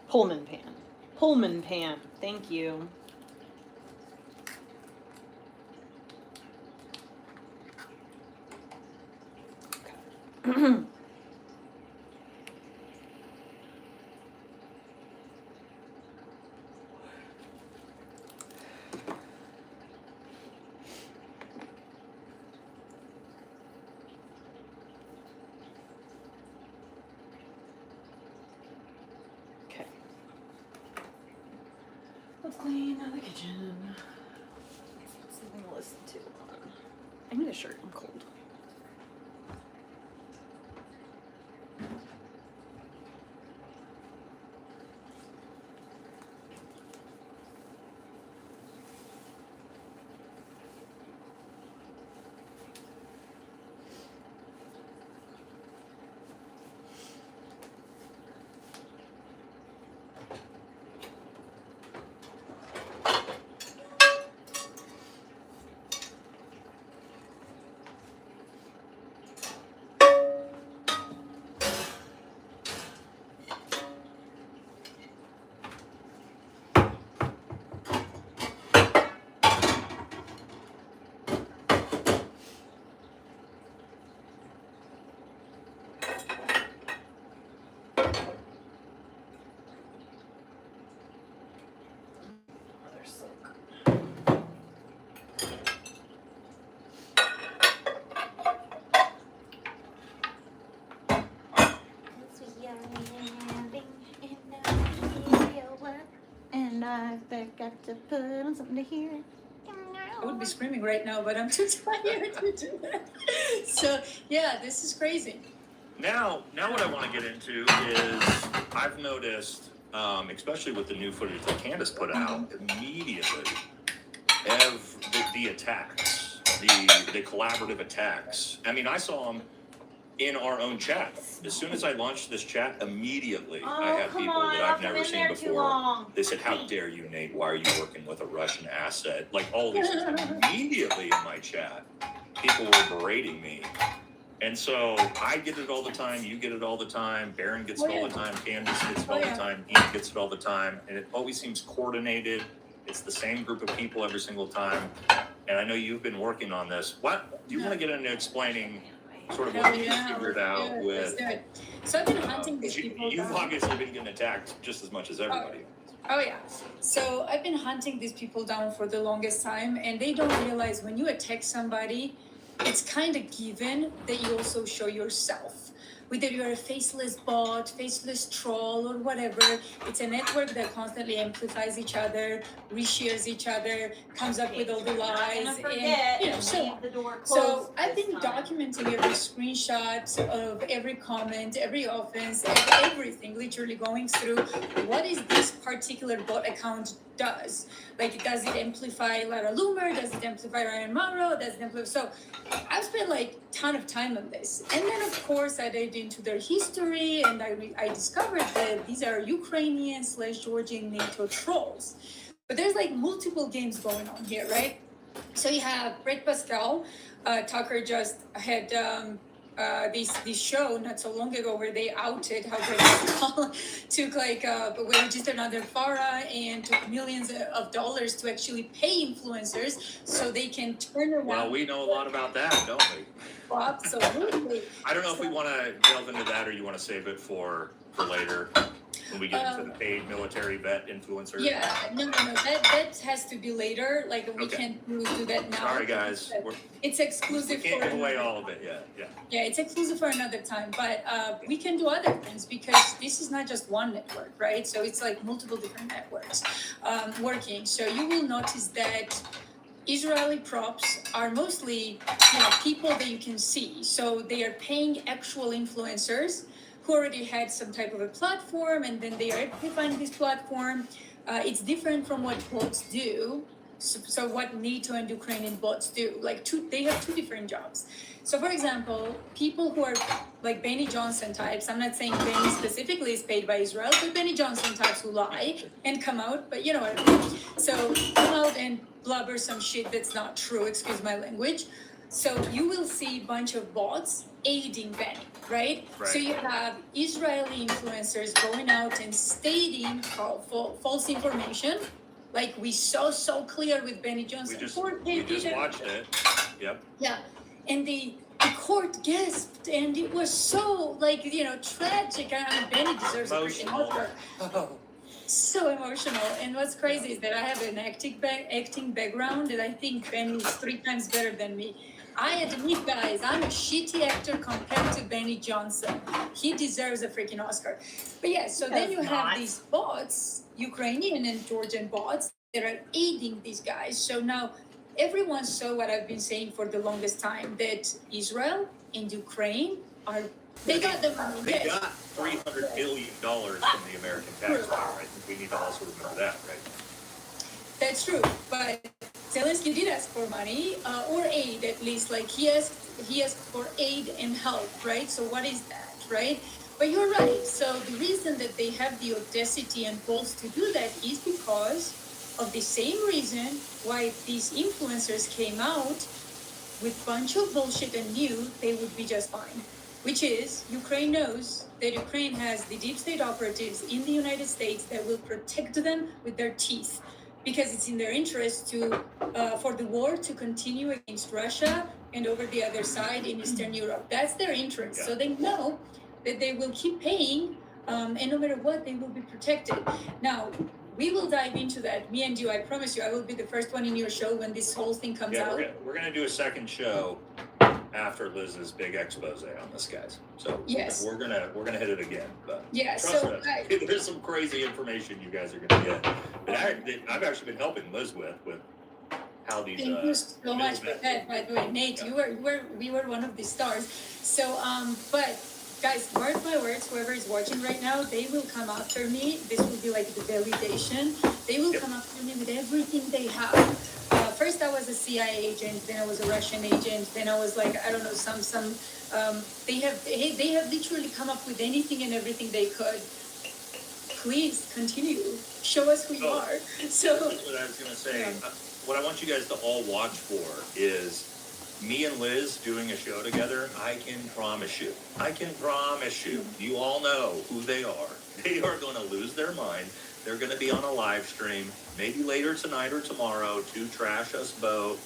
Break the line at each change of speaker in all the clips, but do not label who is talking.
Pullman pan. Pullman pan. Thank you. Okay. Let's clean out the kitchen. Something to listen to. I need a shirt. I'm cold. And I forgot to put on something to hear.
I would be screaming right now, but I'm too tired to do that. So, yeah, this is crazy.
Now what I want to get into is I've noticed, especially with the new footage that Candace put out, immediately, the attacks, the collaborative attacks. I mean, I saw them in our own chat. As soon as I launched this chat, immediately I had people that I've never seen before. They said, "How dare you, Nate? Why are you working with a Russian asset?" Like all these things immediately in my chat. People were berating me. And so I get it all the time, you get it all the time, Baron gets it all the time, Candace gets it all the time, Ian gets it all the time, and it always seems coordinated. It's the same group of people every single time. And I know you've been working on this. What do you want to get into explaining sort of what you figured out with?
So I've been hunting these people.
You've obviously been getting attacked just as much as everybody.
Oh yeah. So I've been hunting these people down for the longest time, and they don't realize when you attack somebody, it's kind of given that you also show yourself. Whether you're a faceless bot, faceless troll, or whatever, it's a network that constantly amplifies each other, reshares each other, comes up with all the lies, and you know, so I've been documenting every screenshot of every comment, every offense, everything, literally going through what is this particular bot account does. Like, does it amplify Lara Loomer? Does it amplify Ryan Mauro? Does it amplify? So I've spent like a ton of time on this. And then, of course, I did into their history, and I discovered that these are Ukrainian/Georgian NATO trolls. But there's like multiple games going on here, right? So you have Brett Pascal. Tucker just had this show not so long ago where they outed how Brett Pascal took we registered under FARA and took millions of dollars to actually pay influencers so they can turn around.
Well, we know a lot about that, don't we?
Well, absolutely.
I don't know if we want to delve into that or you want to save it for later. When we get into the paid military vet influencer.
Yeah, no. That has to be later. Like, we can't do that now.
Sorry, guys.
It's exclusive.
We can't give away all of it yet. Yeah.
Yeah, it's exclusive for another time. But we can do other things because this is not just one network, right? So it's like multiple different networks working. So you will notice that Israeli props are mostly, people that you can see. So they are paying actual influencers who already had some type of a platform, and then they are amplifying this platform. It's different from what bots do. So what NATO and Ukrainian bots do, they have two different jobs. So for example, people who are like Benny Johnson types, I'm not saying Benny specifically is paid by Israel, but Benny Johnson types who lie and come out, but you know what I mean. So come out and blubber some shit that's not true, excuse my language. So you will see a bunch of bots aiding Benny, right? So you have Israeli influencers going out and stating false information, like we saw so clear with Benny Johnson.
We just watched it. Yep.
Yeah, and the court gasped, and it was so tragic. I mean, Benny deserves a freaking Oscar. So emotional. And what's crazy is that I have an acting background, and I think Benny is 3 times better than me. I admit, guys, I'm a shitty actor compared to Benny Johnson. He deserves a freaking Oscar. But yeah, so then you have these bots, Ukrainian and Georgian bots, that are aiding these guys. So now everyone saw what I've been saying for the longest time, that Israel and Ukraine they got the money.
They got $300 billion from the American taxpayer. I think we need to also remember that, right?
That's true, but Zelensky did ask for money or aid, at least. Like he asked for aid and help, right? So what is that, right? But you're right. So the reason that they have the audacity and balls to do that is because of the same reason why these influencers came out with a bunch of bullshit and knew they would be just fine. Which is, Ukraine knows that Ukraine has the deep state operatives in the United States that will protect them with their teeth, because it's in their interest for the war to continue against Russia and over the other side in Eastern Europe. That's their interest. So they know that they will keep paying, and no matter what, they will be protected. Now, we will dive into that, me and you. I promise you, I will be the first one in your show when this whole thing comes out.
We're gonna do a second show after Liz's big expose on this, guys. So
yes,
we're gonna hit it again. But
yeah,
trust us, there's some crazy information you guys are gonna get. But I've actually been helping Liz with how these.
Thank you so much for that, by the way, Nate.
Yeah.
We were one of the stars. So, but guys, mark my words. Whoever is watching right now, they will come after me. This will be like the validation. They will come after me with everything they have. First, I was a CIA agent. Then I was a Russian agent. Then I was like, I don't know, they have literally come up with anything and everything they could. Please continue. Show us who you are. So
that's what I was gonna say.
Yeah.
What I want you guys to all watch for is me and Liz doing a show together. I can promise you. You all know who they are. They are going to lose their mind. They're going to be on a live stream, maybe later tonight or tomorrow, to trash us both,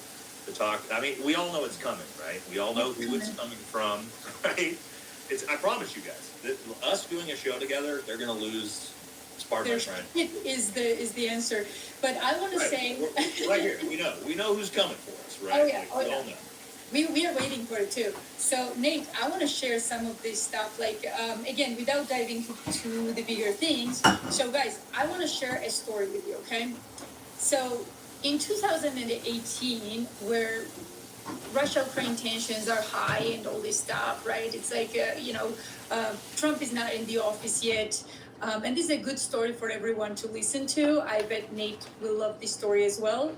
to talk. I mean, we all know it's coming, right? We all know who it's coming from, right? I promise you guys, us doing a show together, they're going to lose. Pardon my friend.
It is the answer. But I want to say...
right here, we know who's coming for us, right?
Oh, yeah.
We all know.
We are waiting for it too. So Nate, I want to share some of this stuff, like again, without diving to the bigger things. So guys, I want to share a story with you, okay? So in 2018, where Russia-Ukraine tensions are high and all this stuff, right? It's like Trump is not in the office yet. And this is a good story for everyone to listen to. I bet Nate will love this story as well.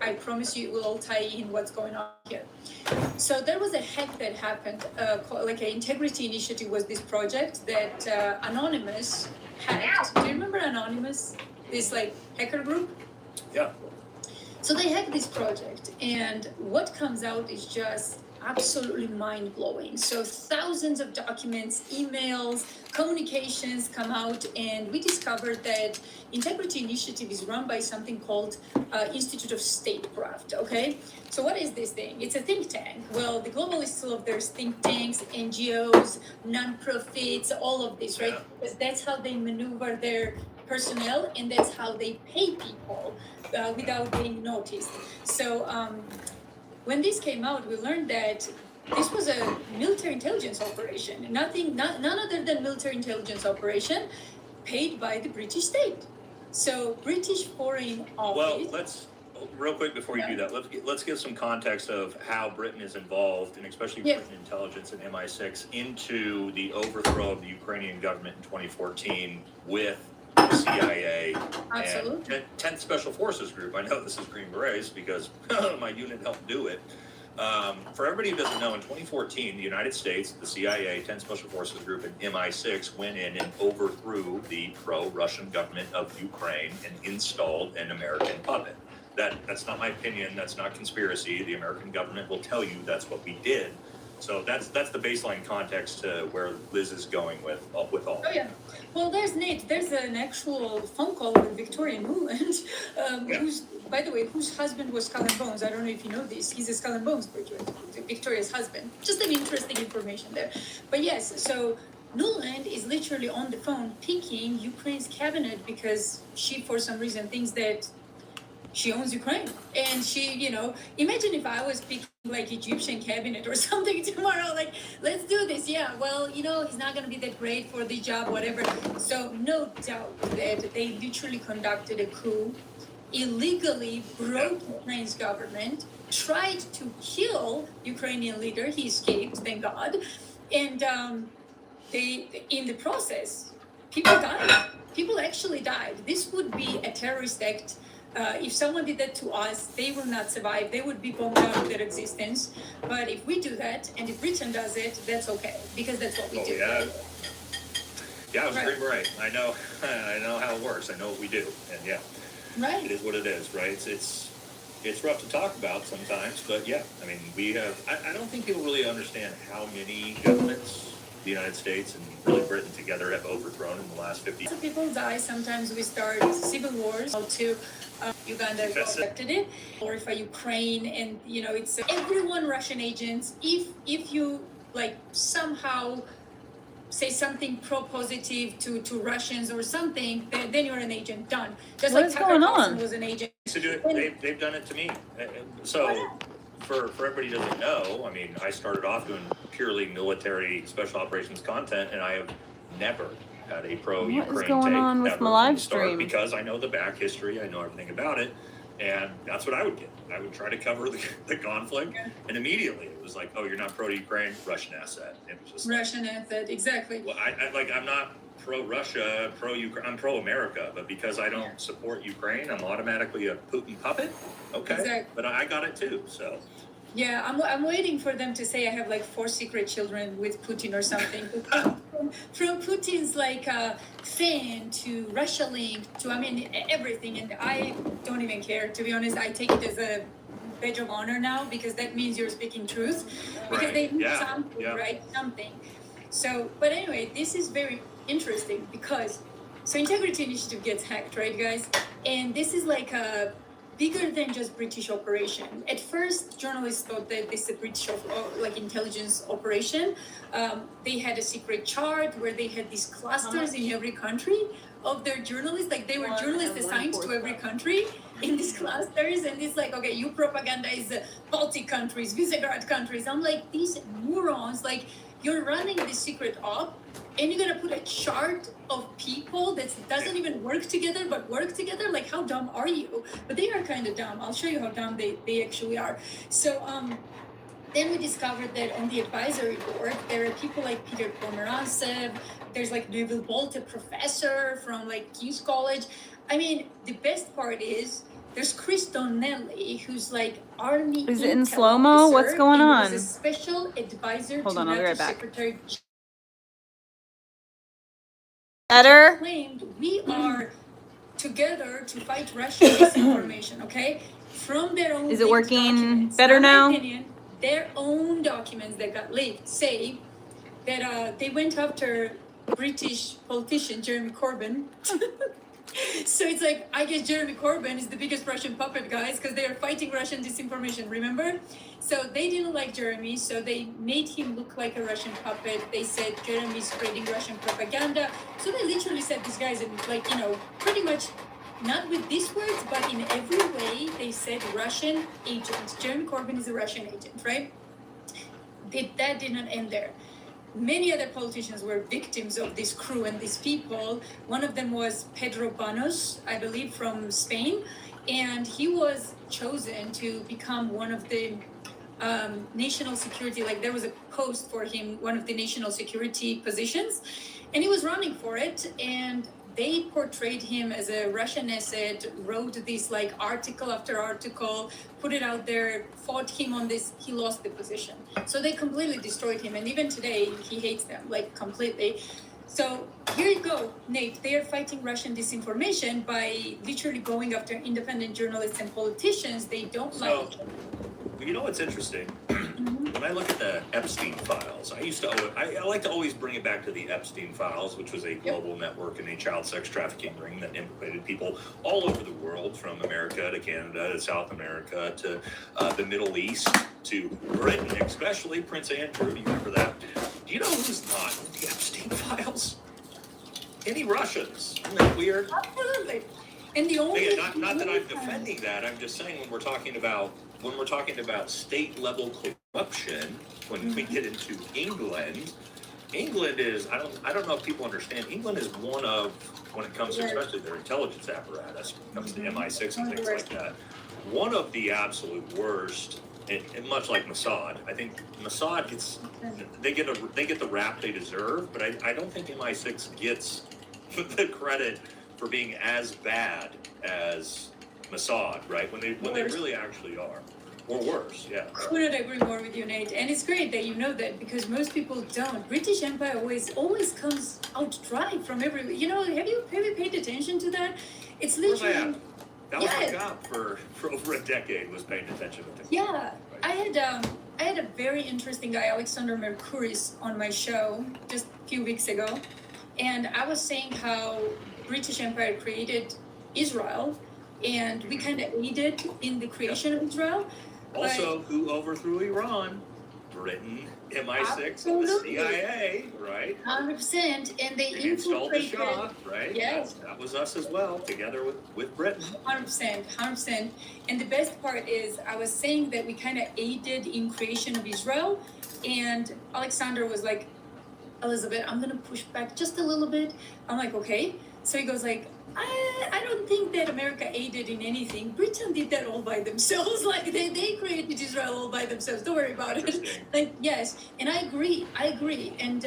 I promise you it will all tie in what's going on here. So there was a hack that happened, like an Integrity Initiative was this project that Anonymous hacked. Do you remember Anonymous? This like hacker group?
Yeah.
So they hacked this project, and what comes out is just absolutely mind-blowing. So thousands of documents, emails, communications come out, and we discovered that Integrity Initiative is run by something called Institute of Statecraft, okay? So what is this thing? It's a think tank. Well, the globalists love their think tanks, NGOs, non-profits, all of this, right? Because that's how they maneuver their personnel, and that's how they pay people without being noticed. So when this came out, we learned that this was a military intelligence operation, none other than military intelligence operation paid by the British state. So British Foreign Office.
Well, let's real quick before you do that, let's give some context of how Britain is involved, and especially Britain intelligence and MI6, into the overthrow of the Ukrainian government in 2014 with the CIA
Absolutely.
and 10th Special Forces Group. I know this is Green Berets because my unit helped do it. For everybody who doesn't know, in 2014, the United States, the CIA, 10th Special Forces Group, and MI6 went in and overthrew the pro-Russian government of Ukraine and installed an American puppet. That's not my opinion. That's not conspiracy. The American government will tell you that's what we did. So that's the baseline context to where Liz is going with all.
Oh yeah. Well, there's Nate. There's an actual phone call with Victoria Nuland, who's, by the way, whose husband was Skull and Bones. I don't know if you know this. He's a Skull and Bones graduate, Victoria's husband. Just an interesting information there. But yes, so Nuland is literally on the phone picking Ukraine's cabinet because she, for some reason, thinks that she owns Ukraine. And she, imagine if I was picking like Egyptian cabinet or something tomorrow, like, let's do this. Yeah, well, he's not going to be that great for the job, whatever. So no doubt that they literally conducted a coup, illegally broke Ukraine's government, tried to kill Ukrainian leader. He escaped, thank God. And they, in the process, people died. People actually died. This would be a terrorist act. If someone did that to us, they will not survive. They would be bombed out of their existence. But if we do that, and if Britain does it, that's okay, because that's what we do.
Yeah. Yeah, I was right. Right. I know how it works. I know what we do, and yeah,
right.
It is what it is, right? It's rough to talk about sometimes, but yeah, I mean, we have. I don't think people really understand how many governments the United States and really Britain together have overthrown in the last 50 years.
So people die. Sometimes we start civil wars. To Uganda accepted it, or if Ukraine, and it's everyone Russian agents. If you like somehow say something pro-positive to Russians or something, then you're an agent. Done. Just
what
like
is
Tucker
going
Carlson
on?
was an agent.
To do it, they've done it to me. So for everybody who doesn't know, I mean, I started off doing purely military special operations content, and I have never had a pro-Ukraine
What is going on with my live stream?
Because I know the back history, I know everything about it, and that's what I would get. I would try to cover the conflict, and immediately it was like, oh, you're not pro-Ukraine, Russian asset. It was just
Russian asset, exactly.
Well, I'm not pro-Russia, pro-Ukraine. I'm pro-America, but because I don't support Ukraine, I'm automatically a Putin puppet. Okay,
exactly.
But I got it too, so.
Yeah, I'm waiting for them to say I have like 4 secret children with Putin or something. From Putin's like fan to Russia link to everything, and I don't even care, to be honest. I take it as a badge of honor now, because that means you're speaking truth, because they do something, right? Something. So, but anyway, this is very interesting because Integrity Initiative gets hacked, right, guys? And this is like a bigger than just British operation. At first, journalists thought that this is a British intelligence operation. They had a secret chart where they had these clusters in every country of their journalists. Like, they were journalists assigned to every country in these clusters, and it's like, okay, you propaganda is Baltic countries, Visegrad countries. I'm like, these morons, like, you're running this secret op, and you're gonna put a chart of people that doesn't even work together, but work together? Like, how dumb are you? But they are kind of dumb. I'll show you how dumb they actually are. So then we discovered that on the advisory board, there are people like Peter Pomerantsev, there's like Neville Bolt, a professor from like King's College. I mean, the best part is there's Chris Donnelly, who's like Army.
Is it in slow-mo? What's going on?
He's a special advisor
Hold
to
on, I'll be
NATO
right back.
Secretary.
Better?
Claimed we are together to fight Russian disinformation, okay? From their own.
Is it working
documents.
better
In my
now?
opinion, their own documents that got leaked say that they went after British politician Jeremy Corbyn. So it's like, I guess Jeremy Corbyn is the biggest Russian puppet, guys, because they are fighting Russian disinformation, remember? So they didn't like Jeremy, so they made him look like a Russian puppet. They said Jeremy's spreading Russian propaganda. So they literally said this guy's pretty much, not with these words, but in every way, they said Russian agent. Jeremy Corbyn is a Russian agent, right? That did not end there. Many other politicians were victims of this crew and these people. One of them was Pedro Banos, I believe, from Spain. And he was chosen to become one of the national security, like there was a post for him, one of the national security positions. And he was running for it. And they portrayed him as a Russian asset, wrote this like article after article, put it out there, fought him on this. He lost the position. So they completely destroyed him. And even today, he hates them, like completely. So here you go, Nate. They are fighting Russian disinformation by literally going after independent journalists and politicians they don't like.
You know what's interesting when I look at the Epstein files, I like to always bring it back to the Epstein files, which was a global network and a child sex trafficking ring that implicated people all over the world, from America to Canada to South America to the Middle East to Britain, especially Prince Andrew. You remember that? Do you know who's not in the Epstein files? Any Russians. Isn't that weird?
Absolutely. And the only
not that I'm defending that. I'm just saying when we're talking about state level corruption, when we get into England is I don't know if people understand. England is one of, when it comes to especially their intelligence apparatus, when it comes to MI6 and things like that, one of the absolute worst. And much like Mossad, I think Mossad they get the rap they deserve, but I don't think MI6 gets the credit for being as bad as Mossad, right? When they really actually are, or worse, yeah.
Couldn't agree more with you, Nate. And it's great that you know that, because most people don't. British Empire always comes out dry from every. You know, have you paid attention to that? It's literally.
That was my job for over a decade, was paying attention to things.
Yeah, I had a very interesting guy, Alexander Mercouris, on my show just a few weeks ago, and I was saying how British Empire created Israel, and we kind of aided in the creation of Israel.
Also, who overthrew Iran? Britain, MI6, and the CIA, right?
100%, and they
installed the
infiltrated.
Shah, right?
Yes,
that was us as well, together with Britain.
100%. And the best part is, I was saying that we kind of aided in creation of Israel, and Alexander was like, Elizabeth, I'm gonna push back just a little bit. I'm like, okay. So he goes like, I don't think that America aided in anything. Britain did that all by themselves. Like they created Israel all by themselves. Don't worry about it. Like, yes, and I agree. And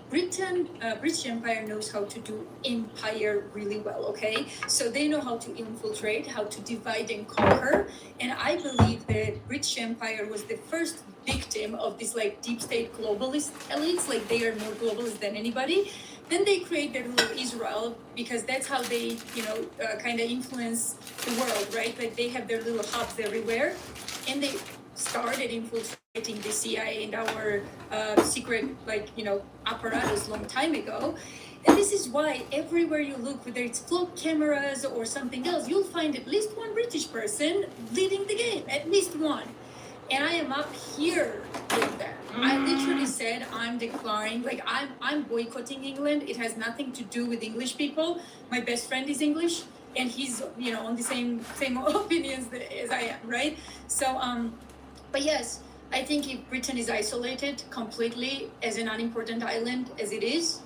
British Empire knows how to do empire really well. Okay, so they know how to infiltrate, how to divide and conquer. And I believe that British Empire was the first victim of this like deep state globalist elites. Like they are more globalist than anybody. Then they create their little Israel, because that's how they, kind of influence the world, right? Like they have their little hubs everywhere, and they started infiltrating the CIA and our secret, apparatus long time ago. And this is why everywhere you look, whether it's float cameras or something else, you'll find at least one British person leading the game, at least one. And I am up here with that. I literally said I'm declaring, like I'm boycotting England. It has nothing to do with English people. My best friend is English, and he's on the same opinions as I am, right? So but yes, I think if Britain is isolated completely as an unimportant island as it is,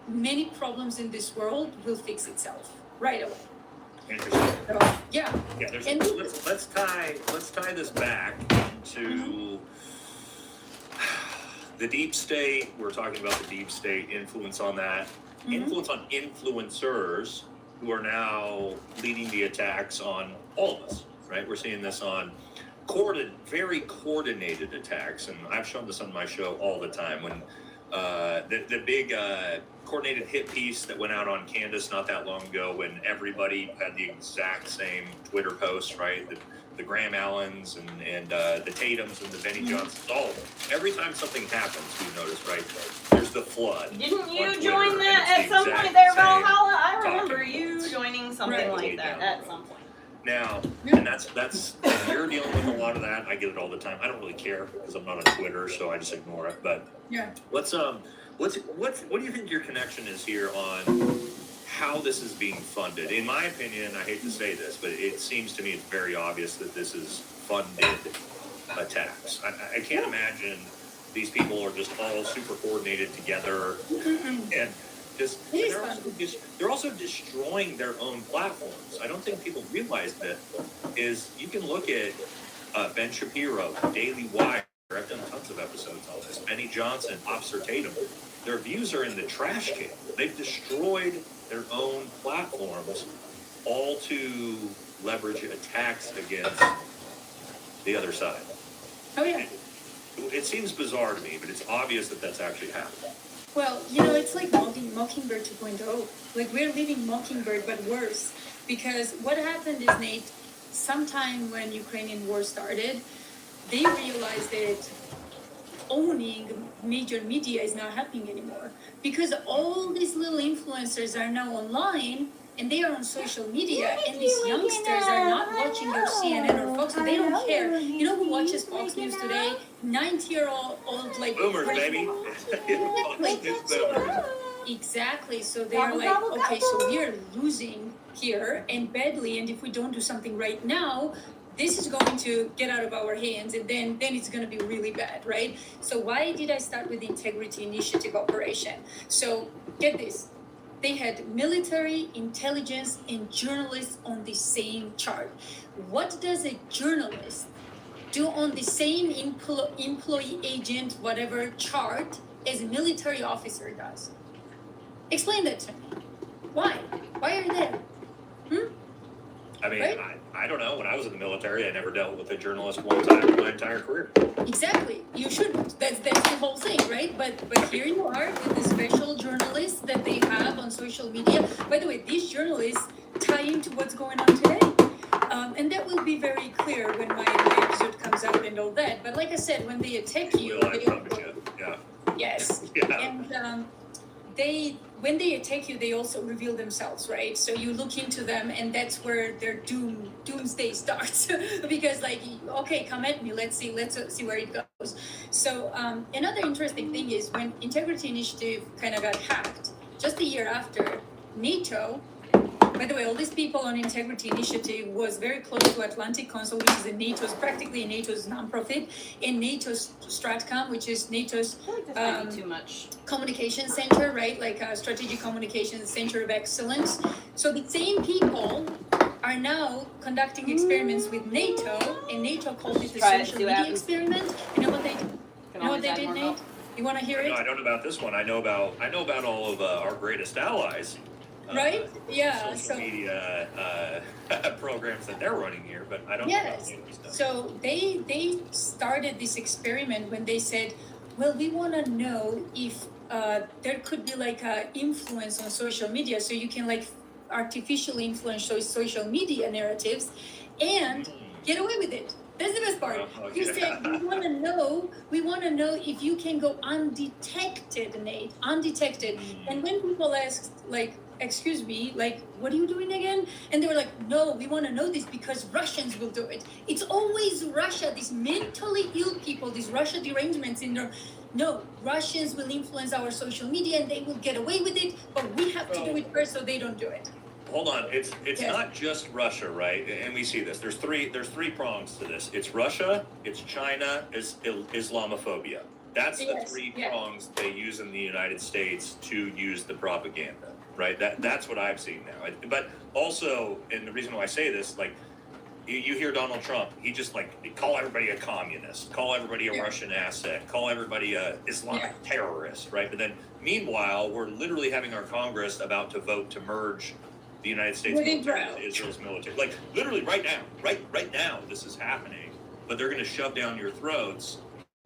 many problems in this world will fix itself right away.
Interesting.
So, yeah.
Let's tie this back to the deep state. We're talking about the deep state influence on that, influence on influencers who are now leading the attacks on all of us, right? We're seeing this on very coordinated attacks, and I've shown this on my show all the time. When the big coordinated hit piece that went out on Candace not that long ago, when everybody had the exact same Twitter posts, right? The Graham Allens and the Tatums and the Benny Johnsons, all of them. Every time something happens, we notice, right? There's the flood.
Didn't you join that at some point there, Valhalla? I remember you joining something like that at some point.
Now, and that's you're dealing with a lot of that. I get it all the time. I don't really care because I'm not on Twitter, so I just ignore it. But
yeah,
what do you think your connection is here on how this is being funded? In my opinion, I hate to say this, but it seems to me it's very obvious that this is funded attacks. I can't imagine these people are just all super coordinated together and they're also destroying their own platforms. I don't think people realize that. Is you can look at Ben Shapiro, Daily Wire. I've done tons of episodes on this. Benny Johnson, Officer Tatum. Their views are in the trash can. They've destroyed their own platforms, all to leverage attacks against the other side.
Oh yeah.
It seems bizarre to me, but it's obvious that that's actually happening.
Well, it's like Mockingbird 2.0. Like we're living Mockingbird, but worse. Because what happened is, Nate, sometime when Ukrainian war started, they realize that owning major media is not happening anymore, because all these little influencers are now online and they are on social media, and these youngsters are not watching their CNN or Fox, they don't care. You know who watches Fox News today? 90-year-old like
Boomers, baby.
like,
It's boomers.
exactly. So they're like, okay, so we are losing here and badly, and if we don't do something right now, this is going to get out of our hands, and then it's going to be really bad, right? So why did I start with the Integrity Initiative operation? So get this. They had military, intelligence, and journalists on the same chart. What does a journalist do on the same employee agent, whatever chart as a military officer does? Explain that to me. Why? Why are you there?
I mean,
Right?
I don't know. When I was in the military, I never dealt with a journalist one time in my entire career.
Exactly. You shouldn't. That's the whole thing, right? But here you are with the special journalists that they have on social media. By the way, these journalists tie into what's going on today. And that will be very clear when my episode comes out and all that. But like I said, when they attack you,
Will I promise you? Yeah.
yes.
Yeah.
And when they attack you, they also reveal themselves, right? So you look into them, and that's where their doomsday starts. Because like, okay, come at me, let's see where it goes. So another interesting thing is when Integrity Initiative kind of got hacked, just a year after, NATO. By the way, all these people on Integrity Initiative was very close to Atlantic Council, which is practically NATO's nonprofit, and NATO's Stratcom, which is NATO's
too much
communication center, right? Like a strategic communications center of excellence. So the same people are now conducting experiments with NATO, and NATO called it the social media experiment. You know what they did? You know what they did, Nate? You want to hear it?
No, I don't know about this one. I know about all of our greatest allies.
Right? Yeah.
Social media programs that they're running here, but I don't
Yes.
know about stuff.
So they started this experiment when they said, well, we want to know if there could be like a influence on social media, so you can like artificially influence those social media narratives and get away with it. That's the best part.
Okay.
He said, we want to know if you can go undetected, Nate, undetected. And when people asked, like, excuse me, like, what are you doing again? And they were like, no, we want to know this because Russians will do it. It's always Russia, these mentally ill people, these Russia derangement syndrome. No, Russians will influence our social media and they will get away with it, but we have to do it first so they don't do it.
Hold on, it's
Yes.
not just Russia, right? And we see this. There's three prongs to this. It's Russia, it's China, it's Islamophobia. That's the
Yes,
three
yeah.
prongs they use in the United States to use the propaganda, right? That's what I've seen now. But also, and the reason why I say this, like, you hear Donald Trump, he just like call everybody a communist, call everybody a
Yeah.
Russian asset, call everybody a Islamic terrorist, right? But then meanwhile, we're literally having our Congress about to vote to merge the United States
With
military
Israel.
and Israel's military. Like literally right now, this is happening. But they're going to shove down your throats.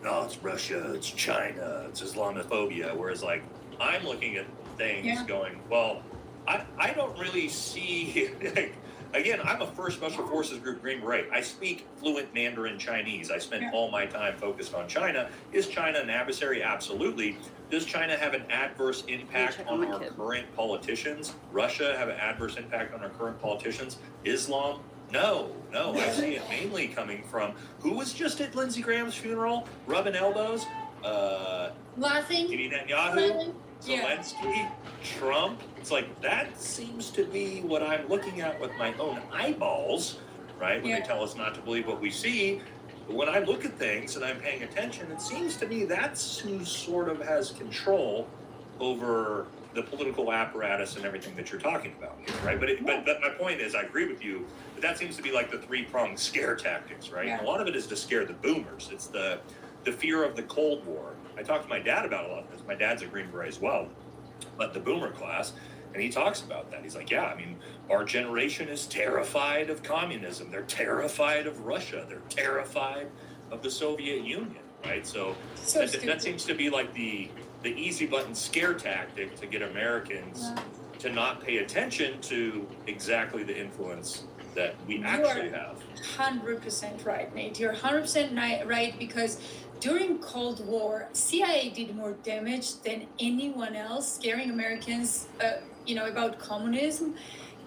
No, it's Russia, it's China, it's Islamophobia. Whereas like I'm looking at things going, well, I don't really see. Like, again, I'm a 1st Special Forces Group Green Beret. I speak fluent Mandarin Chinese. I spent all my time focused on China. Is China an adversary? Absolutely. Does China have an adverse impact on our current politicians? Russia have an adverse impact on our current politicians? Islam? No. I see it mainly coming from who was just at Lindsey Graham's funeral, rubbing elbows?
Laughing.
Netanyahu, Zelensky, Trump. It's like that seems to be what I'm looking at with my own eyeballs, right? When they tell us not to believe what we see. But when I look at things and I'm paying attention, it seems to me that's who sort of has control over the political apparatus and everything that you're talking about here, right? But my point is, I agree with you, but that seems to be like the 3-pronged scare tactics, right?
Yeah.
And a lot of it is to scare the boomers. It's the fear of the Cold War. I talked to my dad about a lot of this. My dad's a Green Beret as well, but the boomer class, and he talks about that. He's like, yeah, I mean, our generation is terrified of communism. They're terrified of Russia. They're terrified of the Soviet Union, right? So that seems to be like the easy button scare tactic to get Americans to not pay attention to exactly the influence that we
You
actually
are
have.
100% right, Nate. You're 100% right, because during Cold War, CIA did more damage than anyone else, scaring Americans, about communism.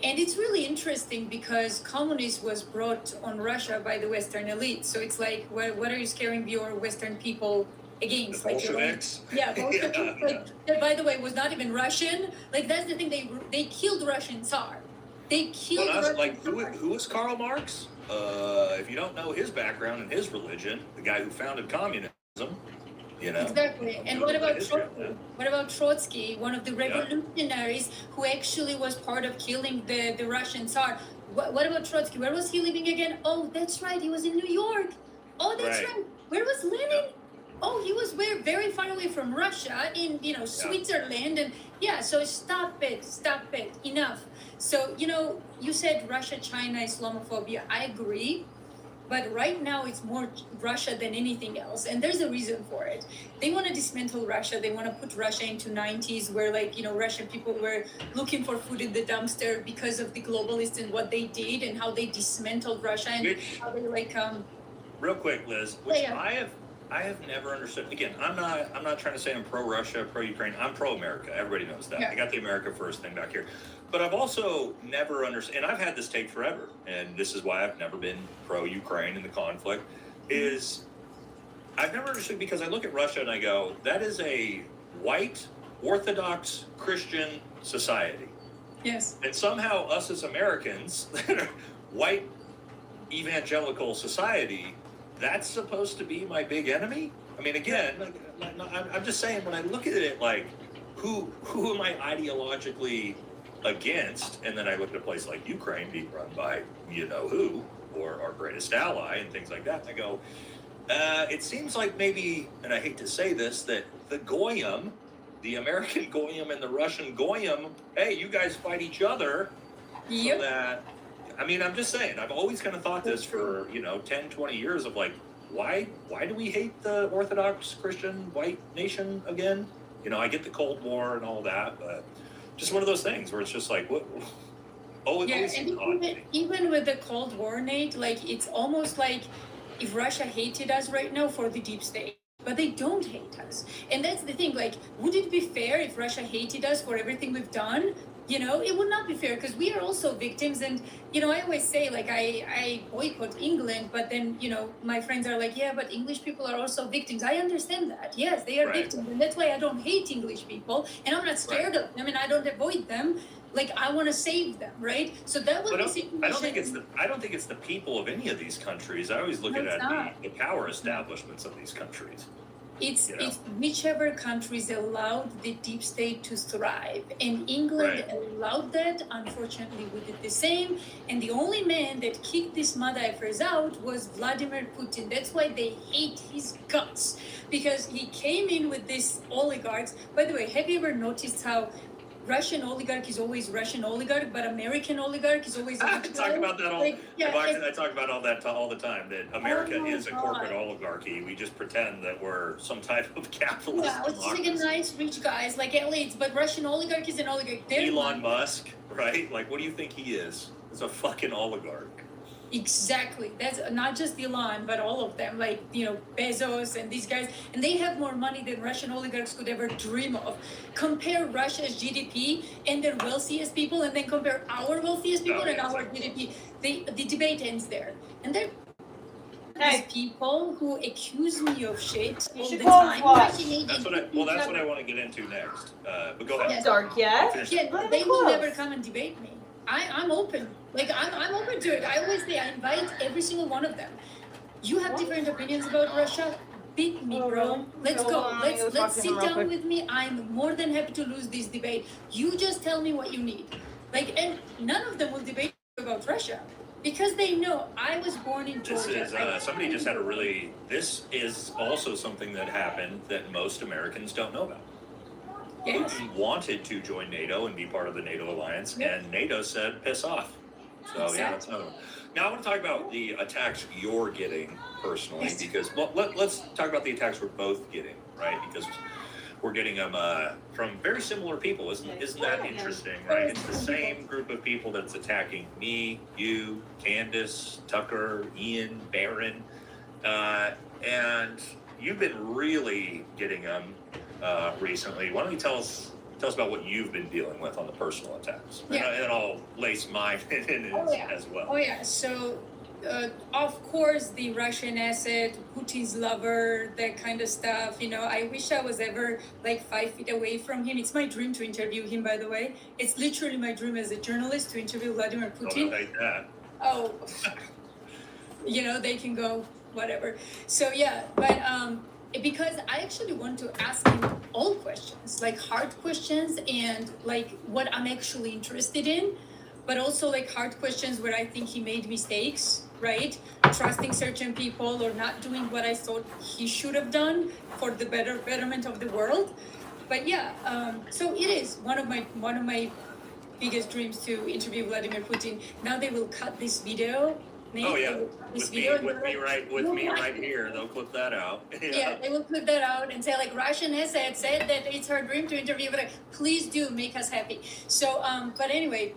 And it's really interesting because communism was brought on Russia by the Western elite. So it's like, what are you scaring your Western people against?
The Bolsheviks?
Bolsheviks.
Yeah.
That, by the way, was not even Russian. Like, that's the thing. They killed Russian Tsar. They killed Russian Tsar.
Who was Karl Marx? If you don't know his background and his religion, the guy who founded communism,
Exactly. And what about Trotsky? What about Trotsky, one of the revolutionaries who actually was part of killing the Russian Tsar? What about Trotsky? Where was he living again? Oh, that's right. He was in New York. Oh, that's right. Where was Lenin?
Yeah.
Oh, he was very far away from Russia in, Switzerland. And so stop it, enough. So, you said Russia, China, Islamophobia. I agree. But right now, it's more Russia than anything else. And there's a reason for it. They want to dismantle Russia. They want to put Russia into 90s where, Russian people were looking for food in the dumpster because of the globalists and what they did and how they dismantled Russia and how they,
Real quick, Liz, I have never understood. Again, I'm not trying to say I'm pro-Russia, pro-Ukraine. I'm pro-America. Everybody knows that.
Yeah.
I got the America First thing back here. But I've also never understood, and I've had this take forever, and this is why I've never been pro-Ukraine in the conflict, is I've never understood, because I look at Russia and I go, that is a white, Orthodox Christian society.
Yes.
And somehow us as Americans, white evangelical society, that's supposed to be my big enemy? I mean, again, I'm just saying, when I look at it, who am I ideologically against? And then I look at a place like Ukraine being run by who, or our greatest ally and things like that, and I go, it seems like maybe, and I hate to say this, that the Goyim, the American Goyim and the Russian Goyim, hey, you guys fight each other.
Yep.
So that, I mean, I'm just saying, I've always kind of thought this for, 10, 20 years of why do we hate the Orthodox Christian white nation again? I get the Cold War and all that, but just one of those things where it's just what? Oh, it always seems odd.
Even with the Cold War, Nate, it's almost like if Russia hated us right now for the deep state, but they don't hate us. And that's the thing, would it be fair if Russia hated us for everything we've done? It would not be fair, because we are also victims. And, I always say, I boycott England, but then, my friends are like, yeah, but English people are also victims. I understand that. Yes, they are victims. And that's why I don't hate English people. And I'm not scared of them, and I don't avoid them. I want to save them, right? So that would be situation.
I don't think it's the people of any of these countries. I always look at the power establishments of these countries.
It's whichever countries allowed the deep state to thrive. And England allowed that. Unfortunately, we did the same. And the only man that kicked these motherfuckers out was Vladimir Putin. That's why they hate his guts. Because he came in with these oligarchs. By the way, have you ever noticed how Russian oligarch is always Russian oligarch, but American oligarch is always.
I talk about that I talk about all that all the time. That America is a corporate oligarchy. We just pretend that we're some type of capitalist.
Yeah, it's like a nice rich guys like elites, but Russian oligarch is an oligarch.
Elon Musk, right? What do you think he is? He's a fucking oligarch.
Exactly. That's not just Elon, but all of them, Bezos and these guys. And they have more money than Russian oligarchs could ever dream of. Compare Russia's GDP and their wealthiest people, and then compare our wealthiest people and our GDP. The debate ends there. And there are people who accuse me of shit all the time.
That's what I want to get into next. But go ahead.
Yes.
Dark yet?
Yeah, they will never come and debate me. I'm open. I'm open to it. I always say I invite every single one of them. You have different opinions about Russia? Beat me, bro. Let's go. Let's sit down with me. I'm more than happy to lose this debate. You just tell me what you need. And none of them will debate about Russia. Because they know I was born in Georgia.
Somebody just had this is also something that happened that most Americans don't know about.
Yes.
Putin wanted to join NATO and be part of the NATO alliance, and NATO said, piss off. So, that's another one. Now, I want to talk about the attacks you're getting personally, because let's talk about the attacks we're both getting, right? Because we're getting them from very similar people. Isn't that interesting, right? It's the same group of people that's attacking me, you, Candace, Tucker, Ian, Barron, and you've been really getting them recently. Why don't you tell us about what you've been dealing with on the personal attacks?
Yeah.
And I'll lace mine in as well.
Oh yeah. So, of course, the Russian asset, Putin's lover, that kind of stuff. I wish I was ever like 5 feet away from him. It's my dream to interview him, by the way. It's literally my dream as a journalist to interview Vladimir Putin.
Don't like that.
Oh, they can go whatever. So yeah, but because I actually want to ask him all questions, like hard questions and like what I'm actually interested in, but also like hard questions where I think he made mistakes, right? Trusting certain people or not doing what I thought he should have done for the betterment of the world. But yeah, so it is one of my biggest dreams to interview Vladimir Putin. Now they will cut this video.
Oh yeah, with me right here. They'll clip that out.
Yeah, they will clip that out and say like Russian asset said that it's her dream to interview. But please do make us happy. So, but anyway,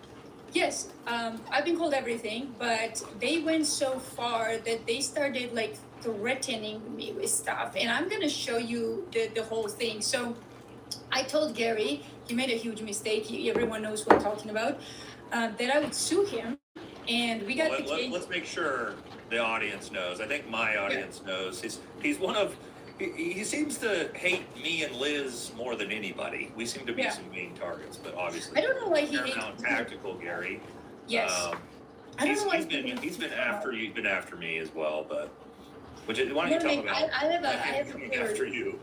yes, I've been called everything, but they went so far that they started like threatening me with stuff, and I'm gonna show you the whole thing. So, I told Gary he made a huge mistake. Everyone knows what I'm talking about. That I would sue him. And we got the case. Let's
make sure the audience knows. I think my audience knows. He's one of. He seems to hate me and Liz more than anybody. We seem to be some main targets, but obviously
I don't know why he hates
tactical Gary.
Yes. I don't know why
he's been after you. He's been after me as well, but why don't you tell about?
I have a theory.
After you.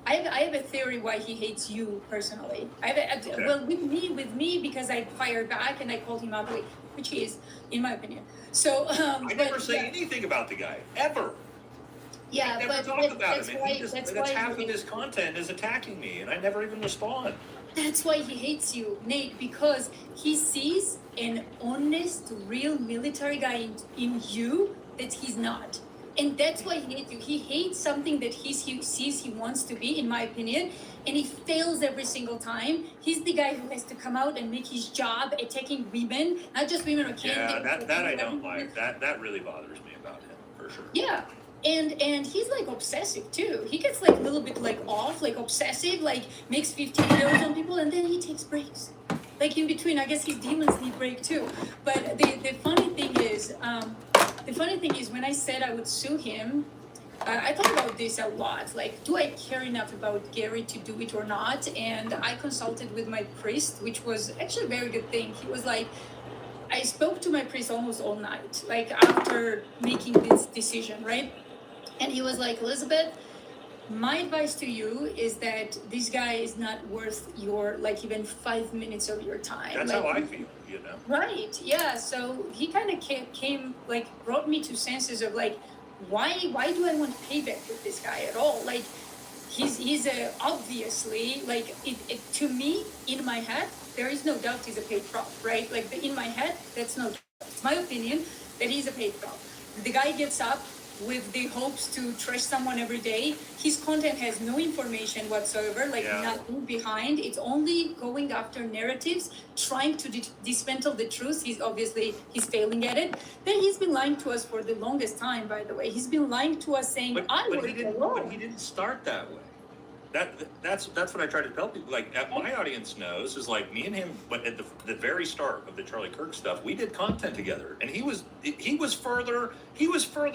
I have a theory why he hates you personally. Well, with me because I fired back and I called him ugly, which he is, in my opinion. So
I never say anything about the guy ever.
Yeah,
I never talk about him. That's half of his content is attacking me, and I never even respond.
That's why he hates you, Nate, because he sees an honest, real military guy in you that he's not. And that's why he hates you. He hates something that he sees he wants to be, in my opinion, and he fails every single time. He's the guy who has to come out and make his job attacking women, not just women or candidates.
Yeah, that I don't like. That really bothers me about him, for sure.
Yeah. And he's like obsessive too. He gets like a little bit like off, like obsessive, like makes 15 videos on people, and then he takes breaks. Like in between, I guess his demons need break too. But the funny thing is, when I said I would sue him, I thought about this a lot. Like, do I care enough about Gary to do it or not? And I consulted with my priest, which was actually a very good thing. He was like, I spoke to my priest almost all night, like after making this decision, right? And he was like, Elizabeth, my advice to you is that this guy is not worth your, like, even 5 minutes of your time.
That's
like,
how I feel,
Right, yeah. So he kind of came, like, brought me to senses of, like, why do I want payback with this guy at all? Like, he's obviously, like, to me, in my head, there is no doubt he's a paid prop, right? Like, in my head, that's no doubt. It's my opinion that he's a paid prop. The guy gets up with the hopes to trash someone every day. His content has no information whatsoever, like nothing behind. It's only going after narratives, trying to dismantle the truth. He's failing at it. Then he's been lying to us for the longest time, by the way. He's been lying to us saying,
but he didn't start that way. That's what I try to tell people. Like, my audience knows is like me and him. But at the very start of the Charlie Kirk stuff, we did content together, and he was further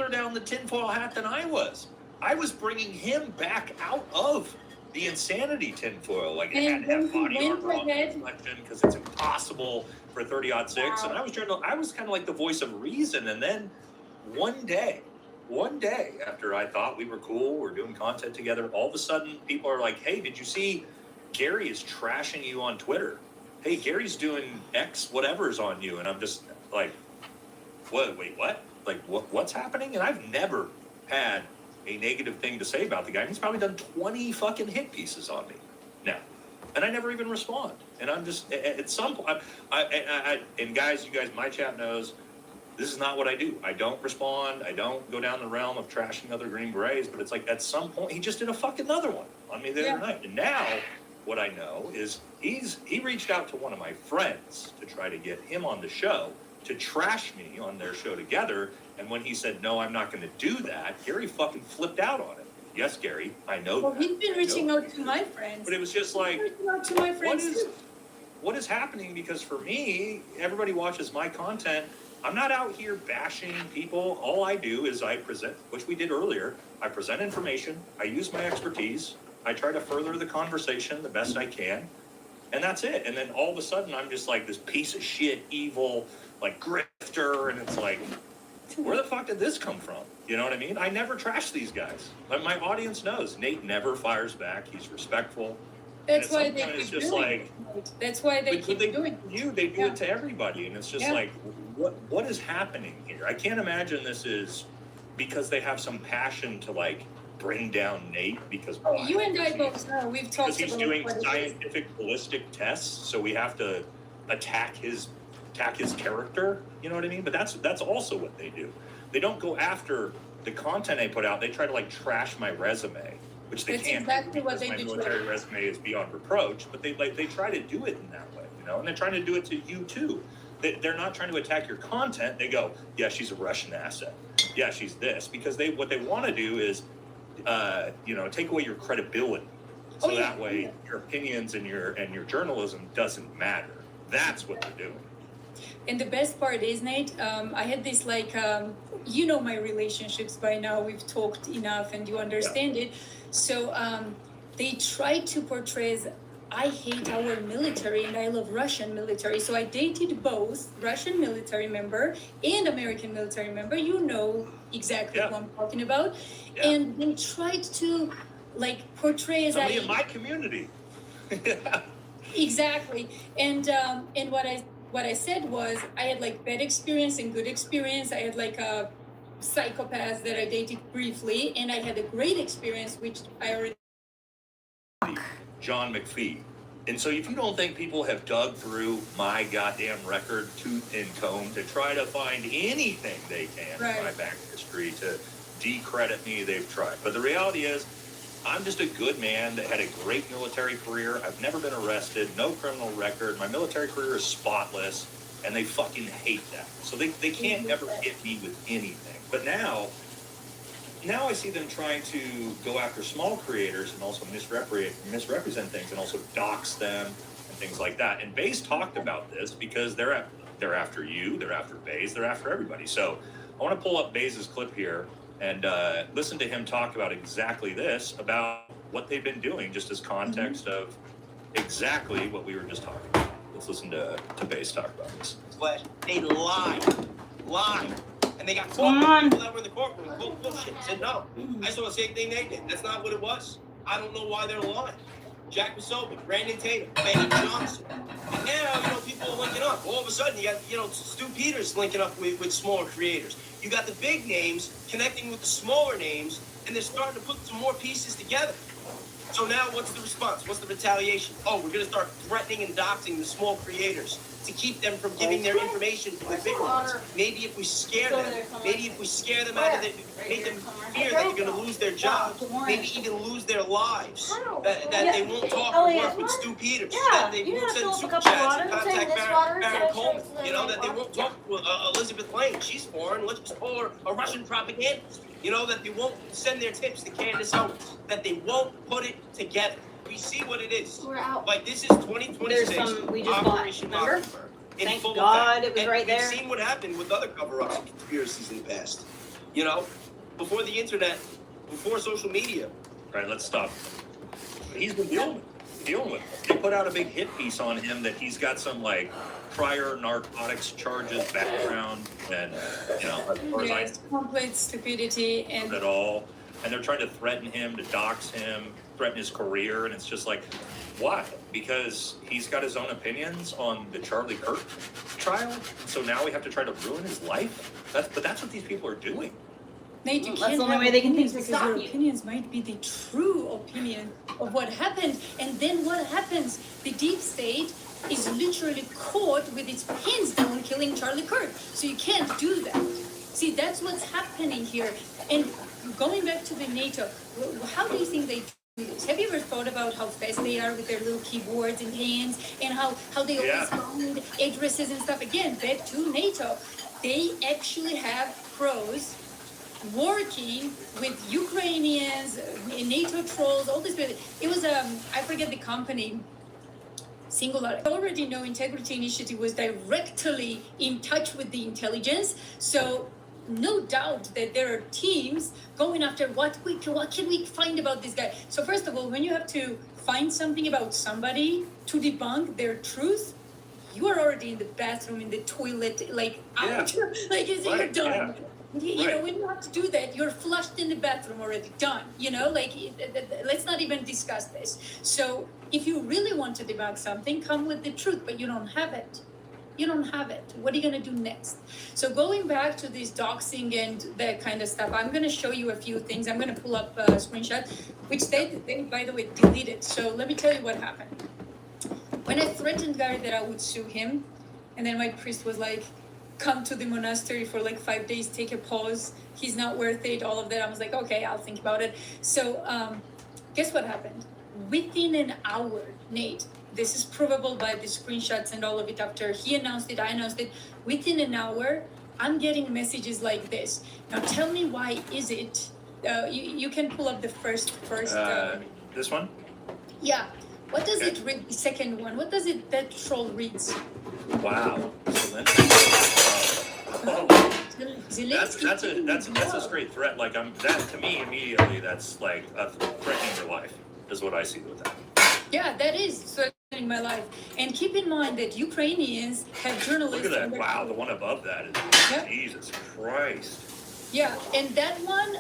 down the tinfoil hat than I was. I was bringing him back out of the insanity tinfoil. Like, it had to have body armor reflection because it's impossible for 30-06. And I was kind of like the voice of reason. And then one day after I thought we were cool, we're doing content together, all of a sudden people are like, hey, did you see Gary is trashing you on Twitter? Hey, Gary's doing X whatever's on you. And I'm just like, what? Wait, what? Like, what's happening? And I've never had a negative thing to say about the guy. He's probably done 20 fucking hit pieces on me now. And I never even respond. And I'm just, at some point, and guys, my chat knows, This is not what I do. I don't respond. I don't go down the realm of trashing other Green Berets, but it's like at some point he just did a fucking other one on me the other night. And now what I know is he reached out to one of my friends to try to get him on the show to trash me on their show together. And when he said, no, I'm not going to do that, Gary fucking flipped out on it. Yes, Gary, I know
Well,
that.
he's been reaching out to my friends.
But it was just like,
to my friends
what is happening? Because for me, everybody watches my content. I'm not out here bashing people. All I do is I present, which we did earlier. I present information. I use my expertise. I try to further the conversation the best I can. And that's it. And then all of a sudden, I'm just like this piece of shit, evil, like grifter. And it's like, where the fuck did this come from? You know what I mean? I never trash these guys. But my audience knows. Nate never fires back. He's respectful.
That's why they keep
it's just
doing
like,
it. That's why they keep doing it.
They do it to everybody. And it's just like, what is happening here? I can't imagine this is because they have some passion to like bring down Nate because
You and I both know. We've talked
because he's
about
doing
what it is.
scientific ballistic tests, so we have to attack his character. You know what I mean? But that's also what they do. They don't go after the content I put out. They try to like trash my resume, which they
That's
can't
exactly
do
what
because
they
my
do.
military resume is beyond reproach. But they try to do it in that way, you know, and they're trying to do it to you too. They're not trying to attack your content. They go, yeah, she's a Russian asset. Yeah, she's this, because what they want to do is, take away your credibility. So that way your opinions and your journalism doesn't matter. That's what they're doing.
And the best part is, Nate, I had this my relationships by now. We've talked enough and you understand it. So they try to portray as I hate our military and I love Russian military. So I dated both Russian military member and American military member. You know exactly what I'm talking about. Yeah. And they tried to portray as
somebody in my community.
Exactly. And what I said was I had bad experience and good experience. I had a psychopath that I dated briefly, and I had a great experience, which I already.
John McPhee. And so if you don't think people have dug through my goddamn record tooth and comb to try to find anything they can in my back history to decredit me, they've tried. But the reality is, I'm just a good man that had a great military career. I've never been arrested, no criminal record. My military career is spotless, and they fucking hate that. So they can't ever hit me with anything. But now I see them trying to go after small creators and also misrepresent things and also dox them and things like that. And Baze talked about this because they're after you, they're after Baze, they're after everybody. So I want to pull up Baze's clip here and listen to him talk about exactly this, about what they've been doing, just as context of exactly what we were just talking about. Let's listen to Baze talk about this.
They lied. And they got caught. People that were in the courtroom called bullshit. Said no. I saw the same thing they did. That's not what it was. I don't know why they're lying. Jack Wasovic, Brandon Tatum, Benny Johnson. And now, people are linking up. All of a sudden, you got, Stu Peters linking up with smaller creators. You got the big names connecting with the smaller names, and they're starting to put some more pieces together. So now what's the response? What's the retaliation? Oh, we're going to start threatening and doxing the small creators to keep them from giving their information to the big ones. Maybe if we scare them, out of it, make them fear that they're going to lose their jobs, maybe even lose their lives, that they won't talk or work with Stu Peters, that they won't send super chats and contact Baron Coleman, that they won't talk with Elizabeth Lane. She's foreign. Let's just call her a Russian propagandist. That they won't send their tips to Candace Owens, that they won't put it together. We see what it is.
We're out.
This is 2026.
There's some we just
Operation
bought. Remember?
In
Thank
full
God
effect.
it was
and
right there.
We've seen what happened with other cover-ups and conspiracies in the past. Before the internet, before social media.
All right, let's stop. He's been dealing with it. They put out a big hit piece on him that he's got some prior narcotics charges background, and as far as
complete stupidity and
at all. And they're trying to threaten him, to dox him, threaten his career, and it's just why? Because he's got his own opinions on the Charlie Kirk trial, so now we have to try to ruin his life? But that's what these people are doing.
Nate, you
That's
can't
the only
have
way they can
opinions
think to
because your
stop you.
opinions might be the true opinion of what happened. And then what happens? The deep state is literally literally caught with its pins down killing Charlie Kirk. So you can't do that. See, that's what's happening here. And going back to the NATO, how do you think they do this? Have you ever thought about how fast they are with their little keyboards and hands, and how they always find addresses and stuff? Again, back to NATO. They actually have pros working with Ukrainians, NATO trolls, all this. It was, I forget the company, singular. I already know Integrity Initiative was directly in touch with the intelligence. So no doubt that there are teams going after what can we find about this guy. So first of all, when you have to find something about somebody to debunk their truth, you are already in the bathroom, in the toilet, like out. Like you're done. You know, when you have to do that, you're flushed in the bathroom already, done. You know, like let's not even discuss this. So if you really want to debunk something, come with the truth, but you don't have it. You don't have it. What are you going to do next? So going back to this doxing and that kind of stuff, I'm going to show you a few things. I'm going to pull up a screenshot, which they by the way, deleted. So let me tell you what happened. When I threatened Gary that I would sue him, and then my priest was like, come to the monastery for like 5 days, take a pause. He's not worth it, all of that. I was like, okay, I'll think about it. So guess what happened? Within an hour, Nate, this is provable by the screenshots and all of it after he announced it, I announced it. Within an hour, I'm getting messages like this. Now tell me why is it, you can pull up the first.
This one?
Yeah. What does it read, the second one? What does it, that troll reads?
Wow. That's a straight threat. Like that to me immediately. That's like a threatening your life. Is what I see with that.
Yeah, that is threatening my life. And keep in mind that Ukrainians have journalists.
Look at that! Wow, the one above that is Jesus Christ.
Yeah, and that one,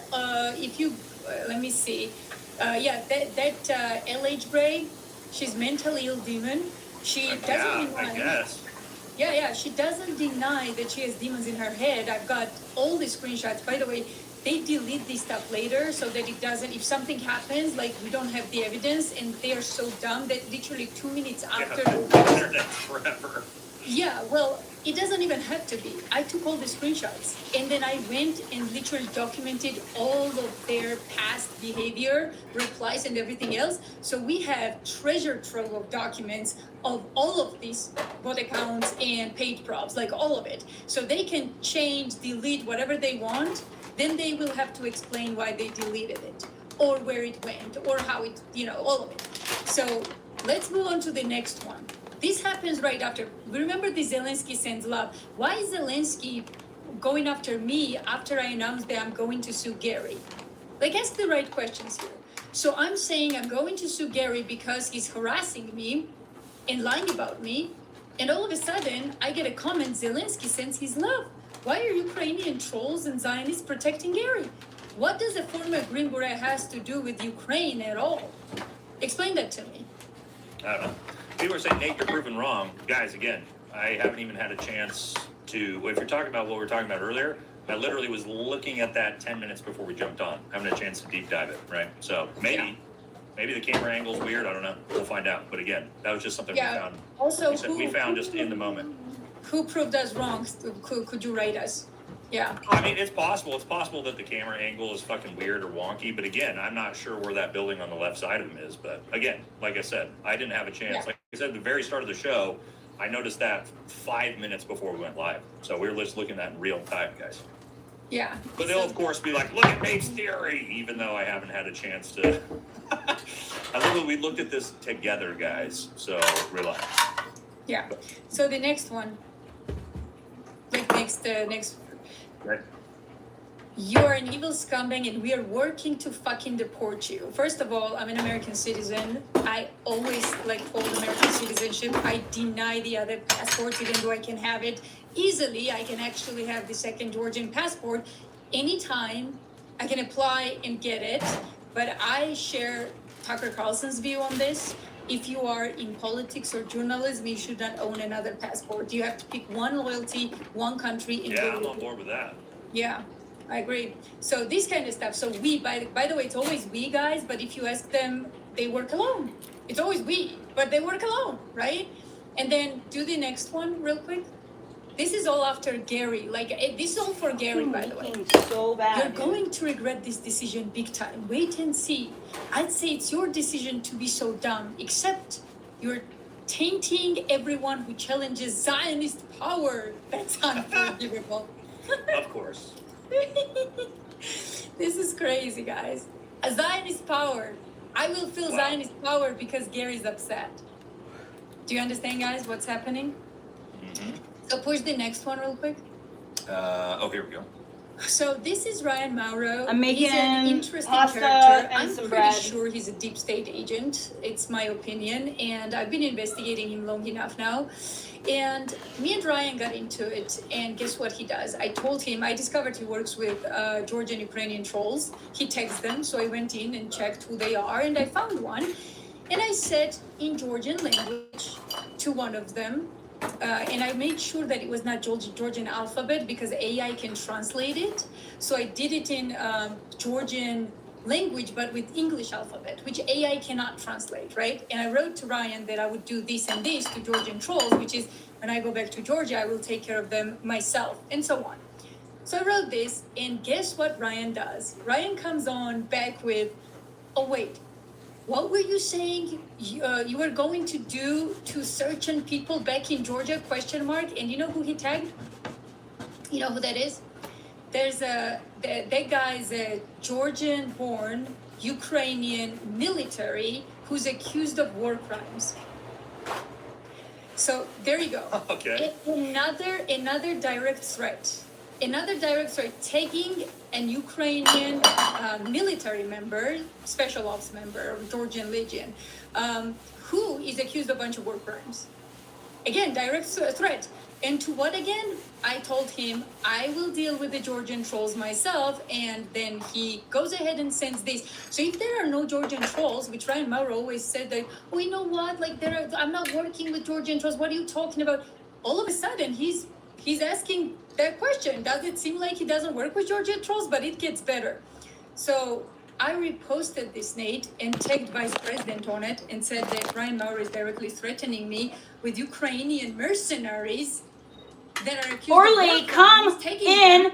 if you let me see, that LH Bray, she's mentally ill demon. She doesn't deny.
I guess.
Yeah, she doesn't deny that she has demons in her head. I've got all the screenshots. By the way, they delete this stuff later so that it doesn't, if something happens, like we don't have the evidence, and they are so dumb that literally 2 minutes after.
Internet forever.
Yeah, well, it doesn't even have to be. I took all the screenshots, and then I went and literally documented all of their past behavior, replies, and everything else. So we have treasure trove of documents of all of these bot accounts and paid props, like all of it. So they can change, delete, whatever they want. Then they will have to explain why they deleted it, or where it went, or how it, all of it. So let's move on to the next one. This happens right after. Remember the Zelensky sends love. Why is Zelensky going after me after I announced that I'm going to sue Gary? Like, ask the right questions here. So I'm saying I'm going to sue Gary because he's harassing me and lying about me. And all of a sudden, I get a comment, Zelensky sends his love. Why are Ukrainian trolls and Zionists protecting Gary? What does a former Green Beret has to do with Ukraine at all? Explain that to me.
I don't know. People are saying, Nate, you're proven wrong. Guys, again, I haven't even had a chance to, if you're talking about what we were talking about earlier, I literally was looking at that 10 minutes before we jumped on, having a chance to deep dive it, right? So maybe the camera angle's weird, I don't know. We'll find out. But again, that was just something we found.
Also,
we found just in the moment.
Who proved us wrong? Could you write us? Yeah.
I mean, it's possible. It's possible that the camera angle is fucking weird or wonky. But again, I'm not sure where that building on the left side of him is. But again, like I said, I didn't have a chance.
Yeah.
Like I said at the very start of the show, I noticed that 5 minutes before we went live. So we were just looking at it in real time, guys.
Yeah.
But they'll, of course, be like, look at Nate's theory, even though I haven't had a chance to. I love that we looked at this together, guys. So relax.
Yeah. So the next one. Like next.
Right.
You are an evil scumbag and we are working to fucking deport you. First of all, I'm an American citizen. I always hold American citizenship. I deny the other passports even though I can have it easily. I can actually have the second Georgian passport anytime. I can apply and get it. But I share Tucker Carlson's view on this. If you are in politics or journalism, you should not own another passport. You have to pick one loyalty, one country. And
I'm on board with that.
Yeah, I agree. So this kind of stuff. So we, by the way, it's always we guys, but if you ask them, they work alone. It's always we, but they work alone, right? And then do the next one real quick. This is all after Gary. Like, this is all for Gary, by the way.
So bad.
You're going to regret this decision big time. Wait and see. I'd say it's your decision to be so dumb, except you're tainting everyone who challenges Zionist power. That's unforgivable.
Of course.
This is crazy, guys. A Zionist power. I will feel Zionist power because Gary's upset. Do you understand, guys, what's happening?
Mm-hmm.
So push the next one real quick.
Here we go.
So this is Ryan Mauro.
I'm making
he's an interesting
pasta
character.
and
I'm
some
pretty
bread.
sure he's a deep state agent. It's my opinion, and I've been investigating him long enough now. And me and Ryan got into it, and guess what he does? I told him, I discovered he works with Georgian Ukrainian trolls. He texts them, so I went in and checked who they are, and I found one. And I said in Georgian language to one of them, and I made sure that it was not Georgian alphabet because AI can translate it. So I did it in Georgian language, but with English alphabet, which AI cannot translate, right? And I wrote to Ryan that I would do this and this to Georgian trolls, which is when I go back to Georgia, I will take care of them myself, and so on. So I wrote this, and guess what Ryan does? Ryan comes on back with, oh, wait. What were you saying you were going to do to certain people back in Georgia, ? And you know who he tagged? You know who that is? There's that guy's a Georgian-born Ukrainian military who's accused of war crimes. So there you go.
Okay.
Another direct threat. Another direct threat, tagging an Ukrainian military member, special ops member of Georgian Legion, who is accused of a bunch of war crimes. Again, direct threat. And to what again? I told him I will deal with the Georgian trolls myself, and then he goes ahead and sends this. So if there are no Georgian trolls, which Ryan Mauro always said that, oh, you know what? Like I'm not working with Georgian trolls. What are you talking about? All of a sudden, he's asking that question. Does it seem like he doesn't work with Georgian trolls? But it gets better. So I reposted this, Nate, and tagged Vice President on it and said that Ryan Mauro is directly threatening me with Ukrainian mercenaries that are accused
Orly,
of
come inside.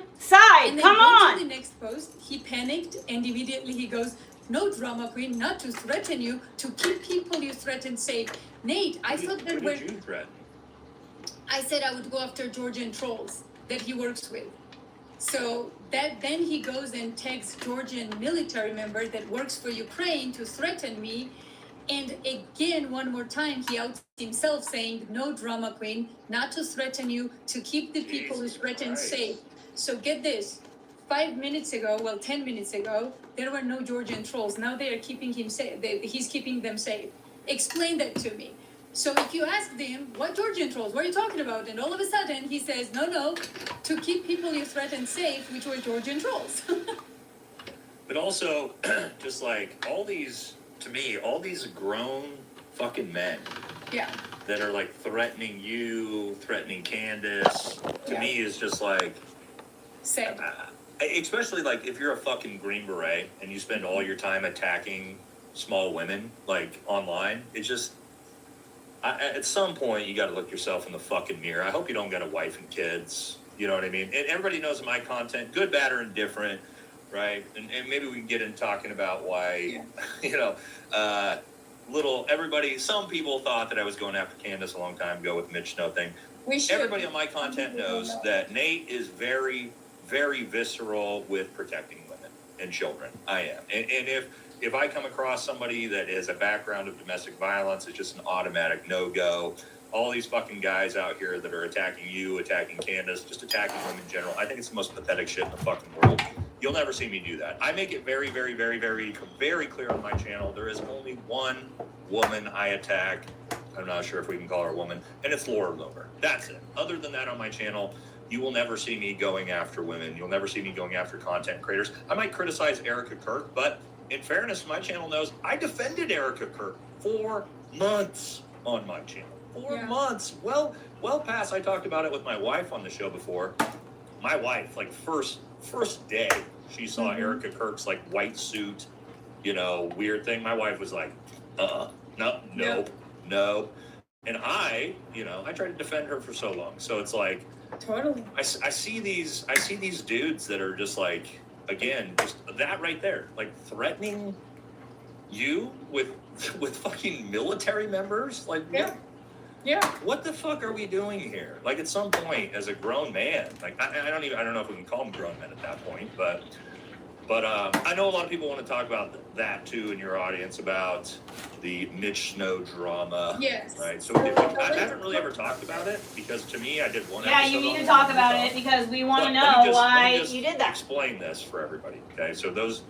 and then
Come
went
on.
to the next post. He panicked and immediately he goes, "No, drama queen, not to threaten you, to keep people you threaten safe." Nate, I thought that
What did you threaten?
I said I would go after Georgian trolls that he works with. So that then he goes and tags Georgian military member that works for Ukraine to threaten me. And again, one more time, he outs himself saying, "No, drama queen, not to threaten you, to keep the people who threaten safe." So get this, 10 minutes ago, there were no Georgian trolls. Now they are keeping him safe. He's keeping them safe. Explain that to me. So if you ask them, what Georgian trolls, what are you talking about? And all of a sudden he says, no, to keep people you threaten safe, which were Georgian trolls.
But also, just like all these grown fucking men
Yeah.
that are like threatening you, threatening Candace, to me is just like,
Sad.
especially like if you're a fucking Green Beret and you spend all your time attacking small women, like online, it's just, at some point you got to look yourself in the fucking mirror. I hope you don't got a wife and kids, you know what I mean? And everybody knows my content, good, bad, or indifferent, right? And maybe we can get into talking about why, some people thought that I was going after Candace a long time ago with Mitch Snow thing. Everybody on my content knows that Nate is very, very visceral with protecting women and children. I am. And if I come across somebody that has a background of domestic violence, it's just an automatic no-go. All these fucking guys out here that are attacking you, attacking Candace, just attacking women in general, I think it's the most pathetic shit in the fucking world. You'll never see me do that. I make it very, very, very, very, very clear on my channel. There is only one woman I attack. I'm not sure if we can call her a woman, and it's Laura Loomer. That's it. Other than that, on my channel, you will never see me going after women. You'll never see me going after content creators. I might criticize Erica Kirk, but in fairness, my channel knows I defended Erica Kirk for months on my channel. 4 months. Well past. I talked about it with my wife on the show before. My wife, like first day, she saw Erica Kirk's like white suit, weird thing. My wife was like, no. And I tried to defend her for so long. So it's like,
Totally.
I see these dudes that are just like, again, just that right there, like threatening you with fucking military members. Like,
Yeah.
what the fuck are we doing here? Like, at some point, as a grown man, like I don't know if we can call them grown men at that point, but I know a lot of people want to talk about that too in your audience, about the Mitch Snow drama.
Yes.
Right. So I haven't really ever talked about it, because to me, I did one.
Yeah, you need to talk about it because we want to know why you did that.
Explain this for everybody. Okay. So those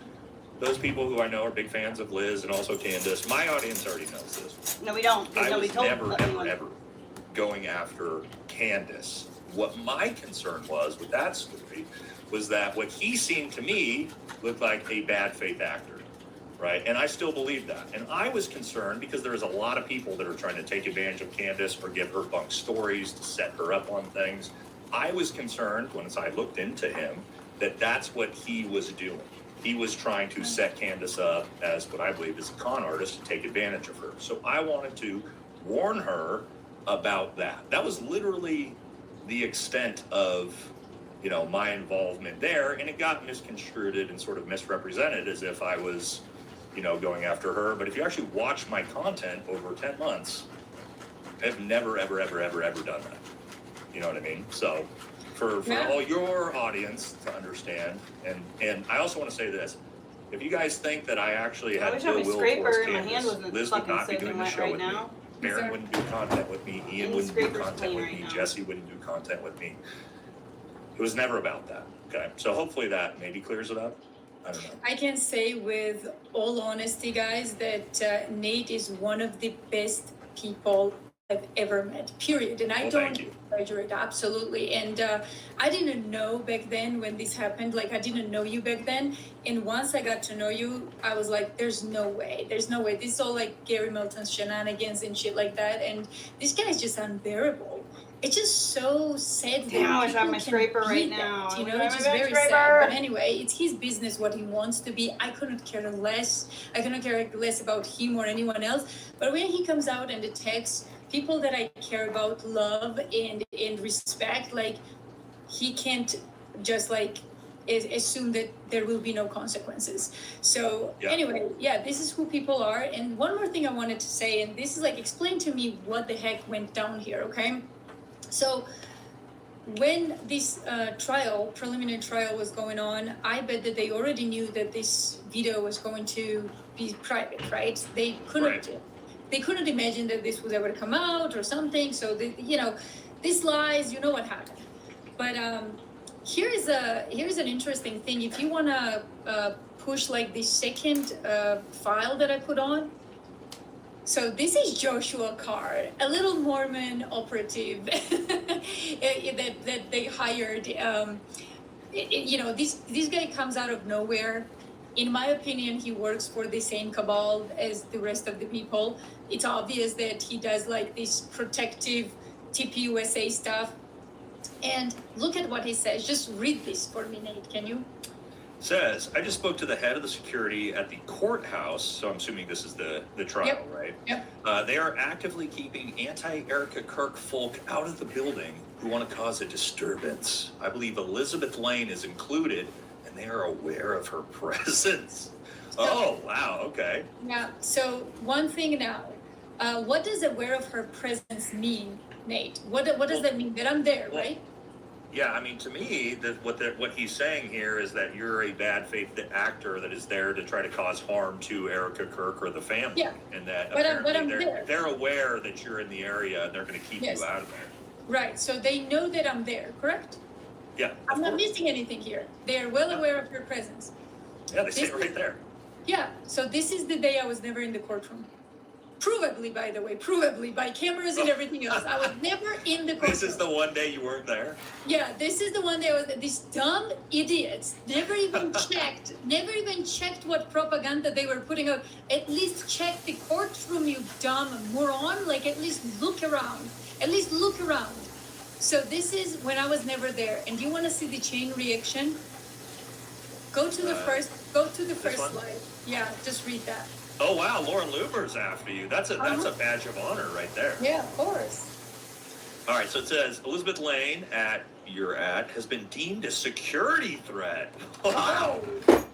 people who I know are big fans of Liz and also Candace, my audience already knows this.
No, we don't.
I
Nobody
was
told
never going after Candace. What my concern was with that story was that what he seemed to me looked like a bad faith actor, right? And I still believe that. And I was concerned because there was a lot of people that are trying to take advantage of Candace or give her bunk stories to set her up on things. I was concerned, once I looked into him, that that's what he was doing. He was trying to set Candace up as what I believe is a con artist to take advantage of her. So I wanted to warn her about that. That was literally the extent of, my involvement there, and it got misconstrued and sort of misrepresented as if I was, going after her. But if you actually watch my content over 10 months, I've never, ever, ever, ever, ever done that. You know what I mean? So for all your audience to understand, and I also want to say this, if you guys think that I actually had ill will towards Candace, Liz would not be doing the show with me. Barrett wouldn't do content with me. Ian wouldn't do content with me. Jesse wouldn't do content with me. It was never about that. Okay, so hopefully that maybe clears it up. I don't know.
I can say with all honesty, guys, that Nate is one of the best people I've ever met, period. And I don't exaggerate, absolutely. And I didn't know back then when this happened, like I didn't know you back then. And once I got to know you, I was like, there's no way. This is all like Gary Milton's shenanigans and shit like that. And this guy is just unbearable. It's just so sad.
Damn, I wish I had my scraper right now.
It's just very sad. But anyway, it's his business what he wants to be. I couldn't care less. I couldn't care less about him or anyone else. But when he comes out and attacks people that I care about, love and respect, like he can't just like assume that there will be no consequences. So anyway, this is who people are. And one more thing I wanted to say, and this is like, explain to me what the heck went down here, okay? So when this preliminary trial was going on, I bet that they already knew that this video was going to be private, right? They couldn't imagine that this would ever come out or something. So these lies, what happened. But here's an interesting thing. If you wanna push like the second file that I put on. So this is Joshua Card, a little Mormon operative that they hired. This guy comes out of nowhere. In my opinion, he works for the same cabal as the rest of the people. It's obvious that he does like this protective TPUSA stuff. And look at what he says. Just read this for me, Nate, can you?
Says, I just spoke to the head of the security at the courthouse, so I'm assuming this is the trial, right?
Yep.
They are actively keeping anti-Erica Kirk folk out of the building who want to cause a disturbance. I believe Elizabeth Lane is included, and they are aware of her presence. Oh, wow, okay.
Yeah, so one thing now. What does aware of her presence mean, Nate? What does that mean? That I'm there, right?
Yeah, I mean, to me, what he's saying here is that you're a bad faith actor that is there to try to cause harm to Erica Kirk or the family.
Yeah.
And that
but
apparently they're aware that you're in the area and they're going to keep you out of there.
Right, so they know that I'm there, correct?
Yeah.
I'm not missing anything here. They are well aware of her presence.
Yeah, they say it right there.
Yeah, so this is the day I was never in the courtroom. Provably, by the way, by cameras and everything else. I was never in the courtroom.
This is the one day you weren't there?
Yeah, this is the one day these dumb idiots never even checked what propaganda they were putting out. At least check the courtroom, you dumb moron. Like, at least look around. So this is when I was never there. And you want to see the chain reaction? Go to the first
one?
slide. Yeah, just read that.
Oh wow, Lauren Loomer's after you. That's a badge of honor right there.
Yeah, of course.
All right, so it says Elizabeth Lane has been deemed a security threat. Wow.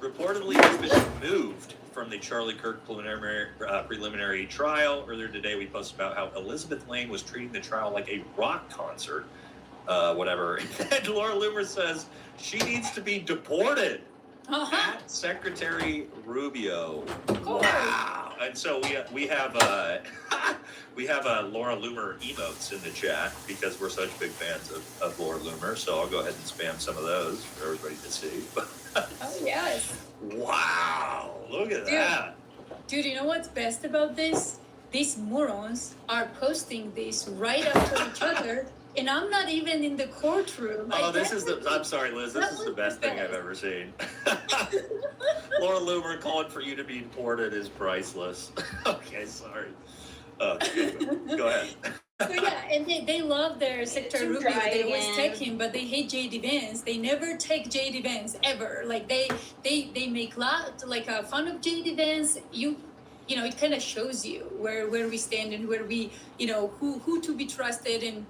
Reportedly has been removed from the Charlie Kirk preliminary trial. Earlier today, we posted about how Elizabeth Lane was treating the trial like a rock concert, whatever. And Laura Loomer says she needs to be deported. At Secretary Rubio. Wow. And so we have Laura Loomer emotes in the chat because we're such big fans of Laura Loomer. So I'll go ahead and spam some of those for everybody to see.
Oh yes.
Wow. Look at that.
Dude, you know what's best about this? These morons are posting this right after each other. And I'm not even in the courtroom.
Oh, I'm sorry, Liz. This is the best thing I've ever seen. Laura Loomer calling for you to be deported is priceless. Okay, sorry. Go ahead.
So yeah, and they love their Secretary Rubio. They always take him, but they hate J.D. Vance. They never take J.D. Vance ever. Like they make fun of J.D. Vance. You know, it kind of shows you where we stand and where we, you know, who to be trusted and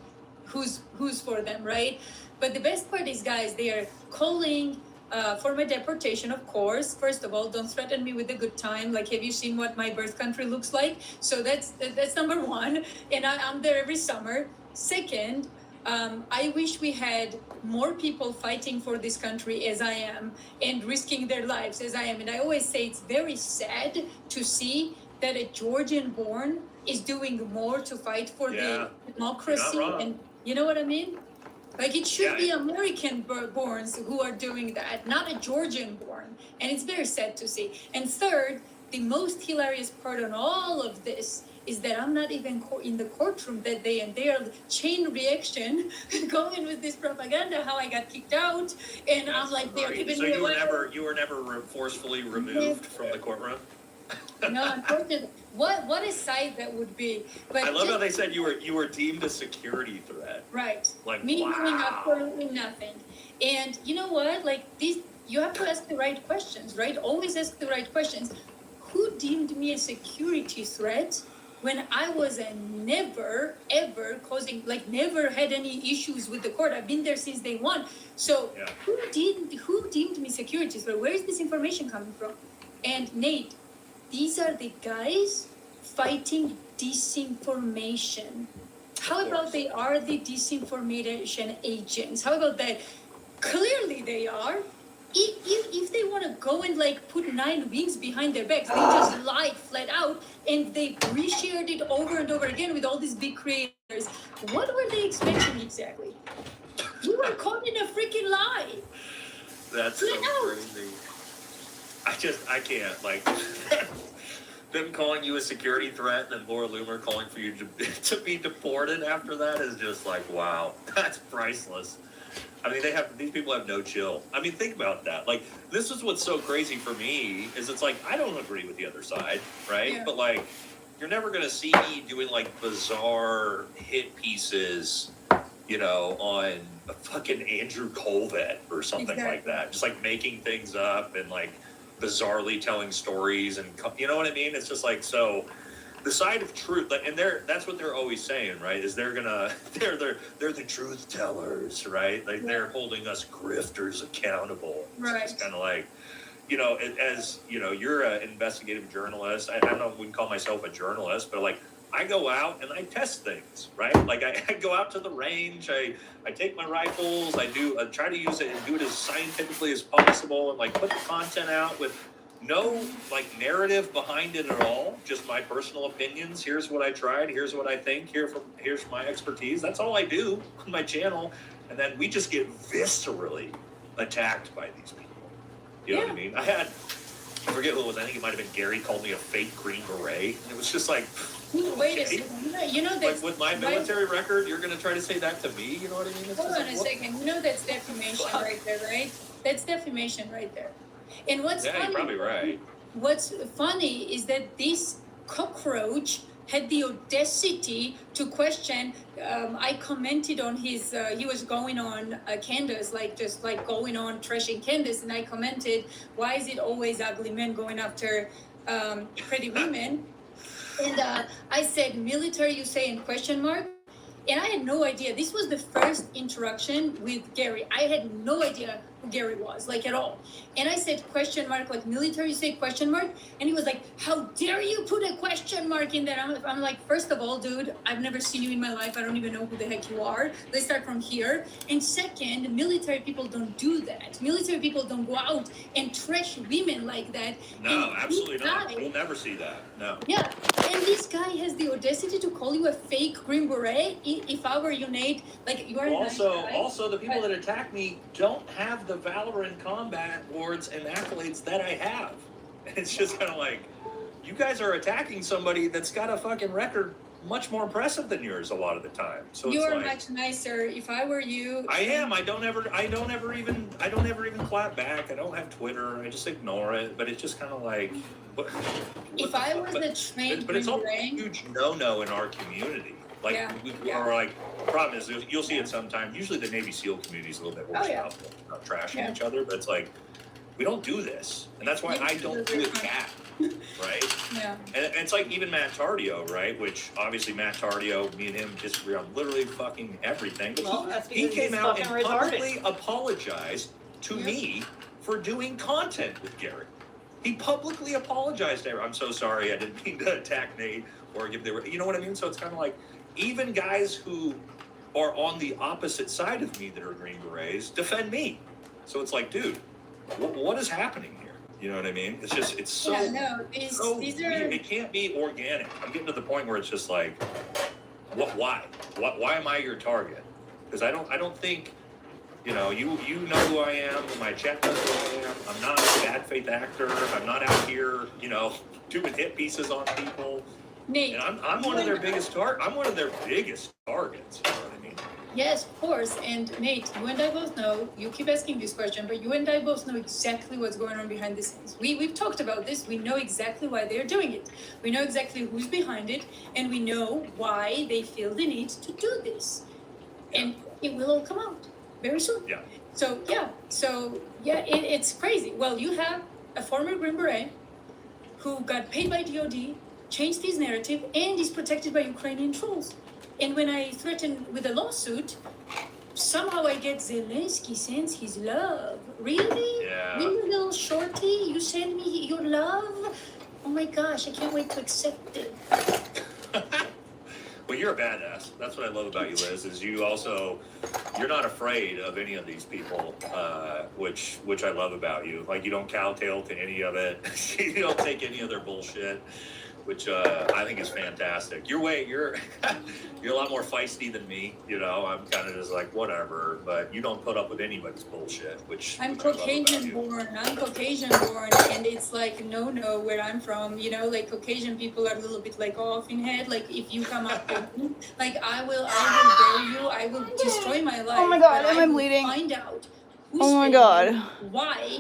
who's for them, right? But the best part is, guys, they are calling for my deportation, of course. First of all, don't threaten me with a good time. Like, have you seen what my birth country looks like? So that's number one. And I'm there every summer. Second, I wish we had more people fighting for this country as I am and risking their lives as I am. And I always say it's very sad to see that a Georgian born is doing more to fight for the democracy. And you know what I mean? Like, it should be American borns who are doing that, not a Georgian born. And it's very sad to see. And third, the most hilarious part on all of this is that I'm not even in the courtroom that day, and they are chain reaction going with this propaganda, how I got kicked out. And I'm like, they're giving me
you were never forcefully removed from the courtroom?
No, unfortunately. What a sight that would be. But
I love how they said you were deemed a security threat.
Right.
Like,
me doing absolutely nothing. And you know what? Like, you have to ask the right questions, right? Always ask the right questions. Who deemed me a security threat when I was never ever never had any issues with the court? I've been there since day one. So who deemed me security threat? Where is this information coming from? And Nate, these are the guys fighting disinformation. How about they are the disinformation agents? How about that? Clearly they are. If they want to go and put 9 wings behind their backs, they just lie flat out, and they reshared it over and over again with all these big creators. What were they expecting exactly? You were caught in a freaking lie.
That's so crazy. I can't, them calling you a security threat and then Laura Loomer calling for you to be deported after that is just wow, that's priceless. I mean, these people have no chill. I mean, think about that. This is what's so crazy for me is it's I don't agree with the other side, right? Yeah. But you're never going to see me doing bizarre hit pieces, on a fucking Andrew Colvett or something like that. Just making things up and bizarrely telling stories, and you know what I mean? It's just so the side of truth, and that's what they're always saying, right? Is they're the truth tellers, right? They're holding us grifters accountable.
Right.
It's kind of as you're an investigative journalist. I don't know if we can call myself a journalist, but I go out and I test things, right? I go out to the range, I take my rifles, I try to use it and do it as scientifically as possible, and put the content out with no narrative behind it at all, just my personal opinions. Here's what I tried, here's what I think, here's my expertise. That's all I do on my channel, and then we just get viscerally attacked by these people. You know what I mean? I forget who it was. I think it might have been Gary called me a fake Green Beret. And it was just
wait a second. You know that
with my military record, you're going to try to say that to me? You know what I mean? It's
hold on a second. You know that's defamation right there, right? That's defamation right there. And what's funny?
You're probably right.
What's funny is that this cockroach had the audacity to question. I commented on his, he was going on Candace, like just like going on trashing Candace, and I commented, why is it always ugly men going after pretty women? And I said, military, you say, in question mark. And I had no idea. This was the first interaction with Gary. I had no idea who Gary was, like, at all. And I said, question mark, like, military, you say, question mark? And he was like, how dare you put a question mark in there? I'm like, first of all, dude, I've never seen you in my life. I don't even know who the heck you are. Let's start from here. And second, military people don't do that. Military people don't go out and trash women like that.
No,
And
absolutely
this
not.
guy-
We'll never see that. No.
Yeah, and this guy has the audacity to call you a fake Green Beret. If I were you, Nate, like, you are a nice guy.
Also, the people that attack me don't have the Valor in Combat awards and accolades that I have. It's just kind of like, you guys are attacking somebody that's got a fucking record much more impressive than yours a lot of the time. So
You
it's
are
like,
much nicer. If I were you,
I am. I don't ever even clap back. I don't have Twitter. I just ignore it. But it's just kind of like,
if I was the trained
but it's
Green
all a
Beret,
huge no in our community. Like,
Yeah.
we are like, the problem is you'll see it sometime. Usually the Navy SEAL community is a little bit worse about not trashing
Yeah.
each other, but it's like, we don't do this. And that's why
Yeah,
I don't do it back, right?
yeah,
And it's like even Matt Tardio, right? Which obviously Matt Tardio, me and him disagree on literally fucking everything. But
Well, that's
he
because
came
he's
out and
fucking retarded.
publicly apologized to
Yeah.
me for doing content with Gary. He publicly apologized to her. I'm so sorry. I didn't mean to attack Nate or give the, you know what I mean? So it's kind of like, even guys who are on the opposite side of me that are Green Berets defend me. So it's like, dude, what is happening here? You know what I mean? It's just, it's so,
yeah. No,
so
these
weird.
are.
It can't be organic. I'm getting to the point where it's just like, why am I your target? Because I don't think, you know who I am. My chat knows who I am. I'm not a bad faith actor. I'm not out here, doing hit pieces on people.
Nate,
And I'm one of their biggest I'm one of their biggest targets. You know what I mean?
yes, of course. And Nate, you and I both know, you keep asking this question, but you and I both know exactly what's going on behind the scenes. We've talked about this. We know exactly why they're doing it. We know exactly who's behind it, and we know why they feel the need to do this. And it will all come out very soon.
Yeah.
So, it's crazy. Well, you have a former Green Beret who got paid by DOD, changed his narrative, and is protected by Ukrainian trolls. And when I threaten with a lawsuit, somehow I get Zelensky sends his love. Really?
Yeah.
Really, little shorty? You send me your love? Oh my gosh, I can't wait to accept it.
Well, you're a badass. That's what I love about you, Liz, is you're not afraid of any of these people, which I love about you. Like, you don't cowtail to any of it. You don't take any of their bullshit, which I think is fantastic. You're a lot more feisty than me. I'm kind of just like, whatever, but you don't put up with anybody's bullshit, which
I'm
I love about
Caucasian
you.
born, and it's like no where I'm from, like Caucasian people are a little bit like off in head. Like if you come up with me, like I will bury you, I will destroy my life.
Oh my God,
but
am
I
I
will
bleeding?
Find out who's
Oh my
failing
God.
you, why.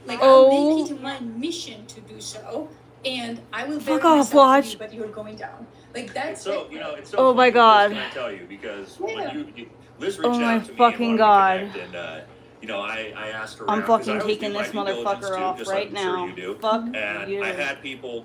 Like
Oh.
I'll make it my mission to do so, and I will
Fuck
bury
off,
myself
Watch.
with you, but you're going down. Like that's
So,
it.
it's so
Oh my
funny,
God.
Liz, can I tell you? Because
Yeah.
when Liz reached
Oh my
out to me
fucking
and
God.
wanted to connect, and I asked her
I'm
around, 'cause I
fucking
always
taking
do my
this
due diligence
motherfucker
too,
off
just
right
like I'm sure
now.
you do.
Fuck
And
you.
I had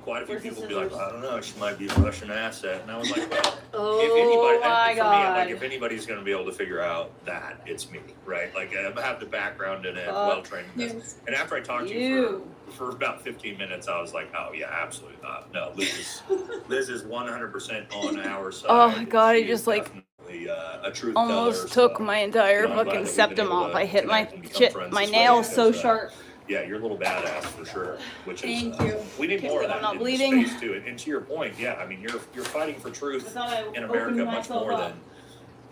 quite a few
Where's the
people be like,
scissors?
I don't know, she might be a Russian asset. And I was like, well,
Oh
if anybody,
my
and for me, I'm like,
God.
if anybody's going to be able to figure out that, it's me, right? Like, I have the background in it,
Fuck.
well trained in this.
Yes.
And after I talked to you
You.
for about 15 minutes, I was like, oh yeah, absolutely not. No, Liz is 100% on our side.
Oh my God,
She
I
is
just, like,
definitely a truth
Almost
teller,
took
so,
my entire
I'm glad
fucking
that we've been
septum
able
off.
to
I hit my
connect and become friends
my
this way
nail's so
because,
sharp.
Yeah, you're a little badass for sure. Which is
Thank you.
we need more of
I'm
that
not
in
bleeding.
the space too. And to your point, yeah, I mean you're fighting for
I
truth
thought I
in
opened
America much
myself
more
up.
than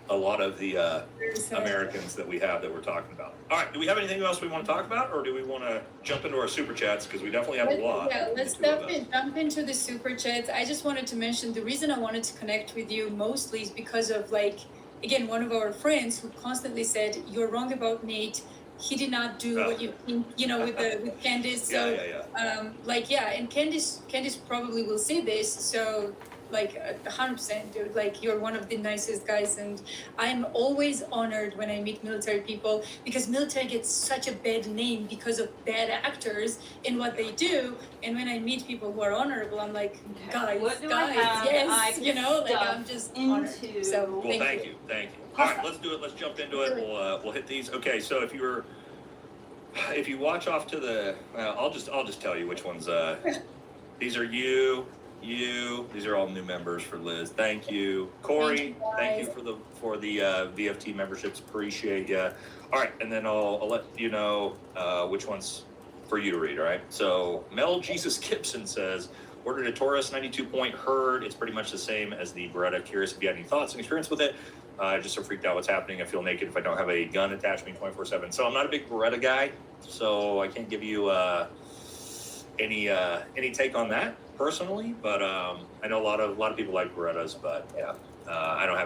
a lot of the
Very sad.
Americans that we have that we're talking about. All right, do we have anything else we want to talk about, or do we want to jump into our super chats because we definitely have a lot.
Let's jump into the super chats. I just wanted to mention the reason I wanted to connect with you mostly is because of again, one of our friends who constantly said, you're wrong about Nate. He did not do what you think, with Candace. So,
Yeah.
and Candace probably will say this. So, like 100%, dude. Like, you're one of the nicest guys, and I'm always honored when I meet military people, because military gets such a bad name because of bad actors in what they do. And when I meet people who are honorable, I'm like, guys,
What do I have
yes,
I can
you know, like,
stuff
I'm just honored.
into?
So
Well, thank you. All right, let's do it. Let's jump into it. We'll hit these. Okay, so if you watch off to the, I'll just tell you which ones. These are you. These are all new members for Liz. Thank you, Corey. Thank you for the VFT memberships. Appreciate you. All right, and then I'll let you know which ones for you to read. All right. So Mel Jesus Gibson says, ordered a Taurus 92-point herd. It's pretty much the same as the Beretta. Curious if you had any thoughts and experience with it. Just so freaked out what's happening. I feel naked if I don't have a gun attached to me 24/7. So I'm not a big Beretta guy, so I can't give you any take on that personally. But I know a lot of people like Berettas, but yeah, I don't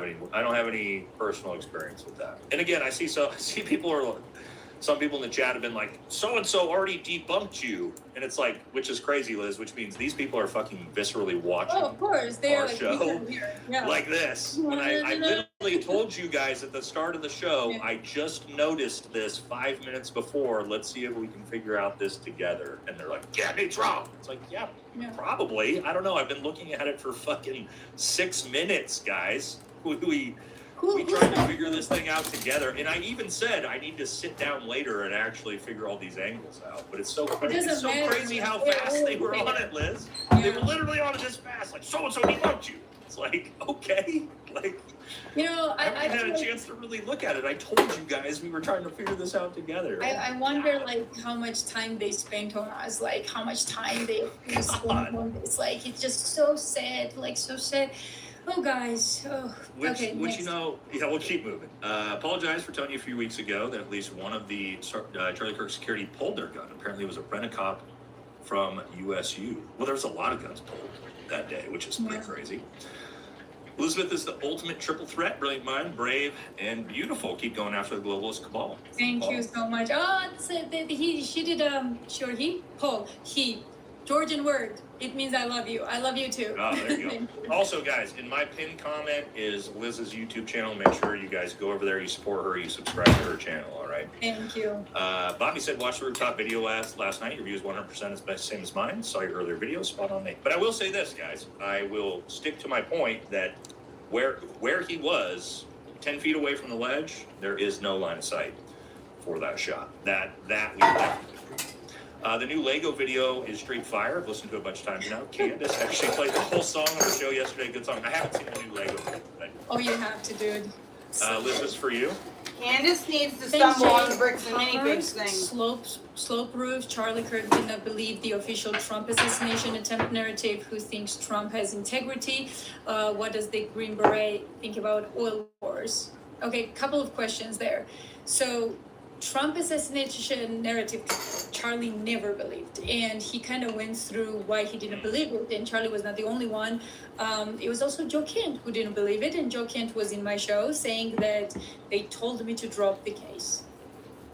have any personal experience with that. And again, I see some people in the chat have been like, so and so already debunked you, and it's like, which is crazy, Liz, which means these people are fucking viscerally watching.
Oh, of course, they
our
are like,
show
yeah.
like this. When I literally told you guys at the start of the show,
Yeah.
I just noticed this 5 minutes before. Let's see if we can figure out this together. And they're like, yeah, Nate's wrong. It's like, yeah, probably. I don't know. I've been looking at it for fucking 6 minutes, guys. We tried to figure this thing out together, and I even said I need to sit down later and actually figure all these angles out. But it's so crazy how fast they were on it, Liz.
Yeah.
They were literally on it this fast, like so and so debunked you. It's like, okay, like,
You know,
I haven't had a chance to really look at it. I told you guys we were trying to figure this out together.
I wonder, like, how much time they spent on us, like how much time they spent on this. Like, it's just so sad, like so sad. Oh, guys. Oh,
Which,
next.
you know, yeah, we'll keep moving. Apologize for telling you a few weeks ago that at least one of the Charlie Kirk security pulled their gun. Apparently it was a rent-a-cop from USU. Well, there was a lot of guns pulled that day, which is pretty crazy. Elizabeth is the ultimate triple threat, brilliant mind, brave, and beautiful. Keep going after the globalist cabal.
Thank you so much. Oh, she did, Paul, Georgian word. It means I love you. I love you too.
Oh, there you go. Also, guys, in my pinned comment is Liz's YouTube channel. Make sure you guys go over there, you support her, you subscribe to her channel, all right?
Thank you.
Bobby said, watch the rooftop video last night. Your view is 100% as best, same as mine. Saw your earlier video, spot on me. But I will say this, guys. I will stick to my point that where he was, 10 feet away from the ledge, there is no line of sight for that shot. That we definitely the new Lego video is Street Fire. I've listened to it a bunch of times now. Candace actually played the whole song on the show yesterday. Good song. I haven't seen the new Lego video.
Oh, you have to, dude.
Liz, this is for you.
Candace needs to stumble on the bricks and minifigs thing.
Slope roof. Charlie Kirk did not believe the official Trump assassination attempt narrative. Who thinks Trump has integrity? What does the Green Beret think about oil wars? Okay, couple of questions there. So, Trump assassination narrative, Charlie never believed, and he kind of went through why he didn't believe it. And Charlie was not the only one. It was also Joe Kent who didn't believe it, and Joe Kent was in my show saying that they told me to drop the case.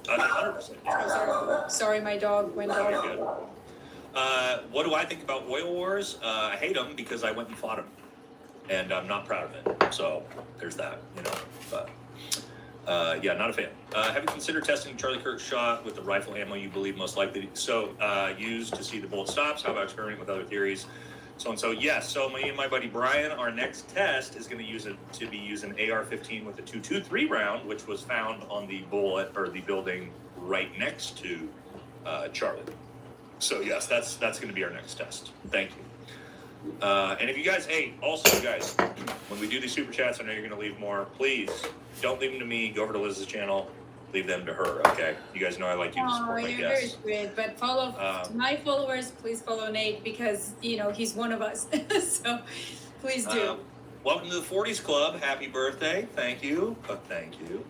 100%.
Sorry, my dog went
Very
off.
good. What do I think about oil wars? I hate them because I went and fought them, and I'm not proud of it. So there's that, you know. But yeah, not a fan. Have you considered testing Charlie Kirk's shot with the rifle ammo you believe most likely used to see the bullet stops? How about experimenting with other theories? So and so, yes. So me and my buddy Brian, our next test is going to use an AR-15 with a .223 round, which was found on the bullet or the building right next to Charlie. So yes, that's going to be our next test. Thank you. And if you guys, also you guys, when we do these super chats, I know you're going to leave more. Please don't leave them to me. Go over to Liz's channel. Leave them to her. Okay. You guys know I like you to support my
you're
guests.
very sweet. But follow my followers. Please follow Nate because he's one of us. So please do.
Welcome to the 40s Club. Happy birthday. Thank you. Thank you.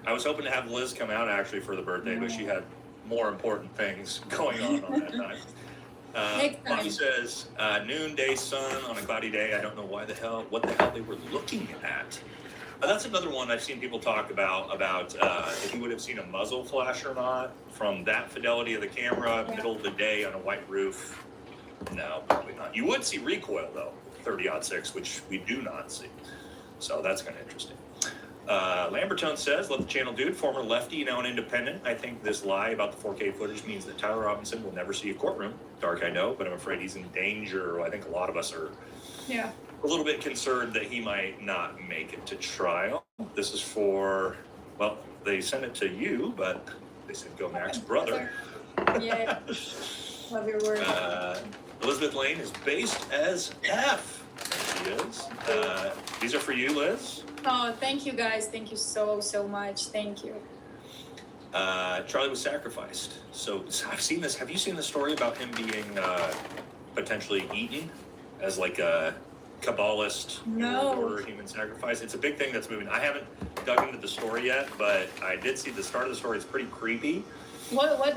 I was hoping to have Liz come out actually for the birthday, but she had more important things going on that time. Bobby says, noonday sun on a cloudy day. I don't know what the hell they were looking at. That's another one I've seen people talk about if you would have seen a muzzle flash or not from that fidelity of the camera, middle of the day on a white roof. No, probably not. You would see recoil though. 30-06, which we do not see. So that's kind of interesting. Lambertone says, love the channel, dude. Former lefty, now an independent. I think this lie about the 4K footage means that Tyler Robinson will never see a courtroom. Dark, I know, but I'm afraid he's in danger. I think a lot of us are a little bit concerned that he might not make it to trial. This is for, well, they sent it to you, but they said go Mac's brother.
Yeah. Love your word.
Elizabeth Lane is based as F. She is. These are for you, Liz.
Oh, thank you guys. Thank you so much. Thank you.
Charlie was sacrificed. So I've seen this. Have you seen the story about him being potentially eaten as like a Kabbalist order human sacrifice? It's a big thing that's moving. I haven't dug into the story yet, but I did see the start of the story. It's pretty creepy.
What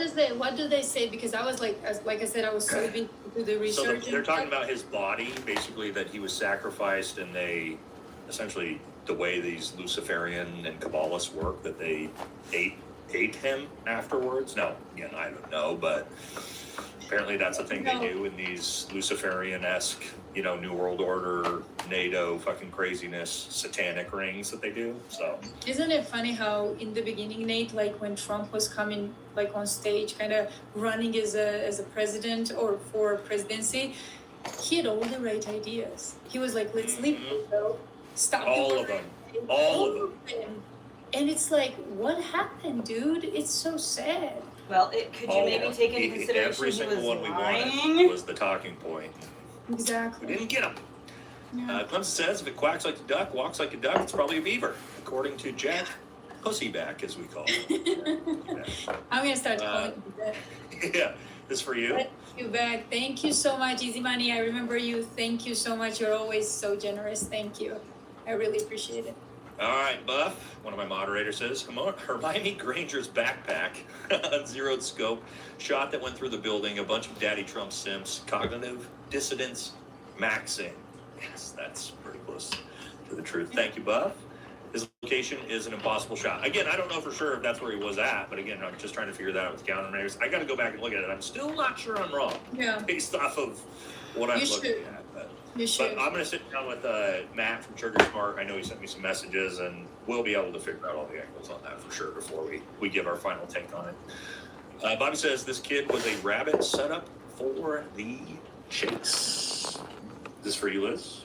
do they say? Because I was like I said, I was so busy to do the research.
So they're talking about his body, basically that he was sacrificed, and they essentially, the way these Luciferian and Kabbalists work, that they ate him afterwards. Now, again, I don't know, but apparently that's a thing they do in these Luciferian-esque, New World Order, NATO fucking craziness, satanic rings that they do. So
isn't it funny how in the beginning, Nate, like when Trump was coming like on stage, kind of running as a president or for presidency, he had all the right ideas. He was like, let's leave it, stop
all of them.
And it's like, what happened, dude? It's so sad.
Well, could you maybe take into consideration
every single one we
lying?
wanted was the talking point.
Exactly.
We didn't get him.
Yeah.
Clemson says, if it quacks like a duck, walks like a duck, it's probably a beaver, according to Jack Pussyback, as we call him.
I'm gonna start calling you that.
Yeah, this for you.
Thank you back. Thank you so much, Easy Money. I remember you. Thank you so much. You're always so generous. Thank you. I really appreciate it.
All right, Buff, one of my moderators says, Hermione Granger's backpack on zeroed scope, shot that went through the building, a bunch of Daddy Trump simps, cognitive dissonance, maxing. Yes, that's pretty close to the truth. Thank you, Buff. His location is an impossible shot. Again, I don't know for sure if that's where he was at, but again, I'm just trying to figure that out with countermeasures. I got to go back and look at it. I'm still not sure I'm wrong.
Yeah.
Based off of what I'm looking at. But I'm going to sit down with Matt from Trigger Smart. I know he sent me some messages, and we'll be able to figure out all the angles on that for sure before we give our final take on it. Bobby says this kid was a rabbit setup for the chase. This for you, Liz?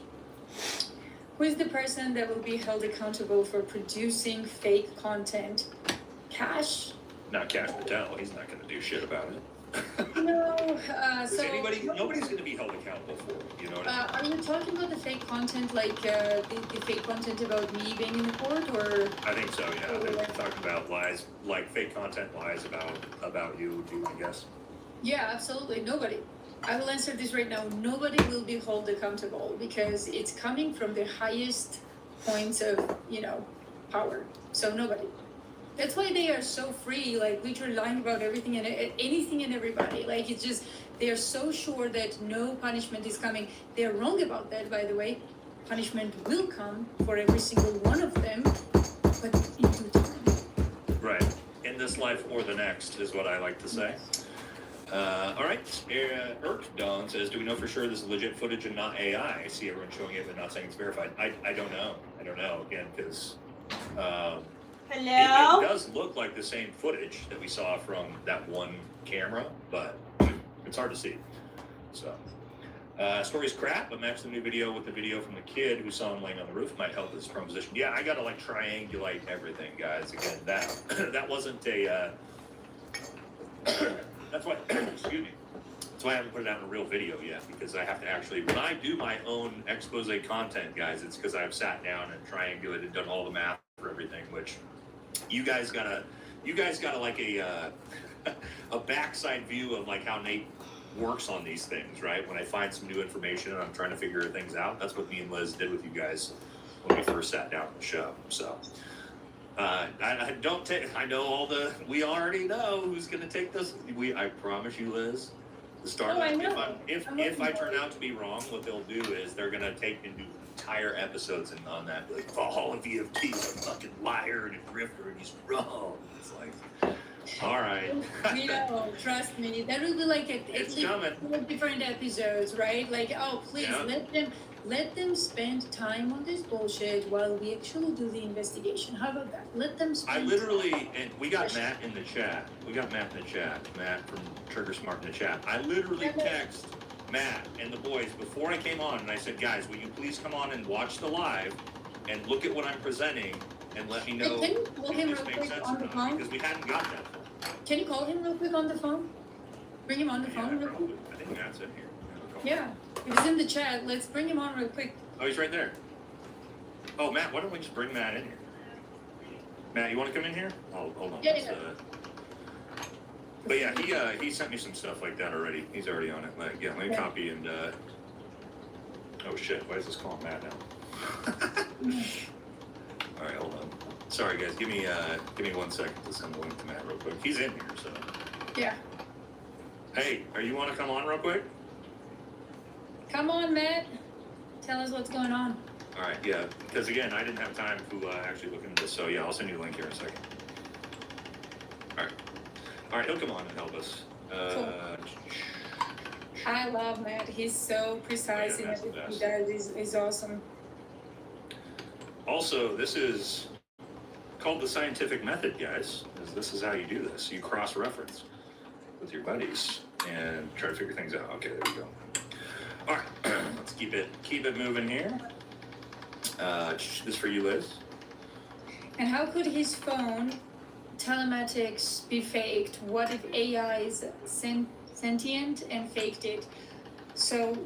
Who is the person that will be held accountable for producing fake content? Cash?
Not Cash Patel. He's not going to do shit about it.
No.
Nobody's going to be held accountable for it. You know what I mean?
Are you talking about the fake content, like the fake content about me being in the court, or?
I think so. Yeah, they're talking about lies, like fake content lies about you, I guess.
Yeah, absolutely. Nobody. I will answer this right now. Nobody will be held accountable because it's coming from the highest points of, power. So nobody. That's why they are so free, like literally lying about everything and anything and everybody. Like it's just, they are so sure that no punishment is coming. They're wrong about that, by the way. Punishment will come for every single one of them, but in due time.
Right. In this life or the next is what I like to say. All right. Don says, do we know for sure this is legit footage and not AI? I see everyone showing it but not saying it's verified. I don't know. Again, because
Hello?
It does look like the same footage that we saw from that one camera, but it's hard to see. So, story's crap, but match the new video with the video from the kid who saw him laying on the roof might help his proposition. Yeah, I gotta triangulate everything, guys. Again, that wasn't a. That's why. Excuse me. That's why I haven't put it out in a real video yet, because I have to actually, when I do my own expose content, guys, it's because I've sat down and triangulated and done all the math for everything, which. You guys got like a backside view of like how Nate works on these things, right? When I find some new information and I'm trying to figure things out, that's what me and Liz did with you guys when we first sat down on the show. So I know we already know who's going to take this. I promise you, Liz. If I turn out to be wrong, what they'll do is they're gonna take and do entire episodes and on that, like, all of EFT's a fucking liar and a grifter and he's wrong. It's like, all right.
We know, trust me. That will be like at least 4 different episodes, right? Like, oh, please let them spend time on this bullshit while we actually do the investigation. How about that? Let them spend
I literally, and we got Matt in the chat. Matt from Trigger Smart in the chat. I literally text Matt and the boys before I came on, and I said, guys, will you please come on and watch the live and look at what I'm presenting and let me know
Can you call him
if
real
this makes
quick
sense
on
or
the
not,
phone?
because we hadn't got that far.
Can you call him real quick on the phone? Bring him on the phone real quick.
I think Matt's in here.
Yeah, if he's in the chat, let's bring him on real quick.
Oh, he's right there. Oh, Matt, why don't we just bring Matt in here? Matt, you want to come in here? Oh, hold on.
Yeah,
Let's, but yeah, he sent me some stuff like that already. He's already on it. Like, yeah, let me copy and. Oh shit! Why is this calling Matt now? All right, hold on. Sorry guys, give me 1 second to send the link to Matt real quick. He's in here, so.
Yeah.
Hey, you want to come on real quick?
Come on, Matt. Tell us what's going on.
All right, yeah, because again, I didn't have time to actually look into this, so yeah, I'll send you the link here in a second. All right, he'll come on and help us.
Cool. I love Matt. He's so precise in everything he does. He's awesome.
Also, this is called the scientific method, guys. This is how you do this. You cross-reference with your buddies and try to figure things out. Okay, there we go. All right, let's keep it moving here. This for you, Liz.
And how could his phone telematics be faked? What if AI is sentient and faked it? So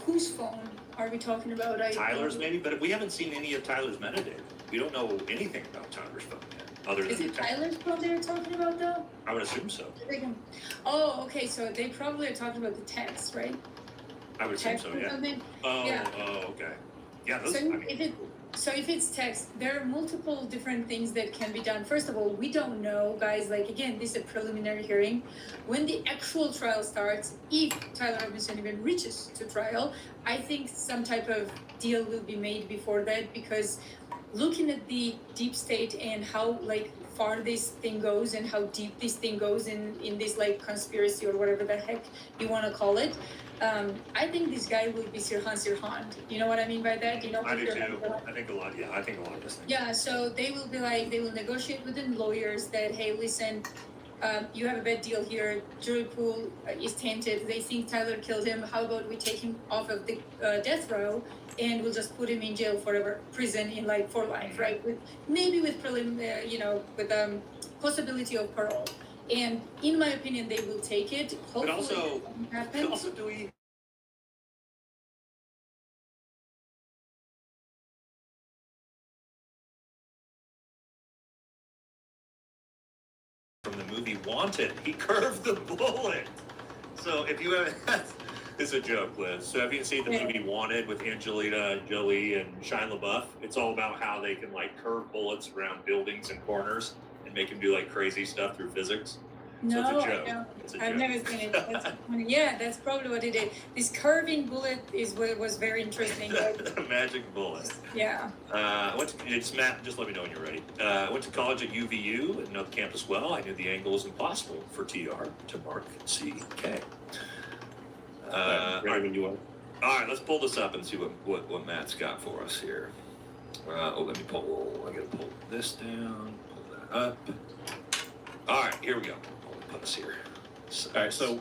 whose phone are we talking about?
Tyler's maybe, but we haven't seen any of Tyler's metadata. We don't know anything about Tyler's phone yet. Other than
is it Tyler's phone they're talking about though?
I would assume so.
Oh, okay, so they probably are talking about the text, right?
I would assume so, yeah. Oh, okay. Yeah, those,
So if it's text, there are multiple different things that can be done. First of all, we don't know, guys, like again, this is a preliminary hearing. When the actual trial starts, if Tyler Robinson even reaches to trial, I think some type of deal will be made before that, because looking at the deep state and how like far this thing goes and how deep this thing goes in this like conspiracy or whatever the heck you want to call it, I think this guy will be Sirhan Sirhan. You know what I mean by that? You know,
I do too. I think a lot of this thing.
Yeah, so they will be like, they will negotiate with the lawyers that, hey, listen, you have a bad deal here. Jury pool is tainted. They think Tyler killed him. How about we take him off of the death row and we'll just put him in jail forever, prison in like for life, right? With maybe with with possibility of parole. And in my opinion, they will take it. Hopefully,
but also do we? From the movie Wanted, he curved the bullet. So if you have, it's a joke, Liz. So have you seen the movie Wanted with Angelina Jolie and Shia LaBeouf? It's all about how they can like curve bullets around buildings and corners and make them do like crazy stuff through physics.
No,
so it's a joke.
I don't.
It's a
I've
joke.
never seen it. That's funny. Yeah, that's probably what it is. This curving bullet is what was very interesting.
The magic bullet.
Yeah.
It's Matt. Just let me know when you're ready. Went to college at UVU and know the campus well. I knew the angle was impossible for TR to mark CK. All right, let's pull this up and see what Matt's got for us here. I gotta pull this down, pull that up. All right, here we go. I'll put this here.
All right, so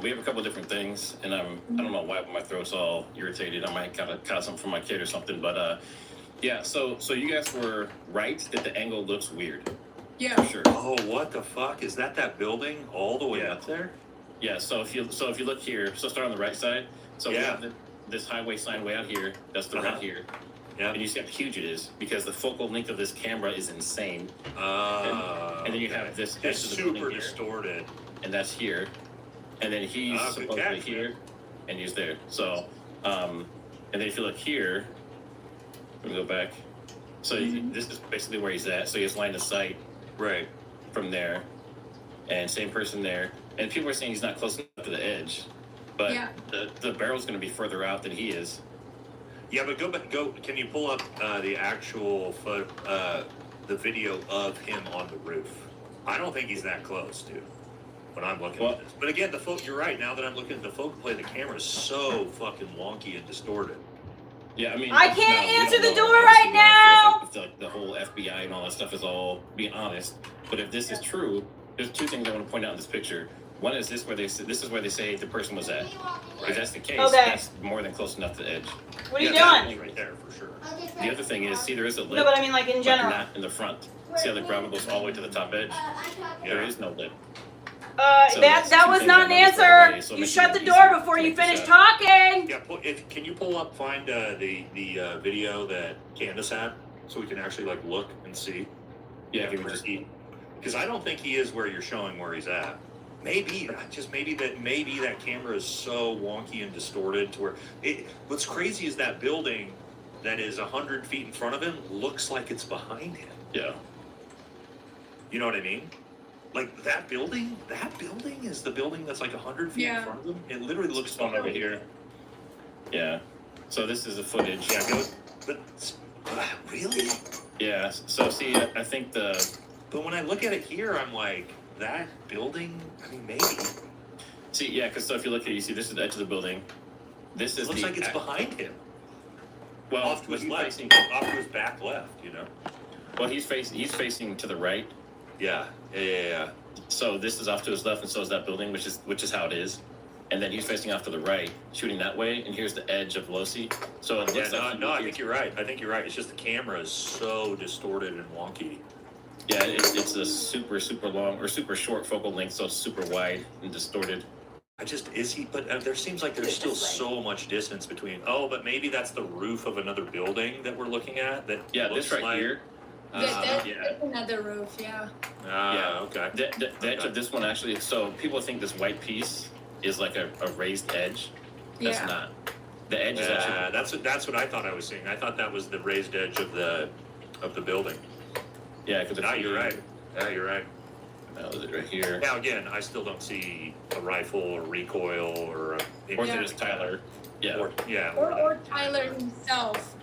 we have a couple of different things, and I don't know why my throat's all irritated. I might kind of caught something from my kid or something, but yeah. So you guys were right that the angle looks weird.
Yeah.
For sure.
Oh, what the fuck is that building all the way up there?
Yeah. So if you look here, so start on the right side. So we have this highway sign way out here. That's the red here.
Yeah.
And you see how huge it is because the focal length of this camera is insane. And then you have this.
It's super distorted.
And that's here. And then he's supposedly here, and he's there. So, and then if you look here, let me go back. So this is basically where he's at. So he has line of sight
right
from there, and same person there. And people are saying he's not close enough to the edge, but the barrel's going to be further out than he is.
Yeah, but go. Can you pull up the actual the video of him on the roof? I don't think he's that close, dude. When I'm looking at this, but again, you're right. Now that I'm looking at the focal plane, the camera is so fucking wonky and distorted.
Yeah, I mean,
I can't
we
answer
don't
the
know
door
if
right
it's
now.
if the whole FBI and all that stuff is all being honest. But if this is true, there's two things I want to point out in this picture. One is this is where they say the person was at. If that's the case,
Okay.
that's more than close enough to the edge.
What are you
that's
doing?
right there for sure.
The other thing is, see, there is a lip.
No, but I mean like in
but
general.
not in the front. See how the gravel goes all the way to the top edge? There is no lip. So
that
that's
was
two
not an
things I noticed right away,
answer.
so it
You
makes
shut
it
the
easy
door before
to
you
make the
finished
shot.
talking.
Yeah, can you pull up, find the video that Candace had, so we can actually like look and see?
Yeah, if you just
because I don't think he is where you're showing where he's at. Maybe that camera is so wonky and distorted to where what's crazy is that building that is 100 feet in front of him looks like it's behind him.
Yeah.
You know what I mean? Like that building is the building that's like 100 feet in front of them. It literally looks
Phone over here. Yeah. So this is the footage.
Yeah, but really?
Yeah. So see, I think
But when I look at it here, I'm like, that building. I mean, maybe.
See, yeah, because so if you look at it, you see this is the edge of the building. This is
It looks like it's behind him.
Well,
Off to his left, off to his back left. You know.
Well, he's facing to the right.
Yeah.
So this is off to his left, and so is that building, which is how it is. And then he's facing off to the right, shooting that way, and here's the edge of Losi. So it looks like
I think you're right. It's just the camera is so distorted and wonky.
Yeah, it's a super long or super short focal length, so it's super wide and distorted.
But there seems like there's still so much distance between. Oh, but maybe that's the roof of another building that we're looking at.
This right here.
That's another roof, yeah.
Okay.
The edge of this one actually. So people think this white piece is like a raised edge. That's not. The edge is actually.
That's what I thought I was seeing. I thought that was the raised edge of the building.
Yeah, because
you're right. Yeah, you're right.
That was it right here.
Now again, I still don't see a rifle or recoil or.
Or there's Tyler. Yeah.
Or Tyler himself.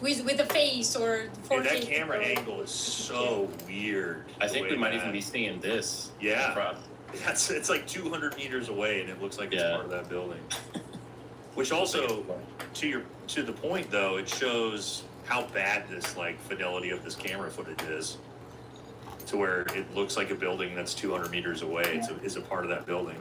with a face or.
Dude, that camera angle is so weird.
I think we might even be seeing this.
Yeah. It's like 200 meters away, and it looks like it's part of that building. Which also, to the point though, it shows how bad this like fidelity of this camera footage is. To where it looks like a building that's 200 meters away is a part of that building.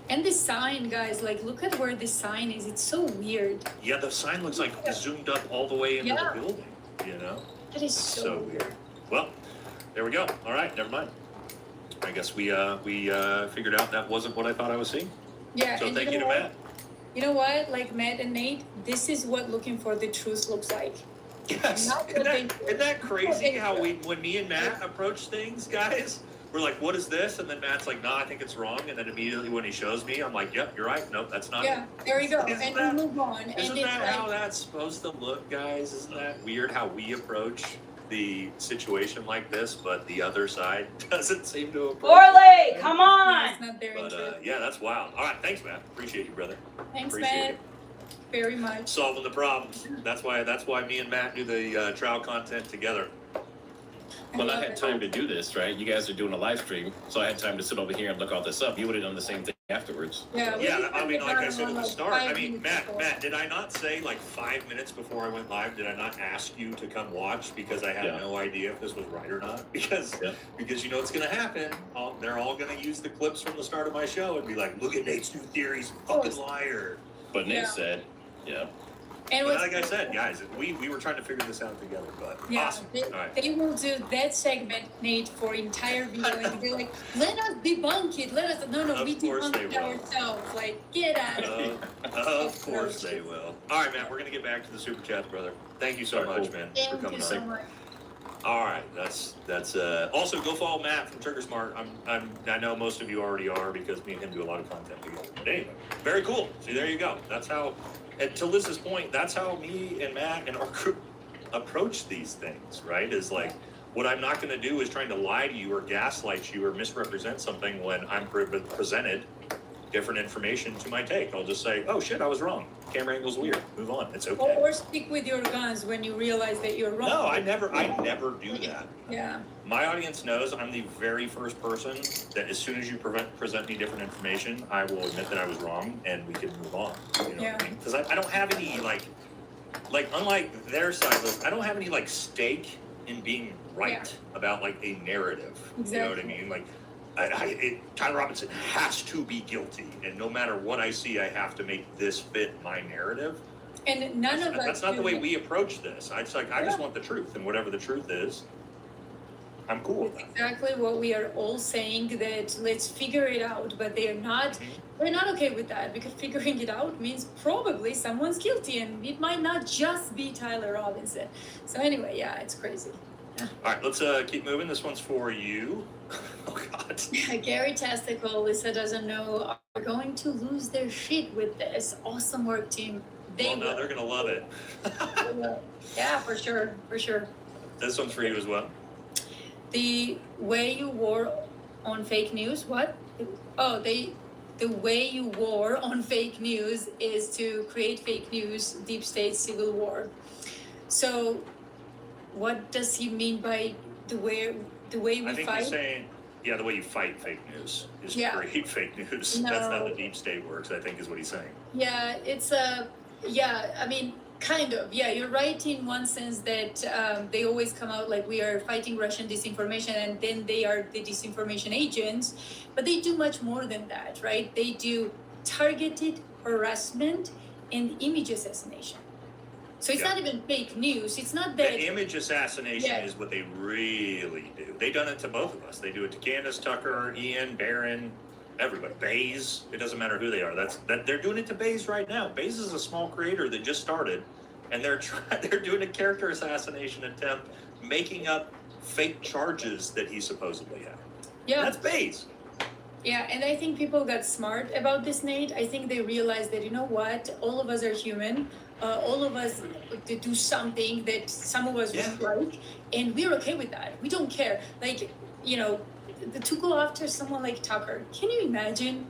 And the sign, guys, like look at where the sign is. It's so weird.
Yeah, the sign looks like zoomed up all the way into the building. You know.
That is so
weird. Well, there we go. All right, never mind. I guess we figured out that wasn't what I thought I was seeing.
Yeah.
So thank you to Matt.
You know what? Like Matt and Nate, this is what looking for the truth looks like.
Yes. Isn't that crazy how when me and Matt approach things, guys, we're like, what is this? And then Matt's like, no, I think it's wrong. And then immediately when he shows me, I'm like, yep, you're right. Nope, that's not it.
Yeah, there you go. And we move on.
Isn't that how that's supposed to look, guys? Isn't that weird how we approach the situation like this, but the other side doesn't seem to approach
Orly, come on!
It's not their
But yeah, that's wild. All right, thanks, Matt. Appreciate you, brother.
Thanks,
Appreciate
Matt.
it.
Very much.
Solving the problems. That's why me and Matt do the trial content together.
Well, I had time to do this, right? You guys are doing a live stream, so I had time to sit over here and look all this up. You would have done the same thing afterwards.
Yeah,
I mean, like I said at the start, I mean, Matt, did I not say like 5 minutes before I went live, did I not ask you to come watch because I had no idea if this was right or not? Because you know what's going to happen. They're all going to use the clips from the start of my show and be like, look at Nate's new theories, fucking liar.
But Nate said,
And
but like I said, guys, we were trying to figure this out together, but awesome.
They will do that segment, Nate, for entire video, and they're like, let us debunk it. Let us. No, we debunk it ourselves. Like, get out of here.
Of course they will. All right, Matt, we're gonna get back to the super chat, brother. Thank you so much, man, for coming
Thank you so much.
All right, that's also go follow Matt from Trigger Smart. I know most of you already are because me and him do a lot of content together. But anyway, very cool. See, there you go. That's how. And to Liz's point, that's how me and Matt and our group approach these things, right? Is like, what I'm not going to do is trying to lie to you or gaslight you or misrepresent something when I'm presented different information to my take. I'll just say, oh shit, I was wrong. Camera angle's weird. Move on. It's okay.
Or stick with your guns when you realize that you're wrong.
No, I never do that.
Yeah.
My audience knows I'm the very first person that as soon as you present me different information, I will admit that I was wrong and we can move on. You know what I mean? Because I don't have any like like, unlike their side, I don't have any like stake in being right about like a narrative.
Exactly.
You know what I mean? Like, Tyler Robinson has to be guilty, and no matter what I see, I have to make this fit my narrative.
And none of us.
That's not the way we approach this. I just want the truth, and whatever the truth is, I'm cool with that.
Exactly what we are all saying, that let's figure it out, but they are not. We're not okay with that, because figuring it out means probably someone's guilty, and it might not just be Tyler Robinson. So anyway, yeah, it's crazy. Yeah.
All right, let's keep moving. This one's for you. Oh God.
Gary Testicle, Lisa doesn't know, are going to lose their shit with this. Awesome work, team.
Well, no, they're gonna love it.
Yeah, for sure, for sure.
This one's for you as well.
The way you war on fake news, what? Oh, the way you war on fake news is to create fake news, deep state, civil war. So what does he mean by the way we
I think
fight?
he's saying, yeah, the way you fight fake news is to create fake news.
No.
That's how the deep state works, I think is what he's saying.
Yeah, it's I mean, kind of. Yeah, you're right in one sense that they always come out like we are fighting Russian disinformation, and then they are the disinformation agents. But they do much more than that, right? They do targeted harassment and image assassination. So it's not even fake news. It's not that.
The image assassination is what they really do. They've done it to both of us. They do it to Candace Tucker, Ian, Barron, everybody. Baze. It doesn't matter who they are. They're doing it to Baze right now. Baze is a small creator that just started, and they're doing a character assassination attempt, making up fake charges that he supposedly had.
Yeah.
That's Baze.
Yeah, and I think people got smart about this, Nate. I think they realized that, you know what, all of us are human. All of us do something that some of us don't like, and we're okay with that. We don't care. Like, you know, to go after someone like Tucker, can you imagine?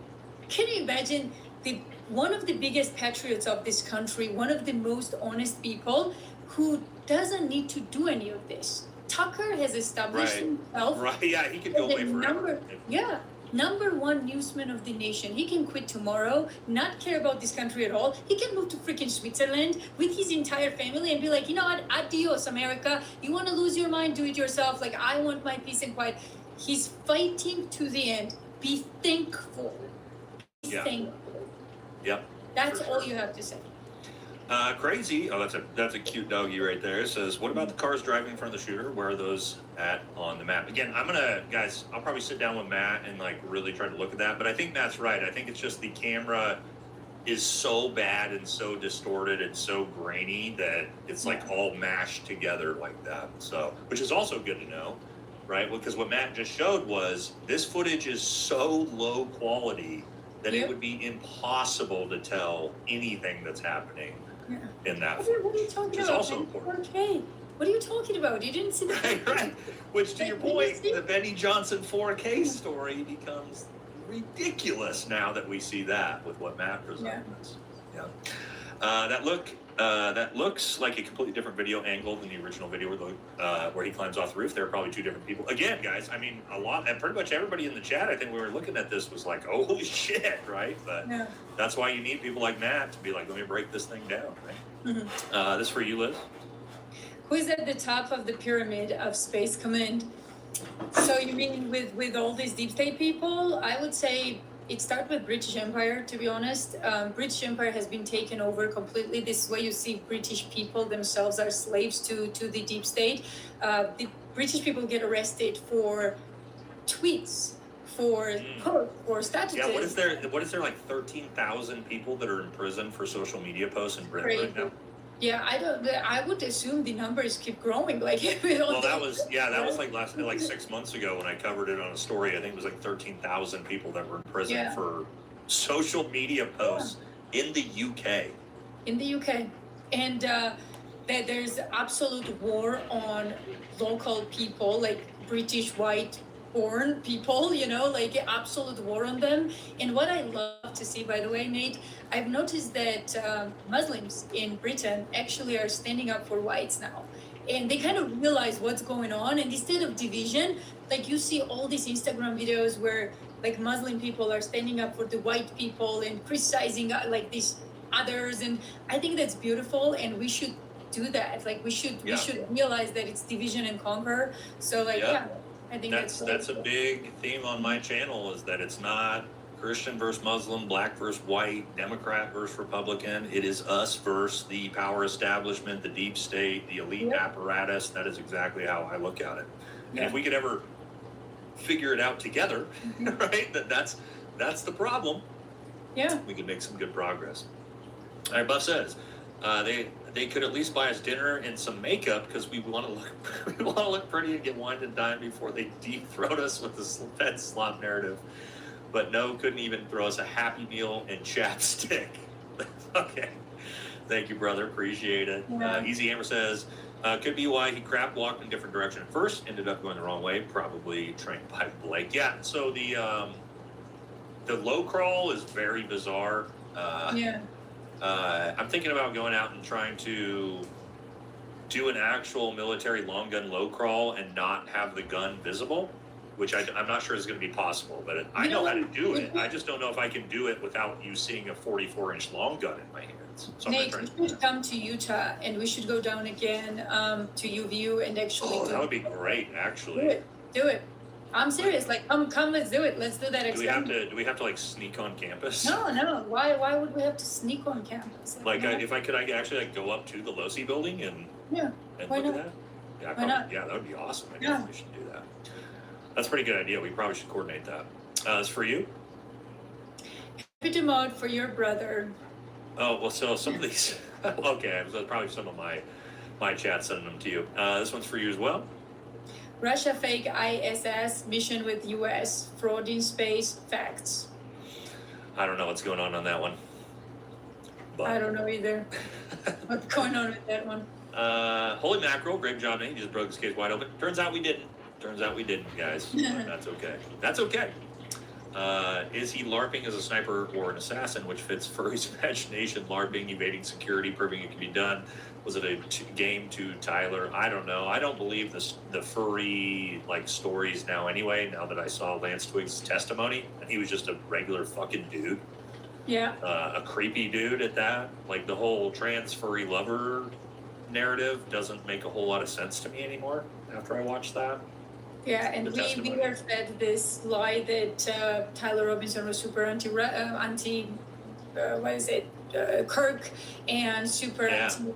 One of the biggest patriots of this country, one of the most honest people who doesn't need to do any of this. Tucker has established himself.
Right, yeah, he could go away forever.
Number one newsman of the nation. He can quit tomorrow, not care about this country at all. He can move to freaking Switzerland with his entire family and be like, you know what, adios, America. You want to lose your mind, do it yourself. Like, I want my peace and quiet. He's fighting to the end. Be thankful. Be thankful.
Yep.
That's all you have to say.
Crazy. Oh, that's a cute doggy right there. It says, what about the cars driving in front of the shooter? Where are those at on the map? Again, guys, I'll probably sit down with Matt and like really try to look at that. But I think Matt's right. I think it's just the camera is so bad and so distorted and so grainy that it's like all mashed together like that. So, which is also good to know, right? Because what Matt just showed was this footage is so low quality that it would be impossible to tell anything that's happening in that footage.
What are you talking
It's
about?
also important.
4K. What are you talking about? You didn't see the
Right. Which, to your point, the Benny Johnson 4K story becomes ridiculous now that we see that with what Matt presented us. That looks like a completely different video angle than the original video where he climbs off the roof. There are probably two different people. Again, guys, I mean, and pretty much everybody in the chat, I think we were looking at this was like, holy shit, right? But that's why you need people like Matt to be like, let me break this thing down, right? Mm-hmm. This for you, Liz.
Who is at the top of the pyramid of Space Command? So you mean with all these deep state people? I would say it started with British Empire, to be honest. British Empire has been taken over completely. This is where you see British people themselves are slaves to the deep state. The British people get arrested for tweets, for posts, for statuses.
Yeah, what is there like 13,000 people that are in prison for social media posts in Britain right now?
Yeah, I would assume the numbers keep growing. Like,
well, that was like 6 months ago when I covered it on a story. I think it was like 13,000 people that were in prison for social media posts in the UK.
In the UK, and that there's absolute war on local people, like British white born people, you know, like absolute war on them. And what I love to see, by the way, Nate, I've noticed that Muslims in Britain actually are standing up for whites now. And they kind of realize what's going on. And instead of division, like you see all these Instagram videos where like Muslim people are standing up for the white people and criticizing like these others, and I think that's beautiful, and we should do that. Like we should realize that it's division and conquer. So like I think
that's a big theme on my channel, is that it's not Christian versus Muslim, black versus white, Democrat versus Republican. It is us versus the power establishment, the deep state, the elite apparatus. That is exactly how I look at it. And if we could ever figure it out together, right, that's the problem. Yeah, we could make some good progress. All right, Buff says they could at least buy us dinner and some makeup because we want to look pretty and get wine and dine before they dethrone us with the Fed slop narrative. But no, couldn't even throw us a Happy Meal and chapstick. Okay, thank you, brother. Appreciate it. Easy Hammer says could be why he crap walked in a different direction at first, ended up going the wrong way, probably trained by Blake. Yeah. So the low crawl is very bizarre. I'm thinking about going out and trying to do an actual military long gun low crawl and not have the gun visible, which I'm not sure is going to be possible, but I know how to do it. I just don't know if I can do it without you seeing a 44-inch long gun in my hands. So
Nate, we should come to Utah, and we should go down again to UVU and actually.
Oh, that would be great, actually.
Do it. I'm serious. Like, come, let's do it. Let's do that.
Do we have to like sneak on campus?
No. Why would we have to sneak on campus?
Like, if I could, I could actually like go up to the Losi building and look at that. Yeah, that would be awesome. I guess we should do that. That's a pretty good idea. We probably should coordinate that. That's for you.
Happy to mod for your brother.
Oh well, so some of these. Okay, so probably some of my chat sending them to you. This one's for you as well.
Russia fake ISS mission with US fraud in space facts.
I don't know what's going on that one. But.
I don't know either. What's going on with that one?
Holy mackerel, great job, Nate. He just broke his case wide open. Turns out we didn't, guys. But that's okay. That's okay. Is he LARPing as a sniper or an assassin, which fits Furry's imagination? LARPing, evading security, proving it can be done. Was it a game to Tyler? I don't know. I don't believe the furry like stories now anyway, now that I saw Lance Twiggs' testimony, and he was just a regular fucking dude. Yeah. A creepy dude at that. Like the whole trans furry lover narrative doesn't make a whole lot of sense to me anymore after I watched that.
Yeah, and we were fed this lie that Tyler Robinson was super anti Kirk and super anti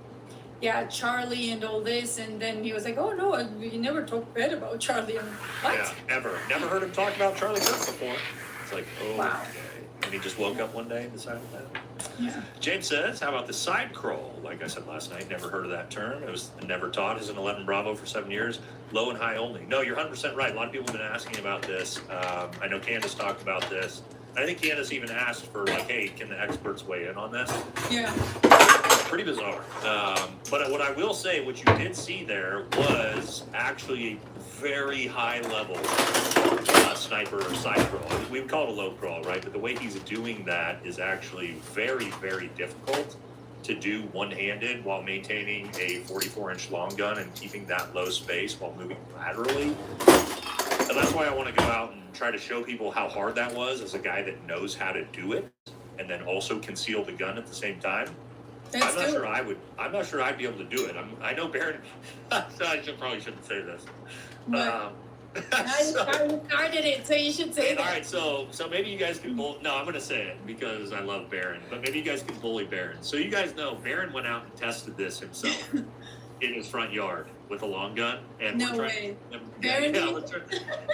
Charlie and all this, and then he was like, oh no, we never talked bad about Charlie. And what?
Yeah, ever. Never heard him talk about Charlie Kirk before. It's like, oh,
wow.
Okay. And he just woke up one day and decided that.
Yeah.
James says, how about the side crawl? Like I said last night, never heard of that term. It was never taught as an 11 Bravo for 7 years. Low and high only. No, you're 100% right. A lot of people have been asking about this. I know Candace talked about this. I think Candace even asked for like, hey, can the experts weigh in on this? Yeah. Pretty bizarre. But what I will say, what you did see there was actually a very high level sniper side crawl. We would call it a low crawl, right? But the way he's doing that is actually very, very difficult to do one-handed while maintaining a 44-inch long gun and keeping that low space while moving laterally. And that's why I want to go out and try to show people how hard that was as a guy that knows how to do it and then also conceal the gun at the same time. I'm not sure I'd be able to do it. I know Baron. I probably shouldn't say this.
I started it, so you should say that.
All right, so maybe you guys can bully. No, I'm going to say it because I love Baron. But maybe you guys can bully Baron. So you guys know Baron went out and tested this himself in his front yard with a long gun. And
no way. Baron did?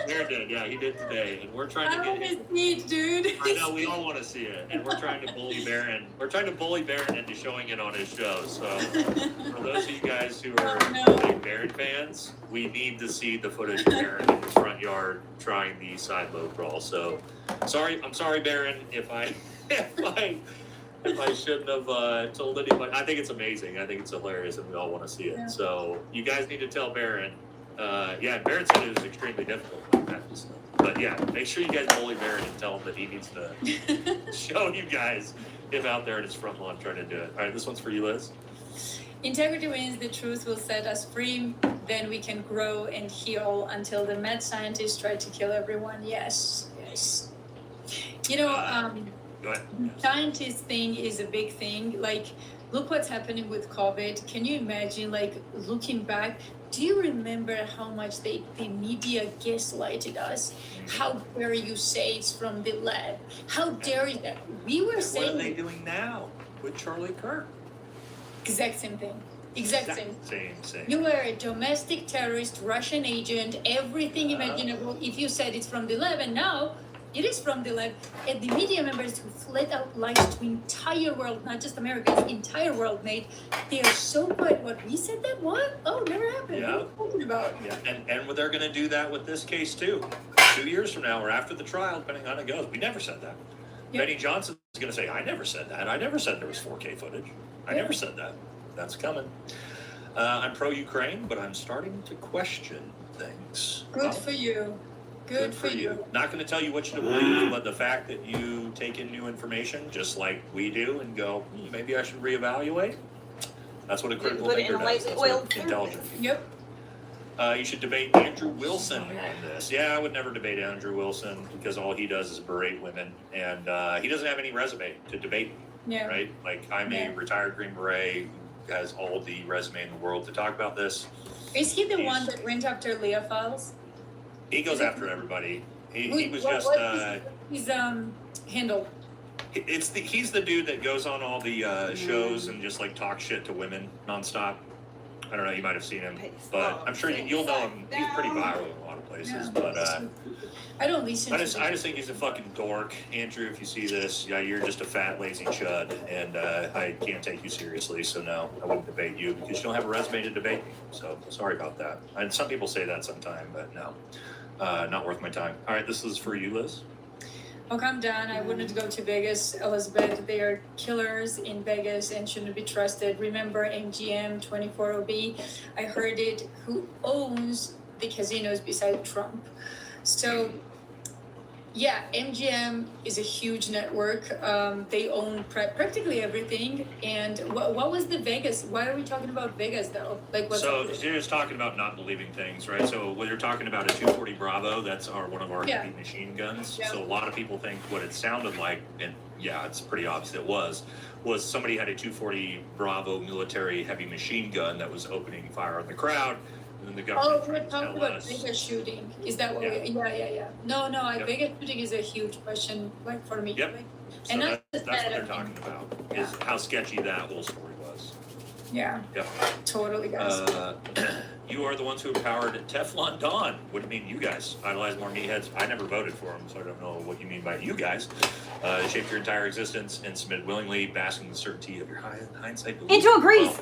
Baron did, yeah, he did today. And we're trying to get him.
Neat, dude.
I know, we all want to see it. And we're trying to bully Baron. We're trying to bully Baron into showing it on his show. So for those of you guys who are big Baron fans, we need to see the footage of Baron in his front yard trying the side low crawl. So I'm sorry, Baron, if I shouldn't have told anybody. I think it's amazing. I think it's hilarious, and we all want to see it. Yeah. So you guys need to tell Baron. Baron said it was extremely difficult. But yeah, make sure you guys bully Baron and tell him that he needs to show you guys him out there in his front lawn trying to do it. All right, this one's for you, Liz.
Integrity wins. The truth will set us free. Then we can grow and heal until the mad scientists try to kill everyone. Yes. You know,
Go ahead.
Scientist thing is a big thing. Like, look what's happening with COVID. Can you imagine, like, looking back? Do you remember how much the media gaslighted us? How dare you say it's from the lab? How dare you? We were saying.
What are they doing now with Charlie Kirk?
Exact same thing. Exact same.
Same.
You were a domestic terrorist, Russian agent, everything imaginable. If you said it's from the lab, and now it is from the lab, and the media members who flat out lied to the entire world, not just Americans, entire world, made, they are so quiet. What, we said that? What? Oh, never happened.
Yeah.
What are you talking about?
Yeah, and they're going to do that with this case too. 2 years from now or after the trial, depending on how it goes. We never said that.
Yep.
Benny Johnson's going to say, I never said that. I never said there was 4K footage. I never said that. That's coming. I'm pro-Ukraine, but I'm starting to question things.
Good for you. Good for you.
Not going to tell you what you believe, but the fact that you take in new information, just like we do, and go, maybe I should reevaluate. That's what a critical thinker does. That's what intelligent.
Yep.
You should debate Andrew Wilson on this. Yeah, I would never debate Andrew Wilson because all he does is berate women, and he doesn't have any resume to debate.
Yeah.
Right? Like, I'm a retired Green Beret who has all the resume in the world to talk about this.
Is he the one that went after Leah Files?
He goes after everybody. He was just
his handle.
he's the dude that goes on all the shows and just like talks shit to women nonstop. I don't know, you might have seen him, but I'm sure you'll know him. He's pretty viral in a lot of places. But
I don't listen.
I just think he's a fucking dork, Andrew. If you see this, yeah, you're just a fat, lazy chud, and I can't take you seriously. So no, I wouldn't debate you because you don't have a resume to debate me. So sorry about that. And some people say that sometime, but no, not worth my time. All right, this is for you, Liz.
Okay, I'm done. I wouldn't go to Vegas, Elizabeth. They are killers in Vegas and shouldn't be trusted. Remember MGM 24OB? I heard it. Who owns the casinos beside Trump? So, yeah, MGM is a huge network. They own practically everything. And what was the Vegas? Why are we talking about Vegas though? Like, what's
so you're just talking about not believing things, right? So when you're talking about a 240 Bravo, that's one of our heavy machine guns. Yeah. So a lot of people think what it sounded like, and yeah, it's pretty obvious it was somebody had a 240 Bravo military heavy machine gun that was opening fire on the crowd. And the government
we're talking about Vegas shooting. Is that what yeah. No, Vegas shooting is a huge question, like, for me.
Yep.
Like,
so and that's what they're talking about, is how sketchy that whole story was.
Yeah. Yep. Totally, guys.
You are the ones who empowered Teflon Don. What do you mean, you guys? Idolize more meatheads. I never voted for them, so I don't know what you mean by you guys. Shaped your entire existence and submitted willingly, basking the certainty of your hindsight.
Andrew agrees.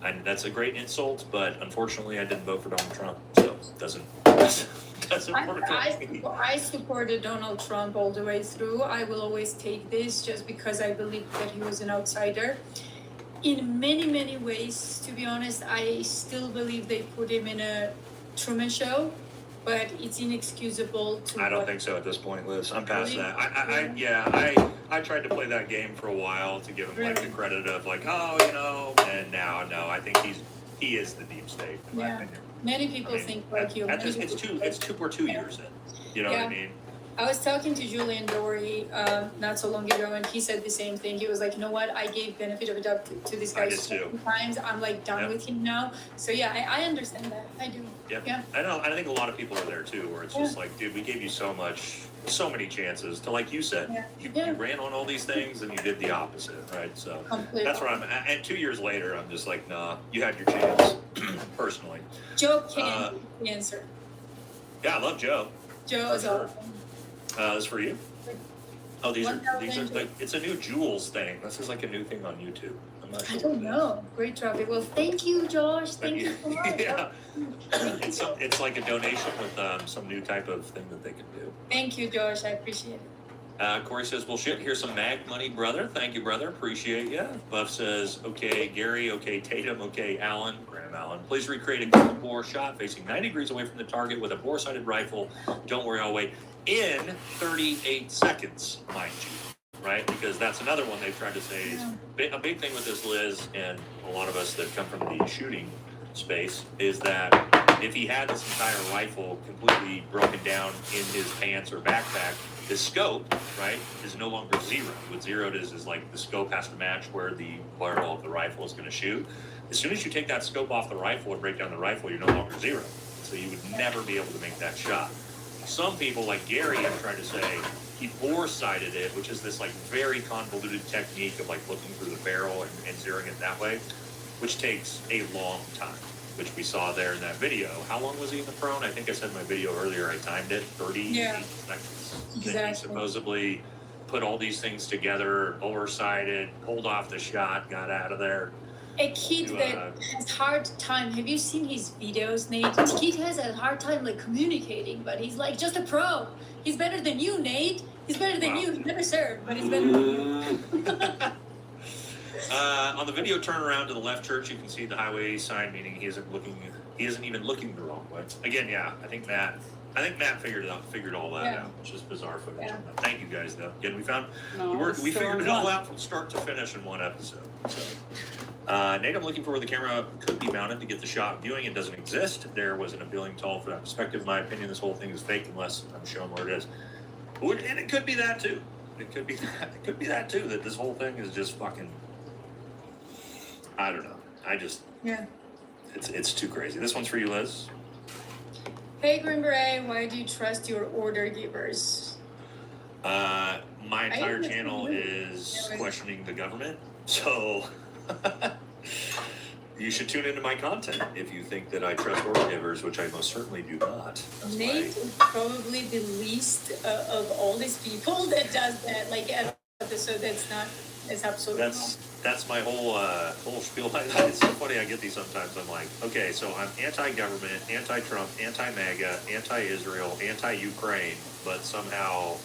And that's a great insult, but unfortunately, I didn't vote for Donald Trump, so it doesn't work.
I supported Donald Trump all the way through. I will always take this just because I believe that he was an outsider. In many, many ways, to be honest, I still believe they put him in a Truman Show, but it's inexcusable to.
I don't think so at this point, Liz. I'm past that. I tried to play that game for a while to give him like the credit of like, and now no, I think he is the deep state. In my opinion.
Many people think like you.
We're 2 years in. You know what I mean?
I was talking to Julian Dory not so long ago, and he said the same thing. He was like, you know what? I gave benefit of a doubt to this guy so many times. I'm like done with him now. So yeah, I understand that. I do.
Yep. Yeah. I know. I think a lot of people are there too, where it's just like, dude, we gave you so many chances to, like you said, you ran on all these things and you did the opposite, right? So that's where I'm at. And 2 years later, I'm just like, nah, you had your chance, personally.
Joe can't answer.
Yeah, I love Joe.
Joe is awesome.
This is for you. Oh, these are like, it's a new Jules thing. This is like a new thing on YouTube. I'm not sure.
I don't know. Great traffic. Well, thank you, Josh. Thank you so much.
Yeah. It's like a donation with some new type of thing that they can do.
Thank you, Josh. I appreciate it.
Corey says, well, shit, here's some mag money, brother. Thank you, brother. Appreciate ya. Buff says, okay, Gary, okay, Tatum, okay, Allen, Graham Allen. Please recreate a golden bore shot facing 90 degrees away from the target with a bore-sighted rifle. Don't worry, I'll wait. In 38 seconds, mind you, right? Because that's another one they've tried to say is a big thing with this, Liz, and a lot of us that come from the shooting space, is that if he had this entire rifle completely broken down in his pants or backpack, the scope, right, is no longer zero. What zeroed is like the scope has to match where the barrel of the rifle is going to shoot. As soon as you take that scope off the rifle and break down the rifle, you're no longer zero. So you would never be able to make that shot. Some people, like Gary, have tried to say he bore-sighted it, which is this like very convoluted technique of like looking through the barrel and zeroing it that way, which takes a long time, which we saw there in that video. How long was he in the prone? I think I said in my video earlier, I timed it, 38 seconds.
Exactly.
Then he supposedly put all these things together, oversighted, pulled off the shot, got out of there.
A kid that has hard time. Have you seen his videos, Nate? This kid has a hard time like communicating, but he's like just a pro. He's better than you, Nate. He's better than you. He never served, but he's better than you.
On the video turnaround to the left church, you can see the highway sign, meaning he isn't even looking the wrong way. Again, yeah, I think Matt figured all that out, which is bizarre footage.
Yeah.
Thank you guys, though. Again,
No,
we figured it all out from start to finish in one episode. So, Nate, I'm looking for where the camera could be mounted to get the shot viewing. It doesn't exist. There wasn't a billing toll for that perspective. In my opinion, this whole thing is fake unless I'm shown where it is. And it could be that too. It could be that too. That this whole thing is just fucking. I don't know. It's too crazy. This one's for you, Liz.
Hey, Green Beret, why do you trust your order givers?
My entire channel is questioning the government, so you should tune into my content if you think that I trust order givers, which I most certainly do not. That's
Nate is probably the least of all these people that does that. Like, so that's absolutely
That's my whole spiel. It's so funny. I get these sometimes. I'm like, okay, so I'm anti-government, anti-Trump, anti-MAGA, anti-Israel, anti-Ukraine, but somehow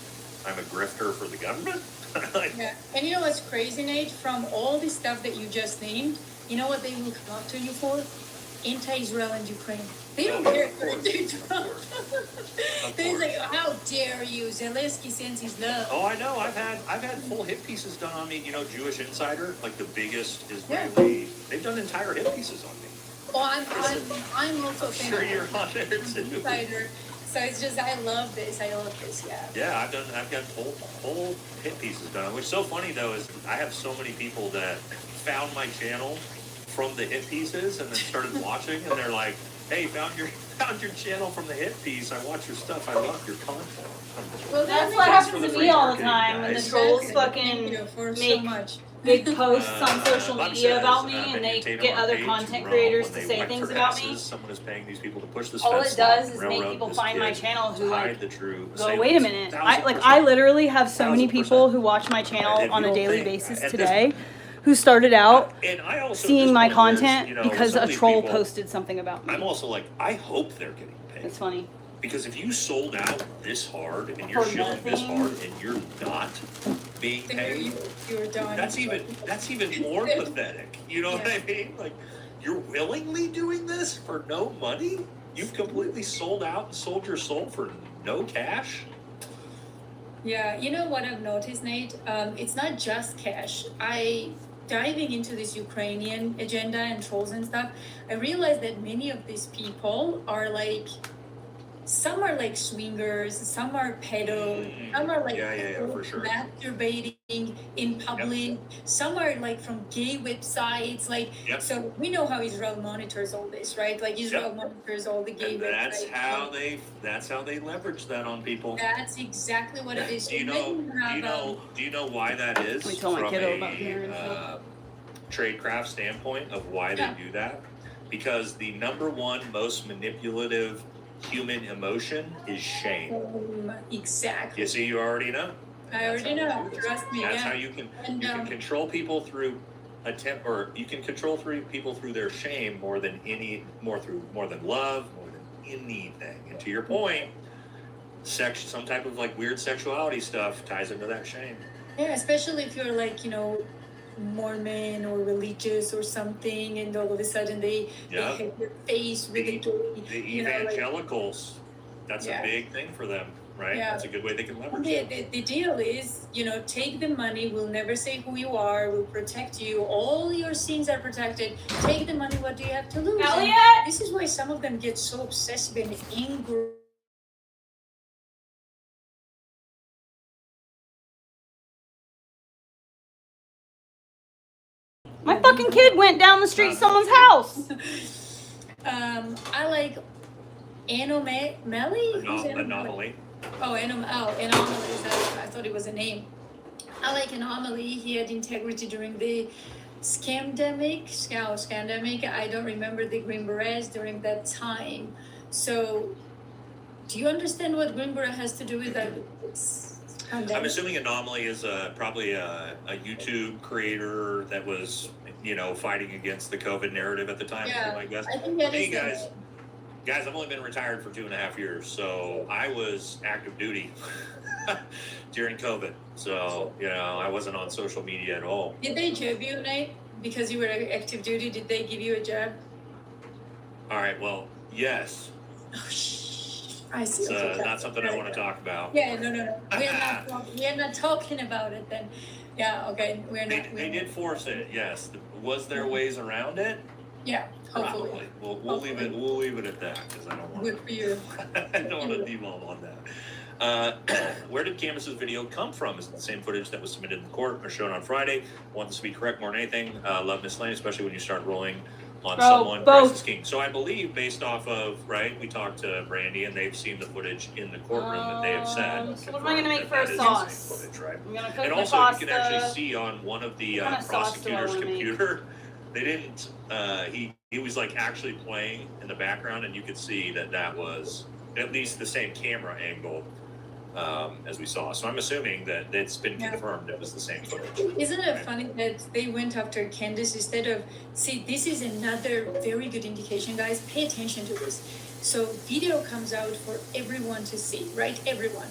I'm a grifter for the government.
Yeah, and you know what's crazy, Nate? From all the stuff that you just named, you know what they will come up to you for? Anti-Israel and Ukraine. They don't care for Trump. They're like, how dare you? Zelensky sends his love.
Oh, I know. I've had full hit pieces done on me. You know, Jewish Insider, like the biggest Israeli. They've done entire hit pieces on me.
Well, I'm also
Sure, you're on there too.
Insider. So it's just I love this. Yeah.
Yeah, I've got whole hit pieces done. Which is so funny though is I have so many people that found my channel from the hit pieces and then started watching, and they're like, "Hey, found your channel from the hit piece. I watch your stuff. I love your content."
Well, that's what happens to me all the time when the trolls fucking make big posts on social media about me, and they get other content creators to say things about me.
Someone is paying these people to push this.
All it does is make people find my channel who like go, wait a minute. I literally have so many people who watch my channel on a daily basis today who started out seeing my content because a troll posted something about me.
I'm also like, I hope they're getting paid.
It's funny.
Because if you sold out this hard and you're shilling this hard and you're not being paid,
you're done.
That's even more pathetic. You know what I mean? Like, you're willingly doing this for no money? You've completely sold out and sold your soul for no cash?
Yeah, you know what I've noticed, Nate? It's not just cash. Diving into this Ukrainian agenda and trolls and stuff, I realized that many of these people are like, some are like swingers, some are pedo, some are like
for sure.
masturbating in public, some are like from gay websites, like so we know how Israel monitors all this, right? Like Israel monitors all the gay
and
websites.
That's how they leverage that on people.
That's exactly what it is.
Do you know why that is?
We told my kiddo about hearing
tradecraft standpoint of why they do that? Because the number one most manipulative human emotion is shame.
Exactly.
You see, you already know.
I already know. Trust me.
That's how you can control people through you can control people through their shame more than love, more than anything. And to your point, some type of like weird sexuality stuff ties into that shame.
Yeah, especially if you're like, Mormon or religious or something, and all of a sudden they hit your face with
the evangelicals. That's a big thing for them. right?
Yeah.
That's a good way they can leverage
the deal is, take the money. We'll never say who you are. We'll protect you. All your sins are protected. Take the money. What do you have to lose?
Elliot!
And this is why some of them get so obsessive and angry.
My fucking kid went down the street to someone's house.
I like Anomaly.
Anomaly.
Anomaly. I thought it was a name. I like Anomaly. He had integrity during the scandemic. I don't remember the Green Berets during that time. So, do you understand what Green Beret has to do with that?
I'm assuming Anomaly is probably a YouTube creator that was, fighting against the COVID narrative at the time.
Yeah,
I guess.
I think that
hey
is
guys, I've only been retired for 2.5 years, so I was active duty during COVID. So I wasn't on social media at all.
Did they jab you, Nate? Because you were active duty, did they give you a jab?
All right. Well, yes.
Oh, I see.
It's not something I want to talk about.
Yeah, no. We are not talking about it then. Yeah, okay.
They did force it. Yes. Was there ways around it?
Yeah, hopefully.
Probably. We'll leave it. We'll leave it at that because I don't want.
Good for you.
I don't want to devolve on that. Where did Canvas's video come from? Is it the same footage that was submitted in court or shown on Friday? I want this to be correct more than anything. Love Miss Lane, especially when you start rolling on someone. Christ is king. So I believe, based off of we talked to Brandy and they've seen the footage in the courtroom that they have said.
So what am I gonna make for a sauce?
Footage, right?
I'm gonna cook
and
the
also,
pasta.
you can actually see on one of the prosecutor's computer, they didn't. He was like actually playing in the background, and you could see that was at least the same camera angle as we saw. So I'm assuming that it's been confirmed it was the same footage.
Isn't it funny that they went after Candace instead of, see, this is another very good indication, guys. Pay attention to this. So video comes out for everyone to see, right? Everyone.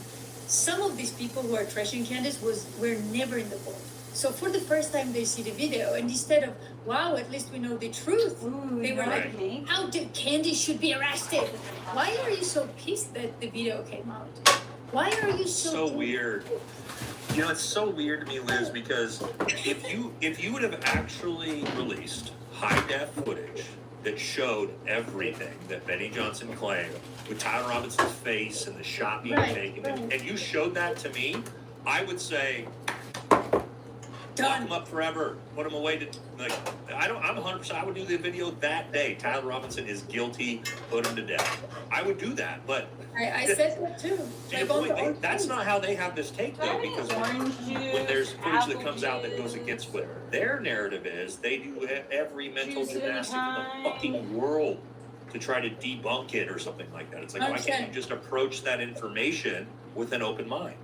Some of these people who are trashing Candace were never in the court. So for the first time they see the video, and instead of, wow, at least we know the truth, they were like, how did Candace should be arrested? Why are you so pissed that the video came out? Why are you so
weird? It's so weird to me, Liz, because if you would have actually released high def footage that showed everything that Benny Johnson claimed with Tyler Robinson's face and the shot being taken, and you showed that to me, I would say, lock him up forever. Put him away. I'm 100%. I would do the video that day. Tyler Robinson is guilty. Put him to death. I would do that, but
I said that too.
To your point, that's not how they have this take though, because when there's footage that comes out that goes against what their narrative is, they do every mental gymnastic in the fucking world to try to debunk it or something like that. It's like, why can't you just approach that information with an open mind?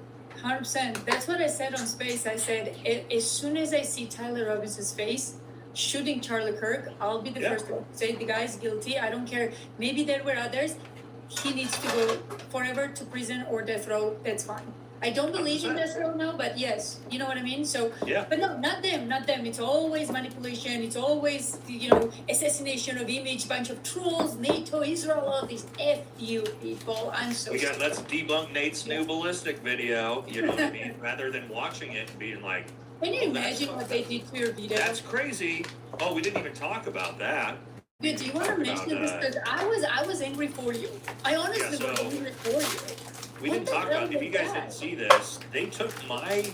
100%. That's what I said on Space. I said, as soon as I see Tyler Robinson's face shooting Charlie Kirk, I'll be the first one to say the guy's guilty. I don't care. Maybe there were others. He needs to go forever to prison or death row. That's fine. I don't believe in death row now, but yes, you know what I mean? So, but no, not them. It's always manipulation. It's always, assassination of image, bunch of trolls, NATO, Israel, all these F you people. I'm so
let's debunk Nate's new ballistic video, you know what I mean? Rather than watching it and being like,
can you imagine what they did to your video?
That's crazy. Oh, we didn't even talk about that.
Dude, do you want to mention this? Because I was angry for you. I honestly was angry for you.
We didn't talk about it. If you guys didn't see this, they took my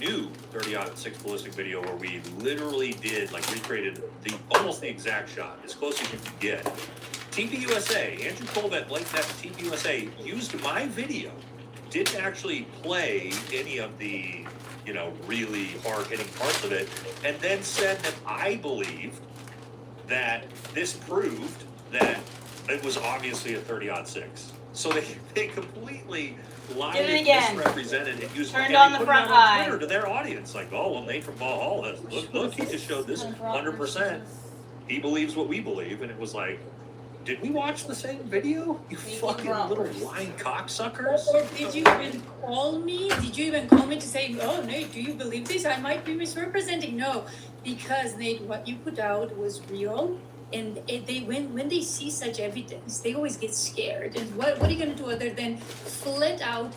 new 30-06 ballistic video where we literally did, recreated almost the exact shot, as close as you could get. TPUSA, Andrew Colbett, Blake Neff, TPUSA used my video, didn't actually play any of the, really hard-hitting parts of it, and then said that I believed that this proved that it was obviously a 30-06. So they completely lied and misrepresented and used
turned on the front line
Twitter to their audience. Like, oh, well, Nate from Valhalla, look, he just showed this 100%. He believes what we believe. And it was like, did we watch the same video? You fucking little lying cocksuckers.
Or did you even call me? Did you even call me to say, oh, Nate, do you believe this? I might be misrepresenting. No, because, Nate, what you put out was real. And when they see such evidence, they always get scared. And what are you going to do other than flat out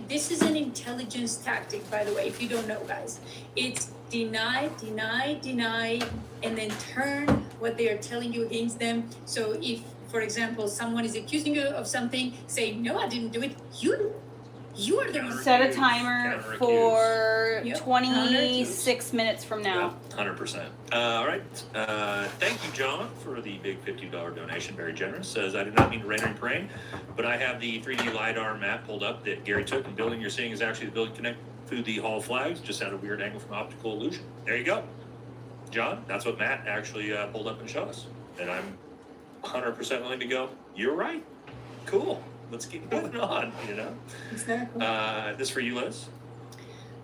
this is an intelligence tactic, by the way, if you don't know, guys. It's deny, and then turn what they are telling you against them. So if, for example, someone is accusing you of something, say, no, I didn't do it. You are the one.
Set a timer for 26 minutes from now.
Yep, 100%. All right. Thank you, John, for the big $50 donation. Very generous. Says, I did not mean to rain and praying, but I have the 3D LiDAR map pulled up that Gary took. The building you're seeing is actually the building connected through the hall flags, just at a weird angle from optical illusion. There you go. John, that's what Matt actually pulled up and showed us. And I'm 100% willing to go, you're right. Cool. Let's keep moving on, you know?
Exactly.
This for you, Liz?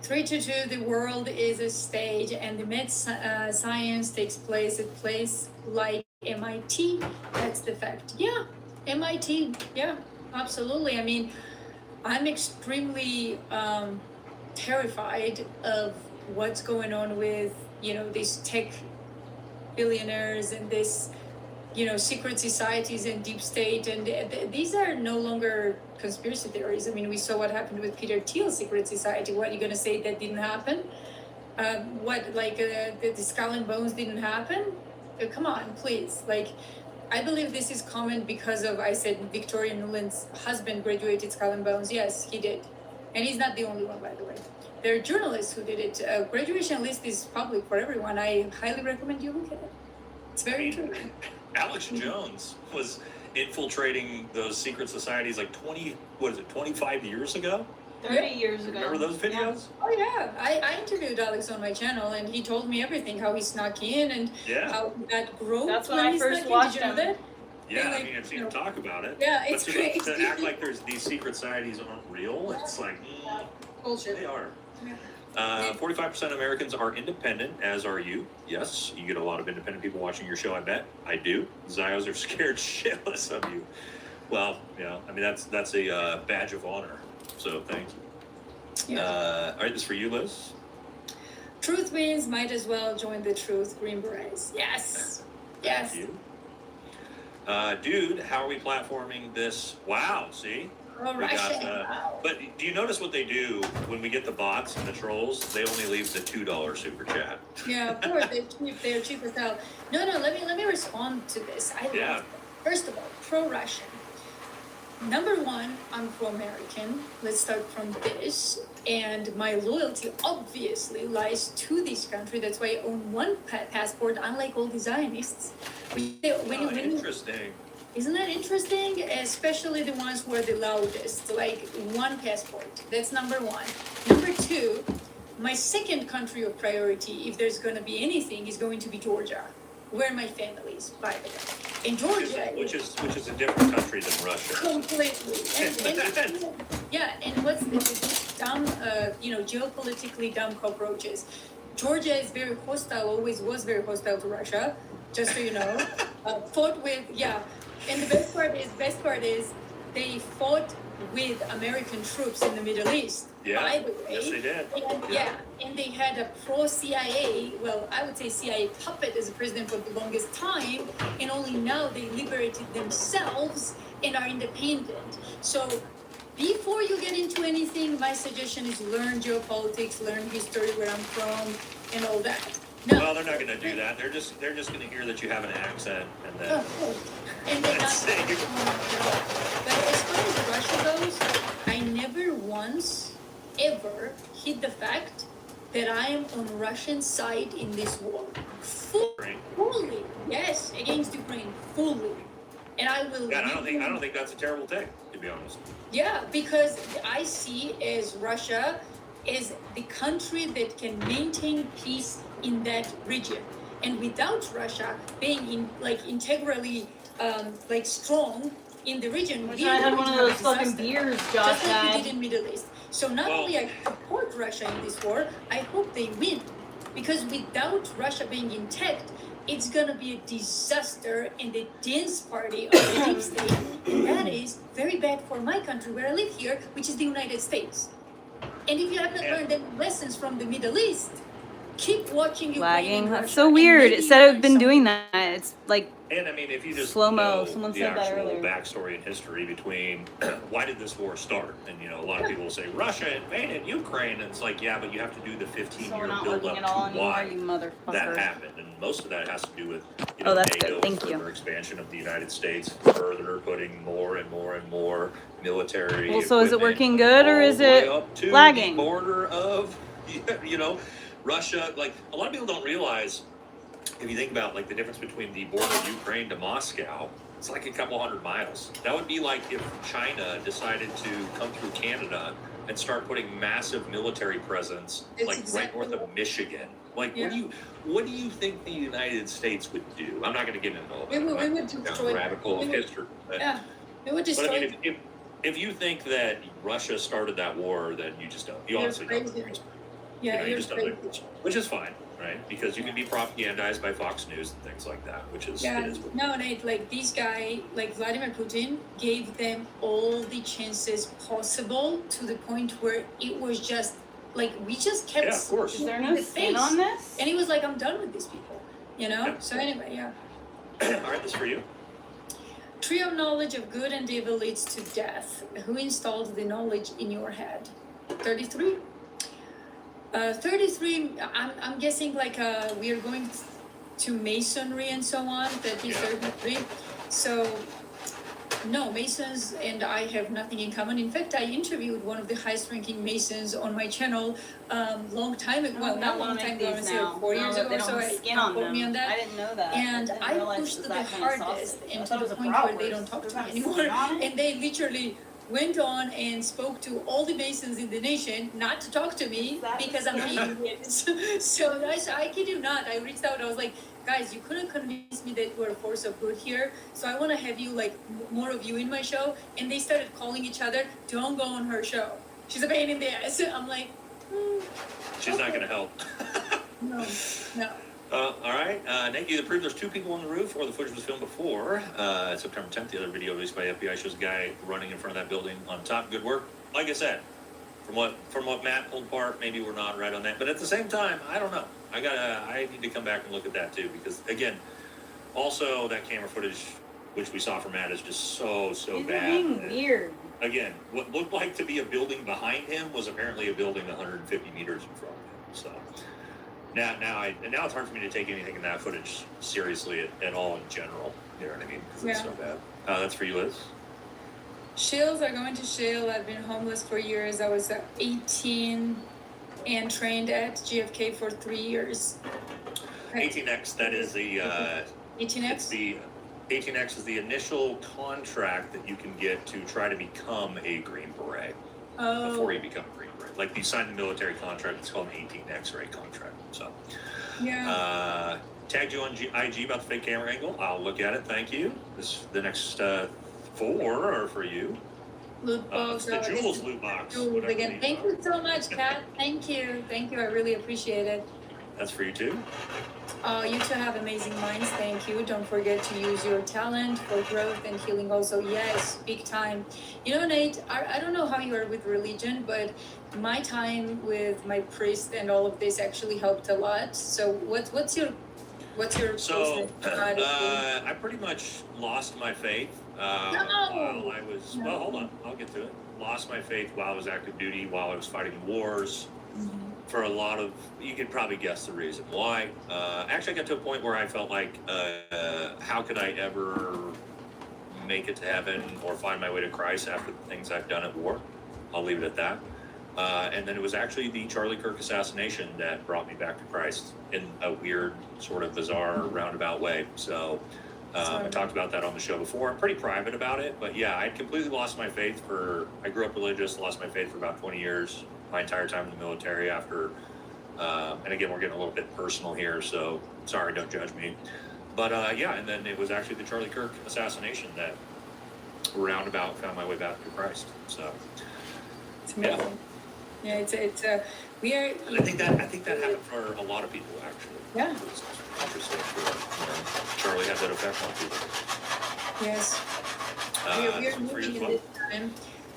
3-2, the world is a stage, and the med science takes place at place like MIT. That's the fact. Yeah, MIT. Yeah, absolutely. I mean, I'm extremely terrified of what's going on with, these tech billionaires and this, secret societies and deep state, and these are no longer conspiracy theories. I mean, we saw what happened with Peter Thiel's secret society. What are you going to say that didn't happen? The skull and bones didn't happen? Come on, please. I believe this is common because of, I said, Victoria Nuland's husband graduated Skull and Bones. Yes, he did. And he's not the only one, by the way. There are journalists who did it. Graduation list is public for everyone. I highly recommend you look at it. It's very interesting.
Alex Jones was infiltrating those secret societies 25 years ago?
30 years ago.
Remember those videos?
Oh yeah, I interviewed Alex on my channel, and he told me everything, how he snuck in and how that growth.
That's when I first watched him.
Yeah, I mean, I've seen him talk about it.
Yeah, it's crazy.
To act like these secret societies aren't real, it's like,
bullshit.
They are. 45% of Americans are independent, as are you. Yes, you get a lot of independent people watching your show, I bet. I do. Zios are scared shitless of you. Well, I mean, that's a badge of honor. So thank you. All right, this is for you, Liz.
Truth wins, might as well join the truth. Green Berets. Yes. Yes.
Thank you. Dude, how are we platforming this? Wow, see? But do you notice what they do when we get the bots and the trolls? They only leave the $2 super chat.
Yeah, of course, they're cheap as hell. No, let me respond to this. First of all, pro-Russian. Number one, I'm pro-American. Let's start from this. And my loyalty obviously lies to this country. That's why I own one passport, unlike all the Zionists.
Interesting.
Isn't that interesting? Especially the ones who are the loudest, one passport. That's number one. Number two, my second country of priority, if there's going to be anything, is going to be Georgia, where my family is, by the way. In Georgia,
which is a different country than Russia.
Completely. And what's this dumb, geopolitically dumb cockroaches? Georgia is very hostile, always was very hostile to Russia, just so you know. Fought with, and the best part is they fought with American troops in the Middle East.
Yeah,
by the way.
Yes, they did.
And they had a pro-CIA, well, I would say CIA puppet as a president for the longest time, and only now they liberated themselves and are independent. So before you get into anything, my suggestion is learn geopolitics, learn history, where I'm from, and all that. No.
Well, they're not going to do that. They're just going to hear that you have an accent, and then.
And they're not. But as far as Russia goes, I never once ever hid the fact that I am on Russian side in this war. Fully, yes, against Ukraine, fully, and I will.
Yeah, I don't think that's a terrible thing, to be honest.
Yeah, because I see as Russia as the country that can maintain peace in that region, and without Russia being integrally strong in the region,
I had one of those fucking beers, Josh.
Just like we did in Middle East. So not only I support Russia in this war, I hope they win, because without Russia being intact, it's gonna be a disaster and the dance party of the deep state, and that is very bad for my country where I live here, which is the United States. And if you have not learned any lessons from the Middle East, keep watching Ukraine.
Lagging. That's so weird. It said I've been doing that. It's like
And I mean, if you just
Slow-mo,
know
someone
the
said that
actual
earlier.
backstory and history between why did this war start? And you know, a lot of people will say Russia invaded Ukraine, and it's like, yeah, but you have to do the 15-year build up to why that happened, and most of that has to do with NATO and further expansion of the United States, further putting more and more and more military.
Well, so is it working good or is it lagging?
The border of Russia. Like a lot of people don't realize. If you think about like the difference between the border of Ukraine to Moscow, it's like a couple 100 miles. That would be like if China decided to come through Canada and start putting massive military presence, right north of Michigan. Like, what do you think the United States would do? I'm not going to get into all that.
We would destroy
rabbit hole of history.
It would destroy.
But I mean, if you think that Russia started that war, then you just don't. You honestly don't.
Yeah,
you just don't. Which is fine. Right, because you can be propagandized by Fox News and things like that, which is
no, Nate. Like this guy, like Vladimir Putin, gave them all the chances possible to the point where it was just like we just kept.
Yeah, of course.
Is there no spin on this?
And he was like, "I'm done with these people," you know. Yeah. So anyway,
All right, this is for you.
Tree of knowledge of good and evil leads to death. Who installed the knowledge in your head? 33. 33, I'm guessing like we are going to Masonry and so on, that is 33. So, no, Masons and I have nothing in common. In fact, I interviewed one of the highest ranking Masons on my channel long time ago. Well, not long time ago, I say 4 years ago, so quote me on that.
I didn't know that.
And I pushed the hardest and to the point where they don't talk to me anymore. And they literally went on and spoke to all the Masons in the nation not to talk to me because I'm being weird. So I kid you not, I reached out, I was like, guys, you couldn't convince me that we're a force of good here, so I want to have you, like, more of you in my show. And they started calling each other, don't go on her show. She's a pain in the ass. I'm like,
she's not going to help.
No.
All right. Nate, either prove there's two people on the roof or the footage was filmed before September 10th. The other video released by FBI shows a guy running in front of that building on top. Good work. Like I said, from what Matt pulled apart, maybe we're not right on that. But at the same time, I don't know. I need to come back and look at that too, because again, also that camera footage which we saw from Matt is just so bad.
Being weird.
Again, what looked like to be a building behind him was apparently a building 150 meters in front of him. So. Now it's hard for me to take anything in that footage seriously at all in general. You know what I mean? Because it's so bad. That's for you, Liz.
Shills are going to Shill. I've been homeless for years. I was 18 and trained at GFK for 3 years.
18X, that is the
18X?
The 18X is the initial contract that you can get to try to become a Green Beret. Before you become a Green Beret. Like you sign the military contract, it's called an 18X rate contract. So, tagged you on IG about the fake camera angle. I'll look at it. Thank you. The next 4 are for you.
Loot box.
The Jules loot box.
Again. Thank you so much, Kat. Thank you. I really appreciate it.
That's for you too.
You two have amazing minds. Thank you. Don't forget to use your talent for growth and healing also. Yes, big time. You know, Nate, I don't know how you are with religion, but my time with my priest and all of this actually helped a lot. So what's your
So I pretty much lost my faith while I was well, hold on, I'll get to it. Lost my faith while I was active duty, while I was fighting wars. For a lot of, you could probably guess the reason why. Actually, I got to a point where I felt like, how could I ever make it to heaven or find my way to Christ after the things I've done at war? I'll leave it at that. And then it was actually the Charlie Kirk assassination that brought me back to Christ in a weird, sort of bizarre, roundabout way. So I talked about that on the show before. I'm pretty private about it, but yeah, I completely lost my faith I grew up religious, lost my faith for about 20 years. My entire time in the military after, and again, we're getting a little bit personal here, so sorry, don't judge me. But and then it was actually the Charlie Kirk assassination that roundabout found my way back to Christ. So
it's amazing. Yeah, it's we are.
And I think that happened for a lot of people actually.
Yeah.
It's interesting. Charlie had that effect on people.
Yes. We are moving in this time.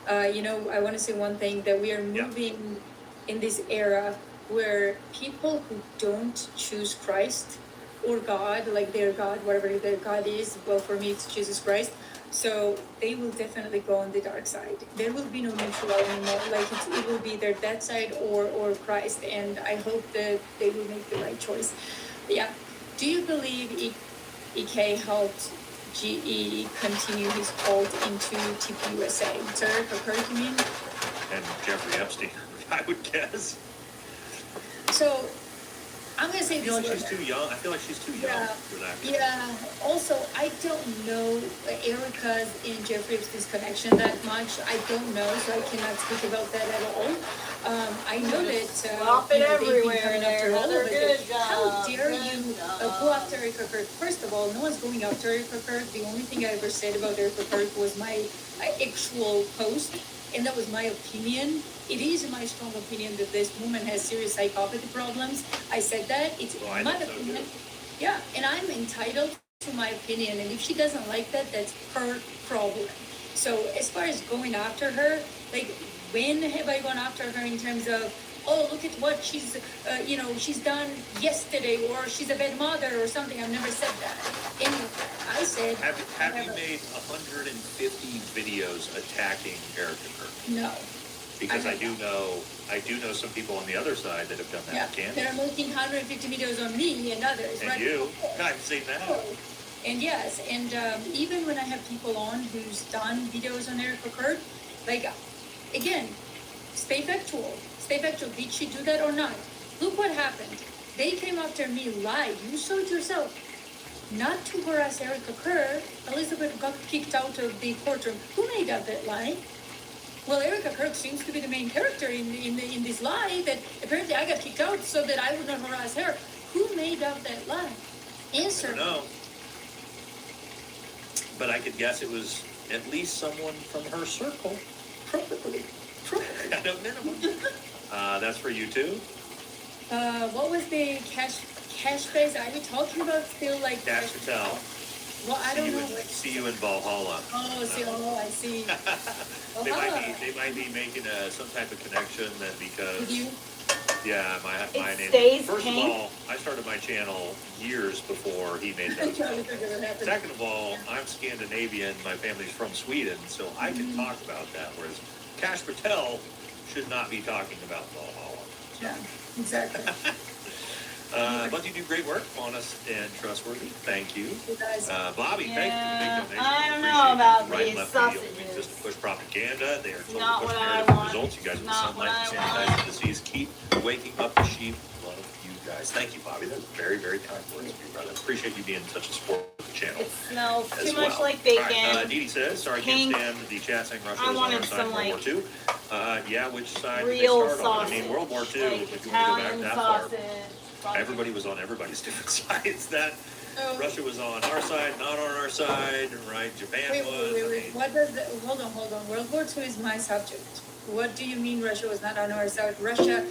I want to say one thing, that we are moving in this era where people who don't choose Christ or God, like their God, whatever their God is. Well, for me, it's Jesus Christ. So they will definitely go on the dark side. There will be no neutral anymore. Like it will be their that side or Christ. And I hope that they will make the right choice. But yeah. Do you believe EK helped GE continue his cult into TPUSA? Sir, occurred to me?
And Jeffrey Epstein, I would guess.
So I'm gonna say
I feel
this.
like she's too young. I feel like she's too young for that.
Yeah. Also, I don't know Erica's and Jeffrey Epstein's connection that much. I don't know, so I cannot speak about that at all. I know that
Swap it everywhere there. Another good job.
How dare you go after Erica Kirk? First of all, no one's going after Erica Kirk. The only thing I ever said about Erica Kirk was my actual post, and that was my opinion. It is my strong opinion that this woman has serious psychopathy problems. I said that. It's my opinion. Yeah, and I'm entitled to my opinion. And if she doesn't like that, that's her problem. So as far as going after her, like, when have I gone after her in terms of, oh, look at what she's, she's done yesterday, or she's a bad mother or something? I've never said that. And I said,
have you made 150 videos attacking Erica Kirk?
No.
Because I do know some people on the other side that have done that.
Yeah, that are making 150 videos on me and others.
And
right?
you, I've seen that.
And yes, and even when I have people on who's done videos on Erica Kirk, like, again, stay factual. Stay factual. Did she do that or not? Look what happened. They came after me live. You saw it yourself. Not to harass Erica Kirk. Elizabeth got kicked out of the courtroom. Who made up that lie? Well, Erica Kirk seems to be the main character in this lie that apparently I got kicked out so that I would not harass her. Who made up that lie? Answer.
I don't know. But I could guess it was at least someone from her circle.
Probably.
At a minimum. That's for you too?
What was the cash phrase? Are we talking about still like
Cash to tell.
Well, I don't know.
See you in Valhalla.
Oh, I see.
They might be making some type of connection that because.
With you?
Yeah, my name.
Stays
First
pink.
of all, I started my channel years before he made that. Second of all, I'm Scandinavian. My family's from Sweden, so I can talk about that. Whereas Cash Patel should not be talking about Valhalla.
Yeah, exactly.
But you do great work, honest and trustworthy. Thank you.
You guys.
Bobby, thank you for making donations.
I don't
Appreciate
know
it.
about
Right,
these
left
sausages.
video. Just to push propaganda. They are totally
Not
pushing
what I
narrative
want.
results. You guys with the
Not
sunlight and
what I
sanitizing the disease. Keep waking up the sheep. Love you guys. Thank you, Bobby. That's very, very kind words of you, brother. Appreciate you being such a support of the channel.
It smells
as
too much
well.
like bacon.
All right, Dee Dee says, sorry, I can't
Pink.
stand the chat saying Russia
I
was on
wanted
our side
some,
in World War
like,
II. Yeah, which side did they
real
start on? I mean,
sausage,
World War II,
like
if you want to go back
Italian
that far,
sausage.
everybody was on everybody's different sides. That
Oh.
Russia was on our side, not on our side, right? Japan was. I mean,
What does hold on. World War II is my subject. What do you mean Russia was not on our side? Russia,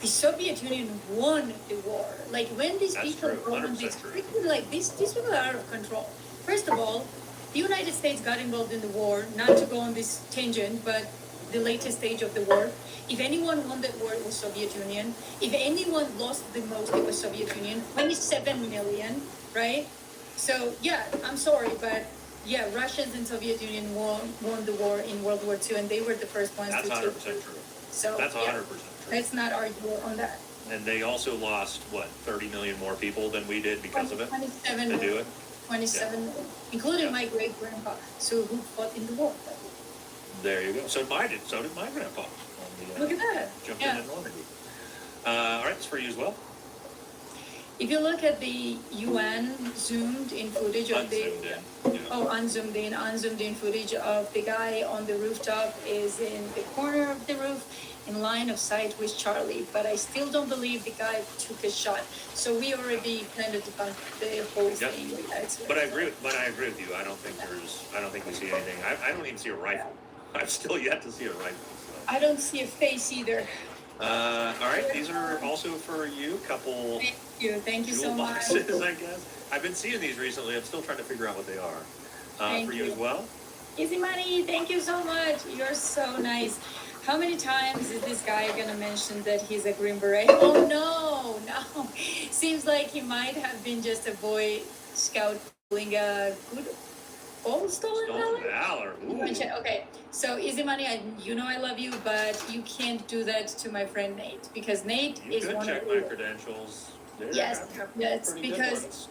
the Soviet Union won the war. Like when these
That's
people
true,
go on
100%
this,
true.
like these people are out of control. First of all, the United States got involved in the war, not to go on this tangent, but the latest stage of the war. If anyone won that war, it was Soviet Union. If anyone lost the most, it was Soviet Union. 27 million, right? So yeah, I'm sorry, but yeah, Russians and Soviet Union won the war in World War II, and they were the first ones
That's
to
100%
take.
true.
So
That's 100%
yeah,
true.
let's not argue on that.
And they also lost, what, 30 million more people than we did because of it?
27,
To do it?
27, including
Yeah.
my great grandpa, so who fought in the war.
There you go. So did my grandpa. On the,
Look at that.
Jumped
Yeah.
in Normandy. All right, it's for you as well.
If you look at the UN zoomed in footage of
Unzoomed
the
in. Yeah.
unzoomed in footage of the guy on the rooftop is in the corner of the roof in line of sight with Charlie, but I still don't believe the guy took a shot. So we already kind of debunked the whole
Yep.
thing.
But I agree with you. I don't think we see anything. I don't even see a rifle. I've still yet to see a rifle. So.
I don't see a face either.
All right, these are also for you. Couple
Thank you so
jewel
much.
boxes, I guess. I've been seeing these recently. I'm still trying to figure out what they are.
Thank
For you
you.
as well.
Easy money, thank you so much. You're so nice. How many times is this guy gonna mention that he's a Green Beret? Oh no. Seems like he might have been just a Boy Scout doing a good old stolen valor.
Ooh.
Okay, so Easy Money, I love you, but you can't do that to my friend Nate because Nate
You
is
could
one
check
of
my
the
credentials.
yes, because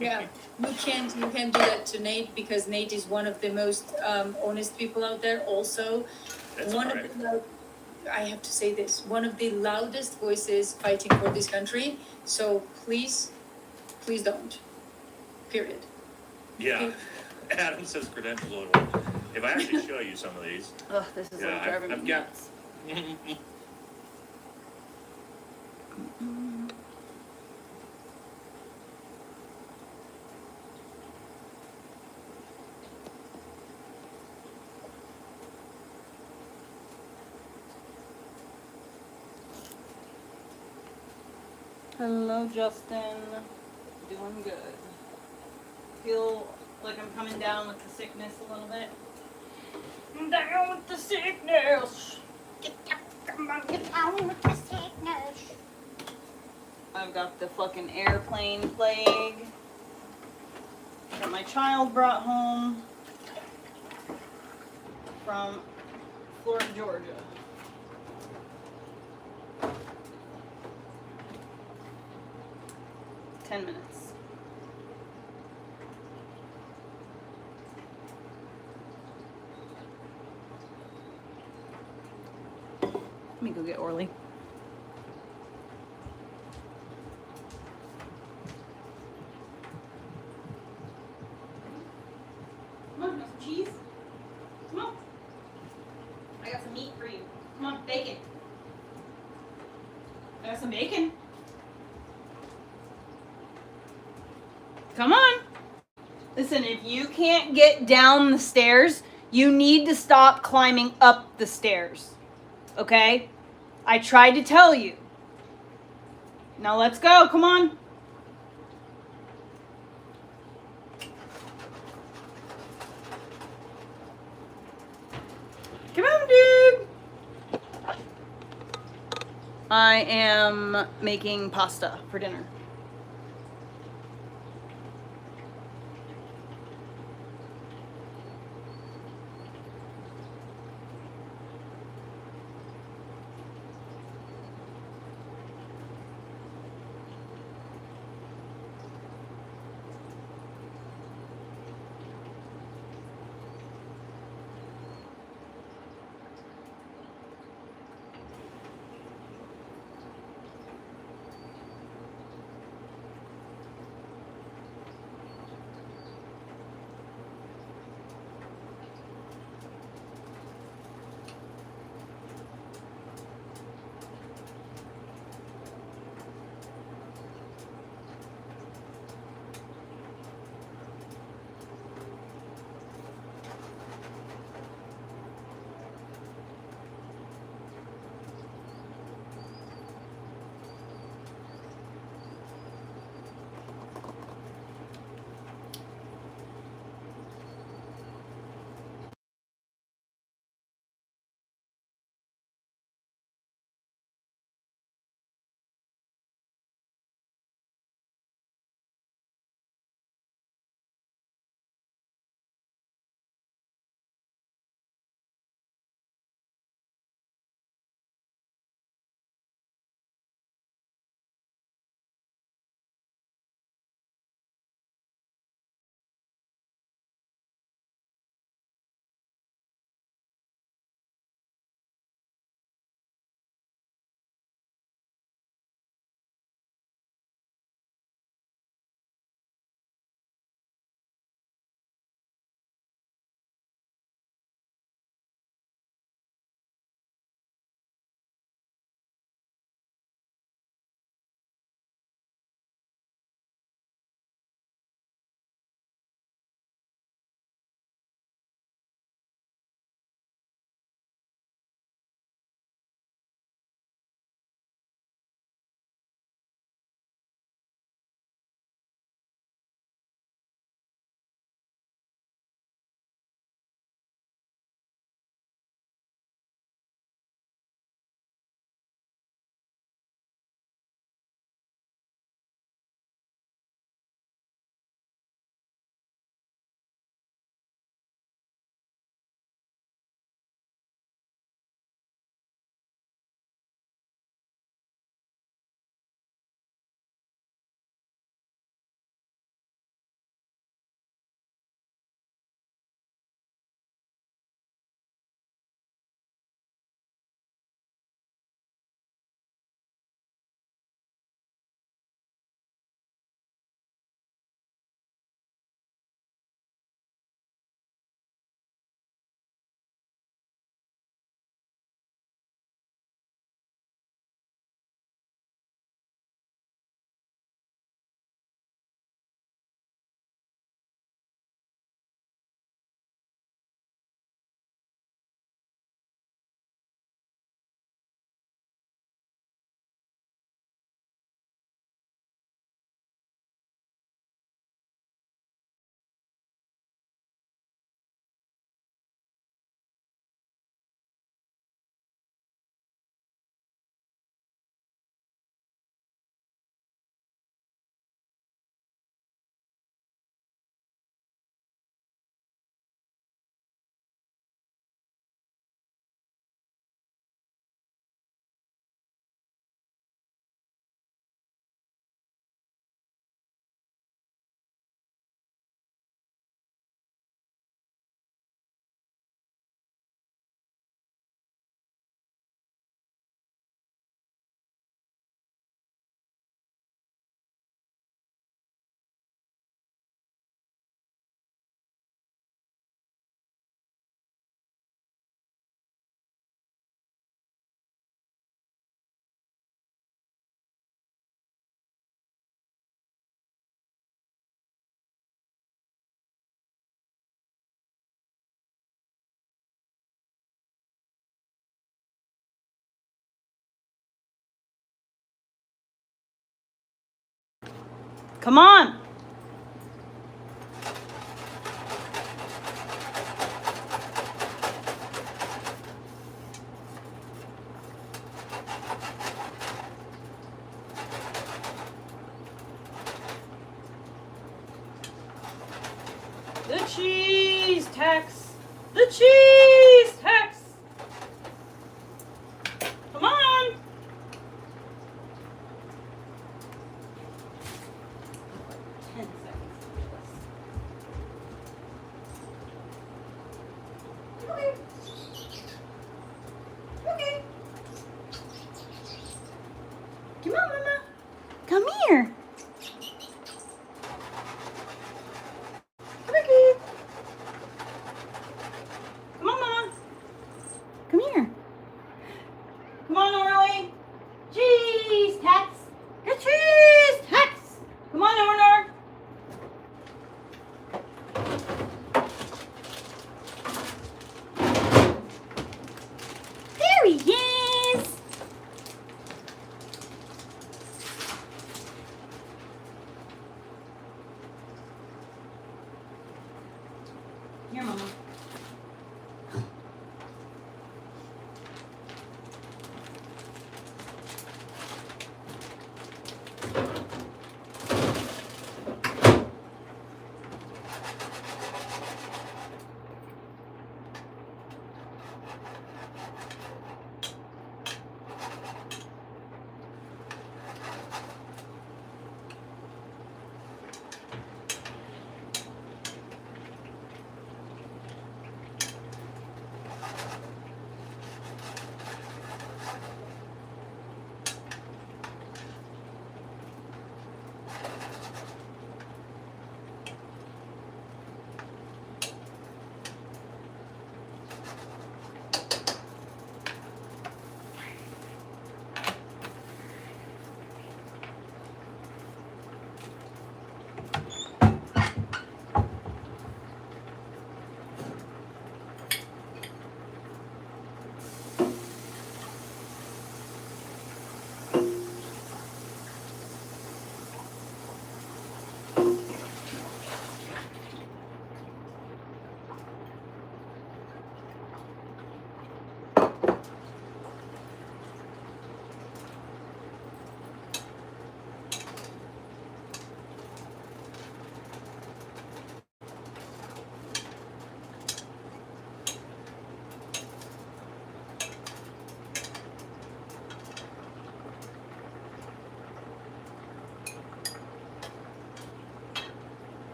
yeah, you can't do that to Nate because Nate is one of the most honest people out there. Also,
That's
one
right.
of the I have to say this, one of the loudest voices fighting for this country. So please don't. Period.
Yeah. Adam says credentials only work. If I actually show you some of these.
Ugh, this is like driving me nuts. Hello, Justin. Doing good. Feel like I'm coming down with the sickness a little bit. I'm down with the sickness. Come on, get down with the sickness. I've got the fucking airplane plague that my child brought home from Florida, Georgia. Ten minutes. Let me go get Orly. Come on, got some cheese? Come on. I got some meat for you. Come on, bacon. I got some bacon. Come on. Listen, if you can't get down the stairs, you need to stop climbing up the stairs. Okay? I tried to tell you. Now let's go. Come on. Come on, dude. I am making pasta for dinner. Come on. The cheese tax. The cheese tax. Come on. Okay. Come on, Mama. Come here. Come here, kid. Come on, Mama. Come here. Come on, Orly. Cheese tax. The cheese tax. Come on, Ornor. There he is. Here, Mama.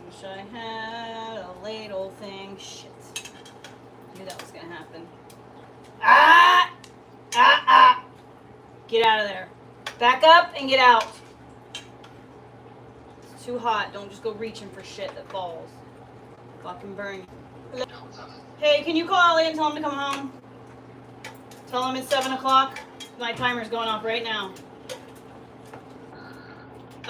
Wish I had a ladle thing. Shit. Knew that was gonna happen. Ah! Ah! Ah! Get out of there. Back up and get out. It's too hot. Don't just go reaching for shit that falls. Fucking burn. Hey, can you call Ellie and tell him to come home? Tell him it's 7 o'clock. My timer's going off right now.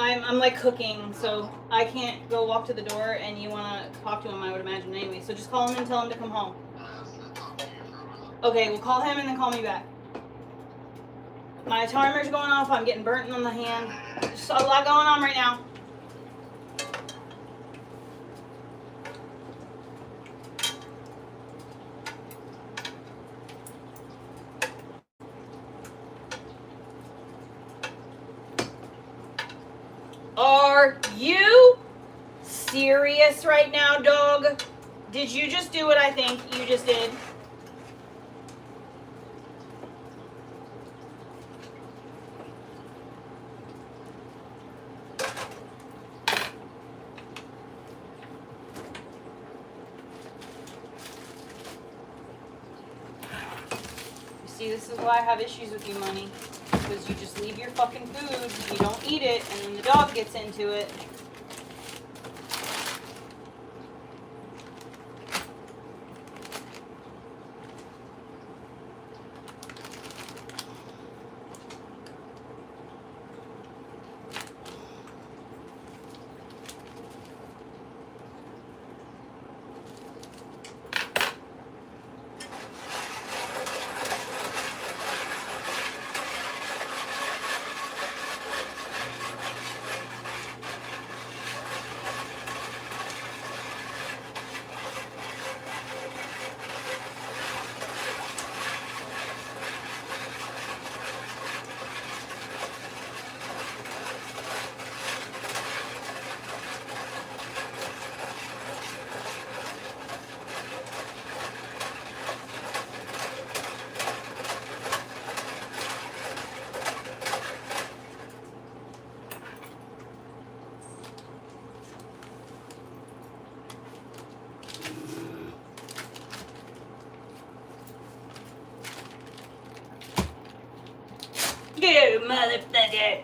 I'm like cooking, so I can't go walk to the door, and you want to talk to him, I would imagine, anyway. So just call him and tell him to come home. Okay, we'll call him and then call me back. My timer's going off. I'm getting burnt on the hand. Just a lot going on right now. Are you serious right now, dog? Did you just do what I think you just did? See, this is why I have issues with you, Money. Because you just leave your fucking food, you don't eat it, and then the dog gets into it. You motherfucker!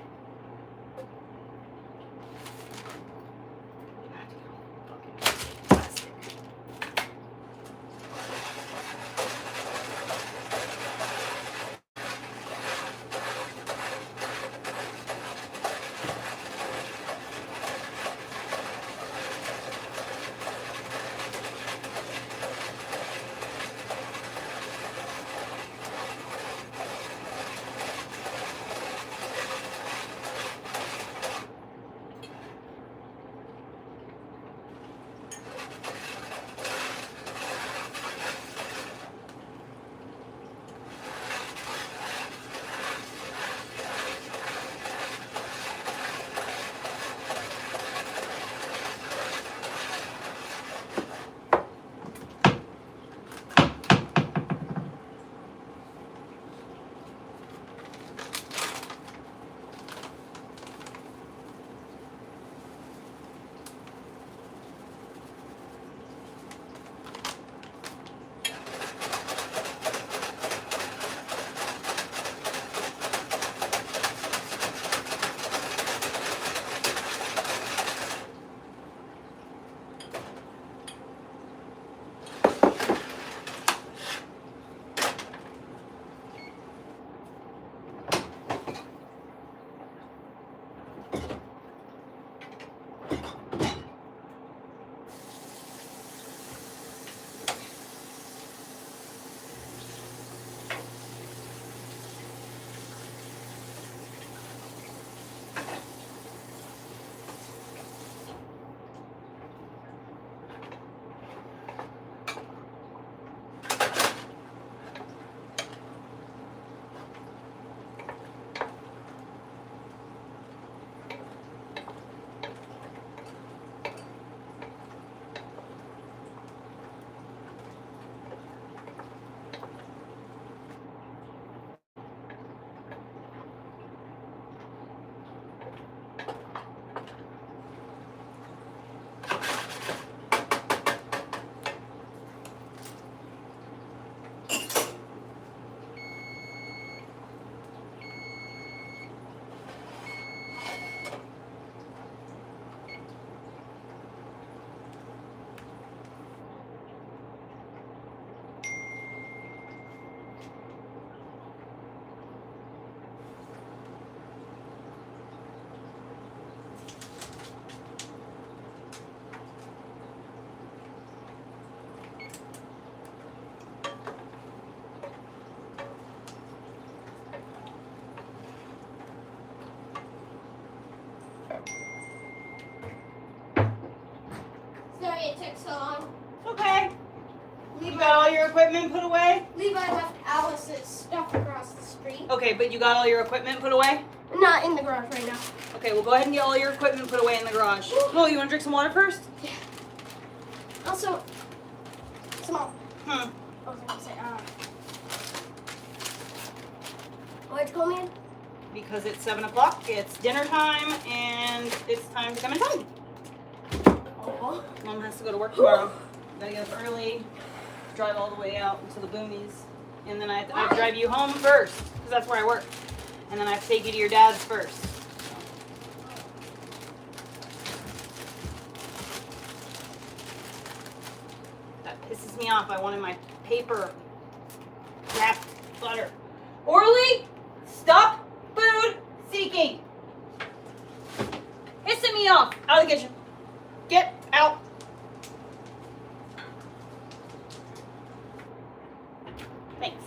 Sorry it took so long.
Okay. You got all your equipment put away?
Levi left Alice's stuff across the street.
Okay, but you got all your equipment put away?
Not in the garage right now.
Okay, well go ahead and get all your equipment put away in the garage. Oh, you want to drink some water first?
Yeah. Also, small.
Hmm.
I was gonna say, what'd you call me in?
Because it's 7 o'clock, it's dinner time, and it's time to come inside.
Oh.
Mom has to go to work tomorrow. Gotta get up early, drive all the way out into the boonies. And then I have to drive you home first, because that's where I work. And then I have to take you to your dad's first. That pisses me off. I wanted my paper wrapped butter. Orly, stop food seeking. Pissing me off. Out of the kitchen. Get out. Thanks.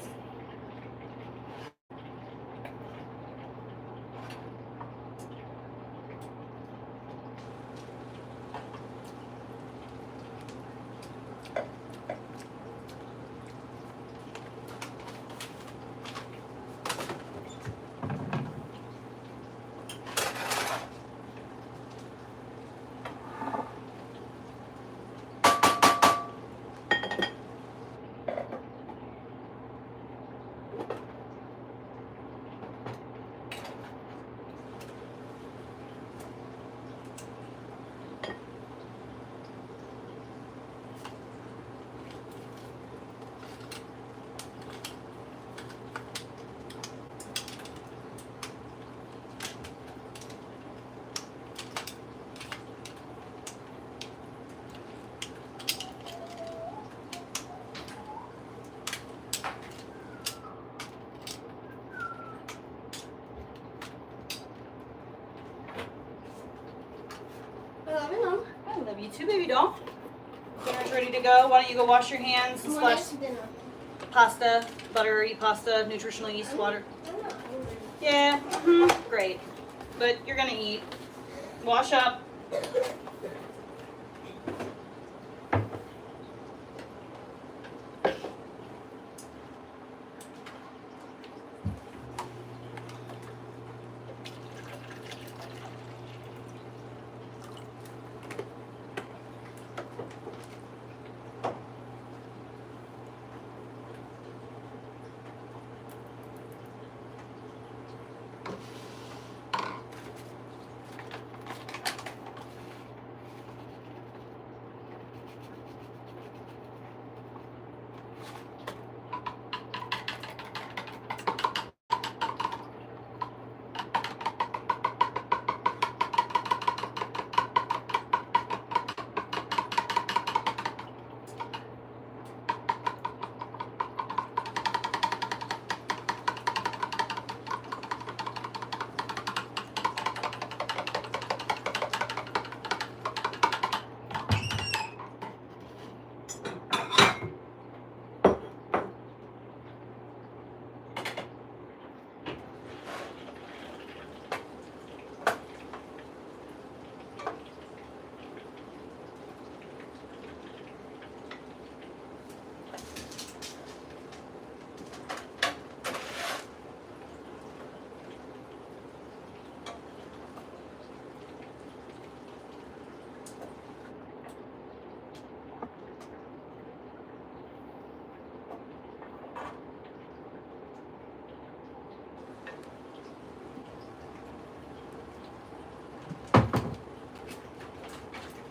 I love you too, baby doll. Dinner's ready to go. Why don't you go wash your hands and splash pasta, buttery pasta, nutritional yeast water. Yeah, great. But you're gonna eat. Wash up.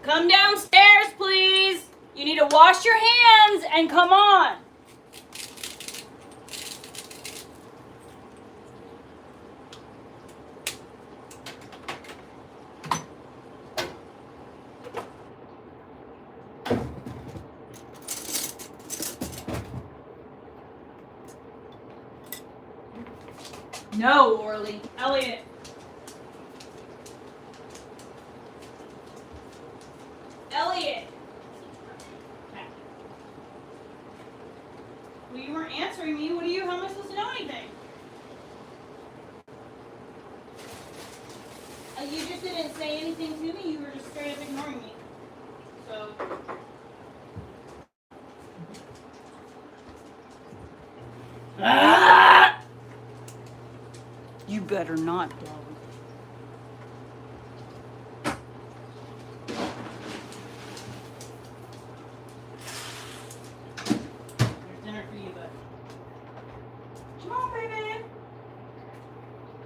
Come downstairs, please. You need to wash your hands and come on. No, Orly. Elliot. Elliot. Okay. Well, you weren't answering me. What do you? How am I supposed to know anything? You just didn't say anything to me. You were just straight up ignoring me. So. Ah! You better not blow. There's dinner for you, bud. Come on, baby.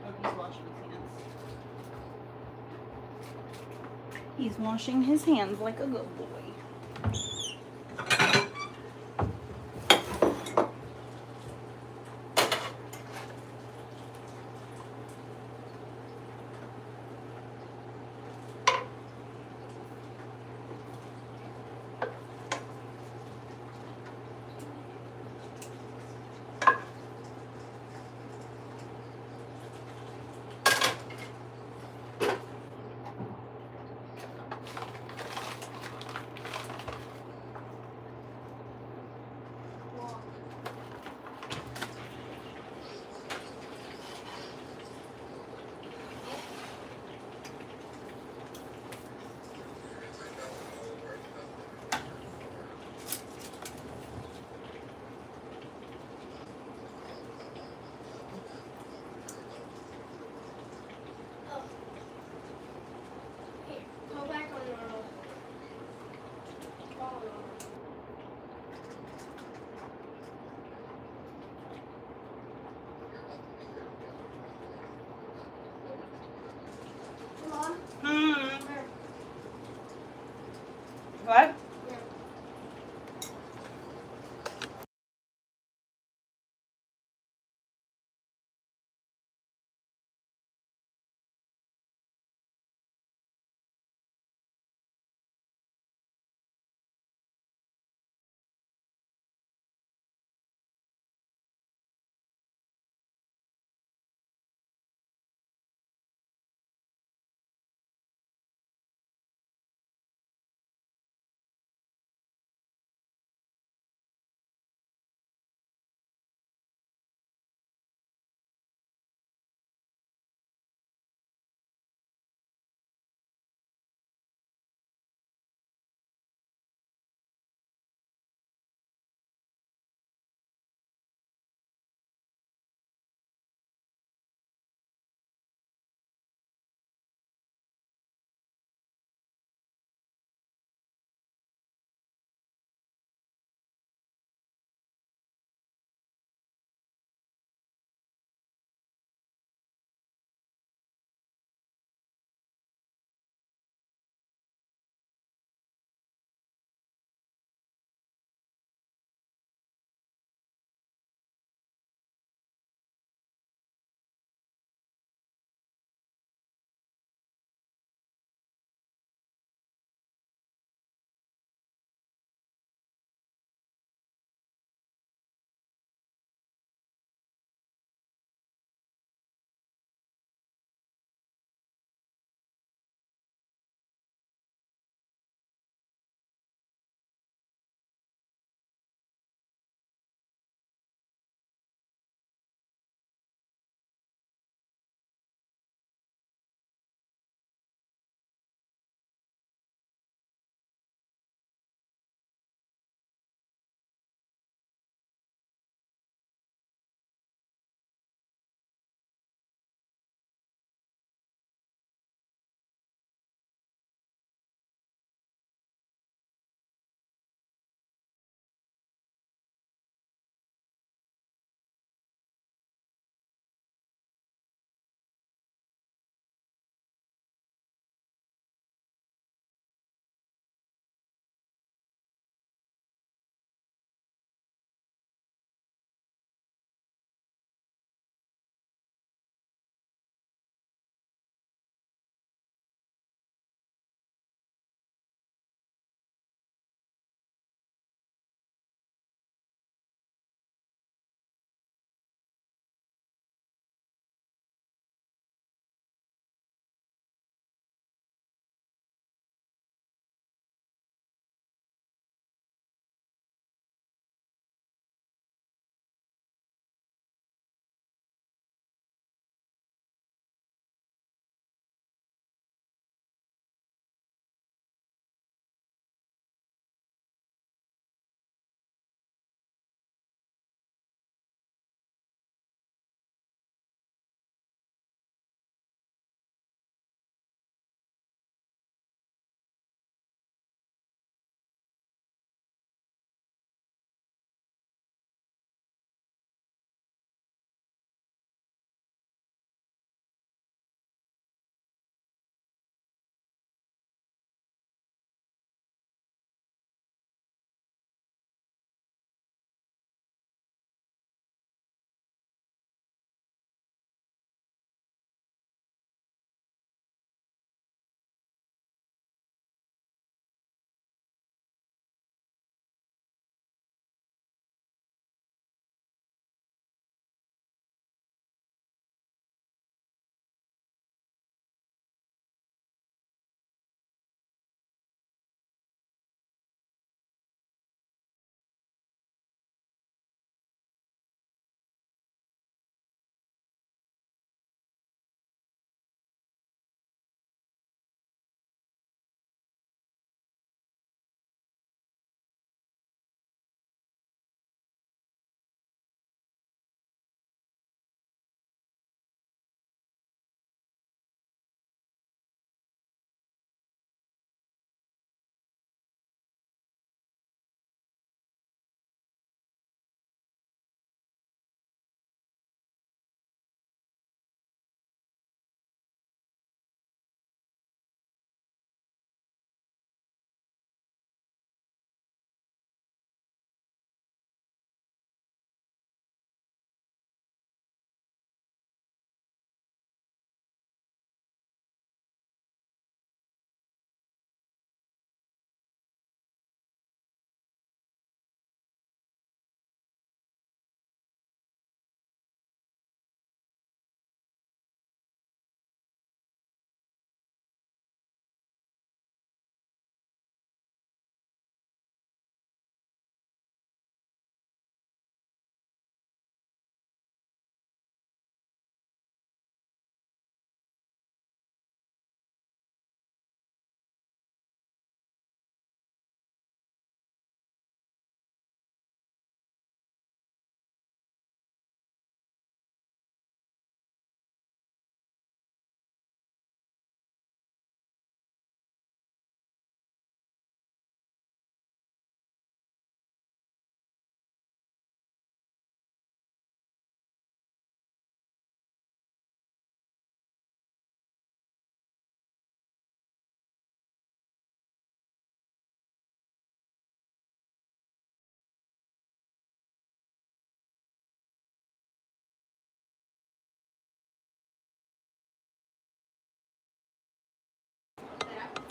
Oh, he's washing his hands. He's washing his hands like a good boy.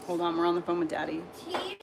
Hold on, we're on the phone with Daddy.
Tea.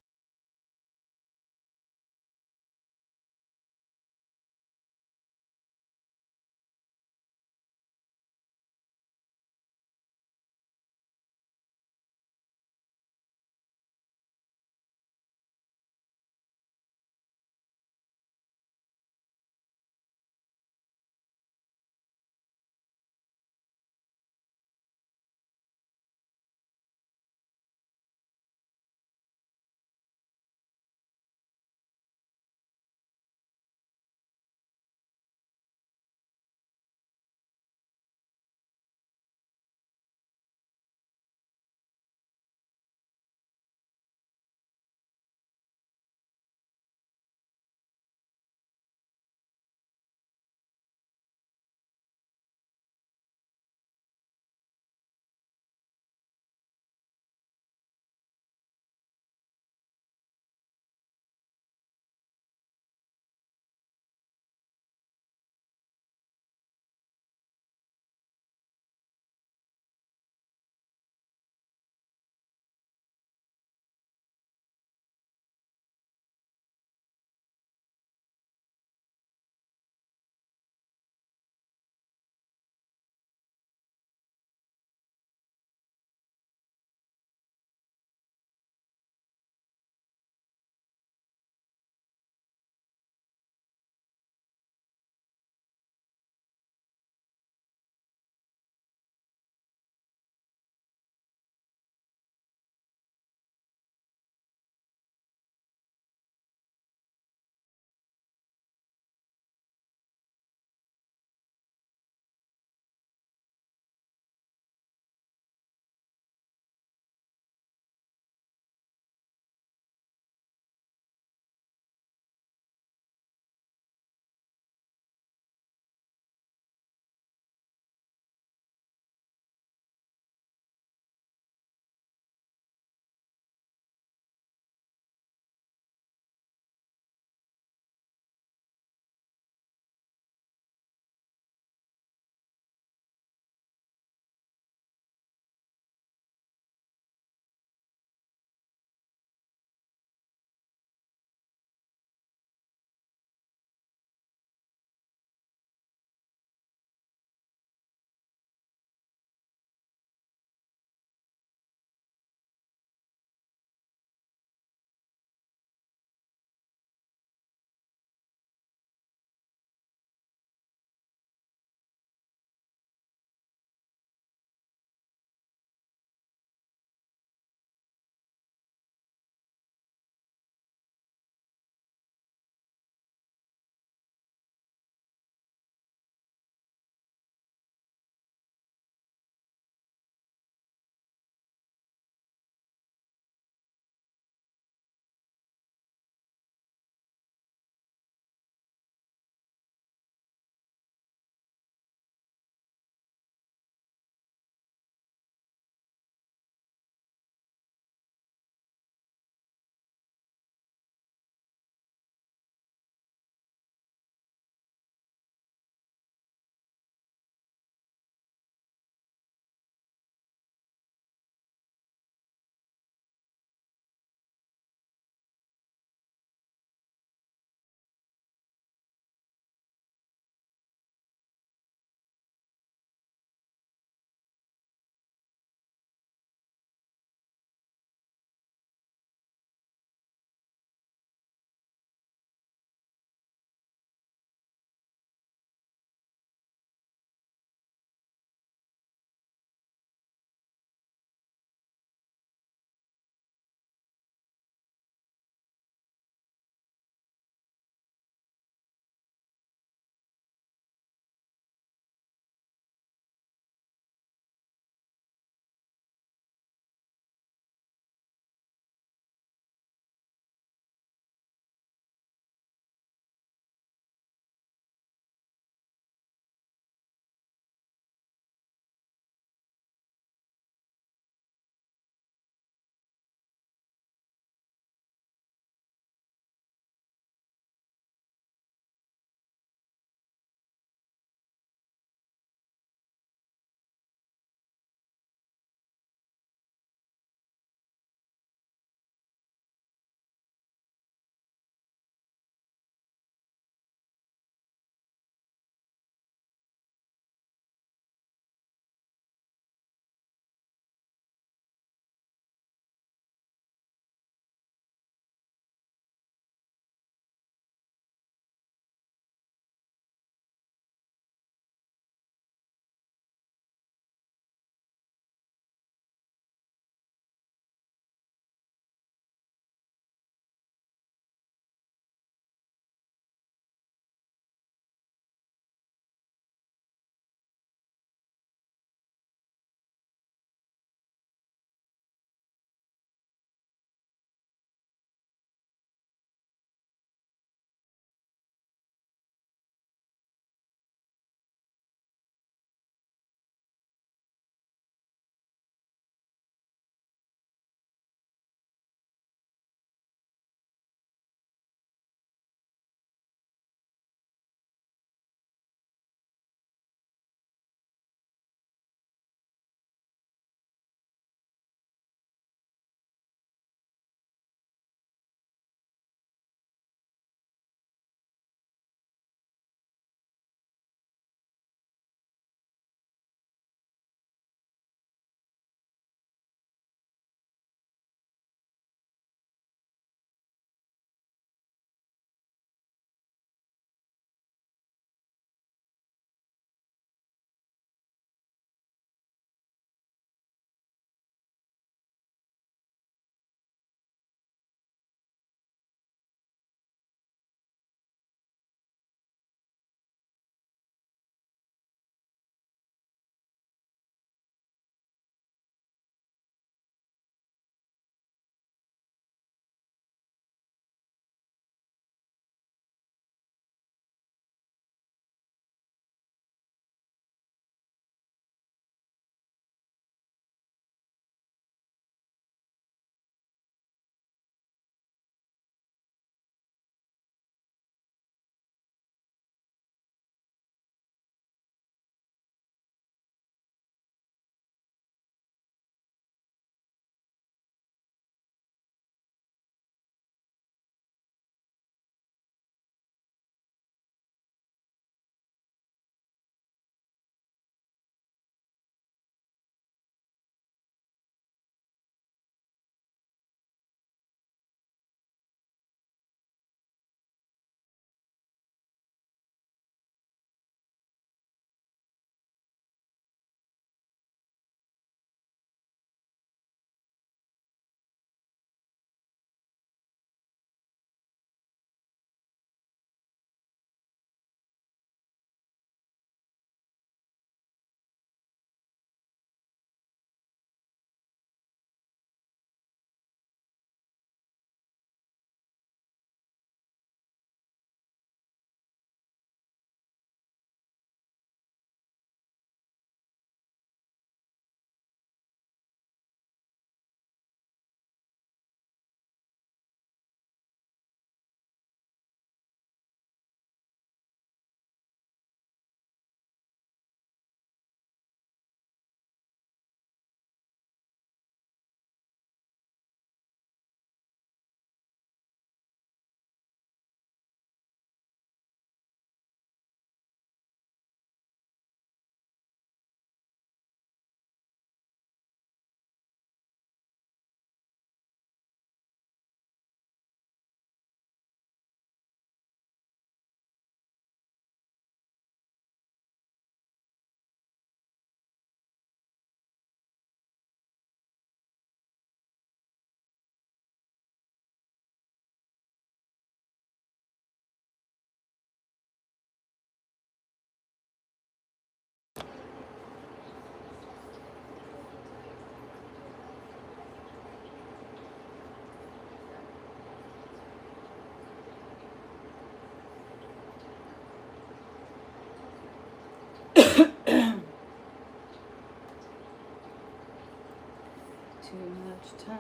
much time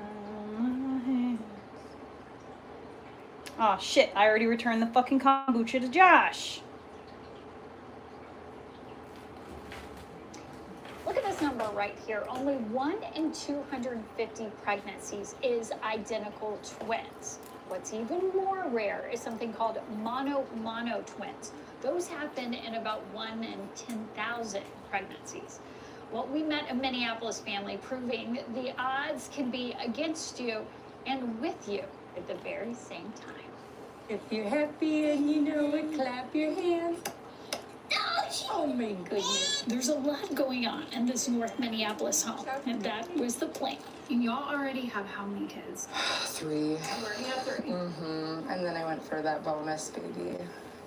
on my hands. Oh shit, I already returned the fucking kombucha to Josh.
Look at this number right here. Only 1 in 250 pregnancies is identical twins. What's even more rare is something called mono twins. Those happen in about 1 in 10,000 pregnancies. Well, we met a Minneapolis family proving the odds can be against you and with you at the very same time.
If you're happy and you know it, clap your hands. Oh my goodness.
There's a lot going on in this North Minneapolis home, and that was the plan. And y'all already have how many kids?
3.
Already have 3.
And then I went for that bonus baby.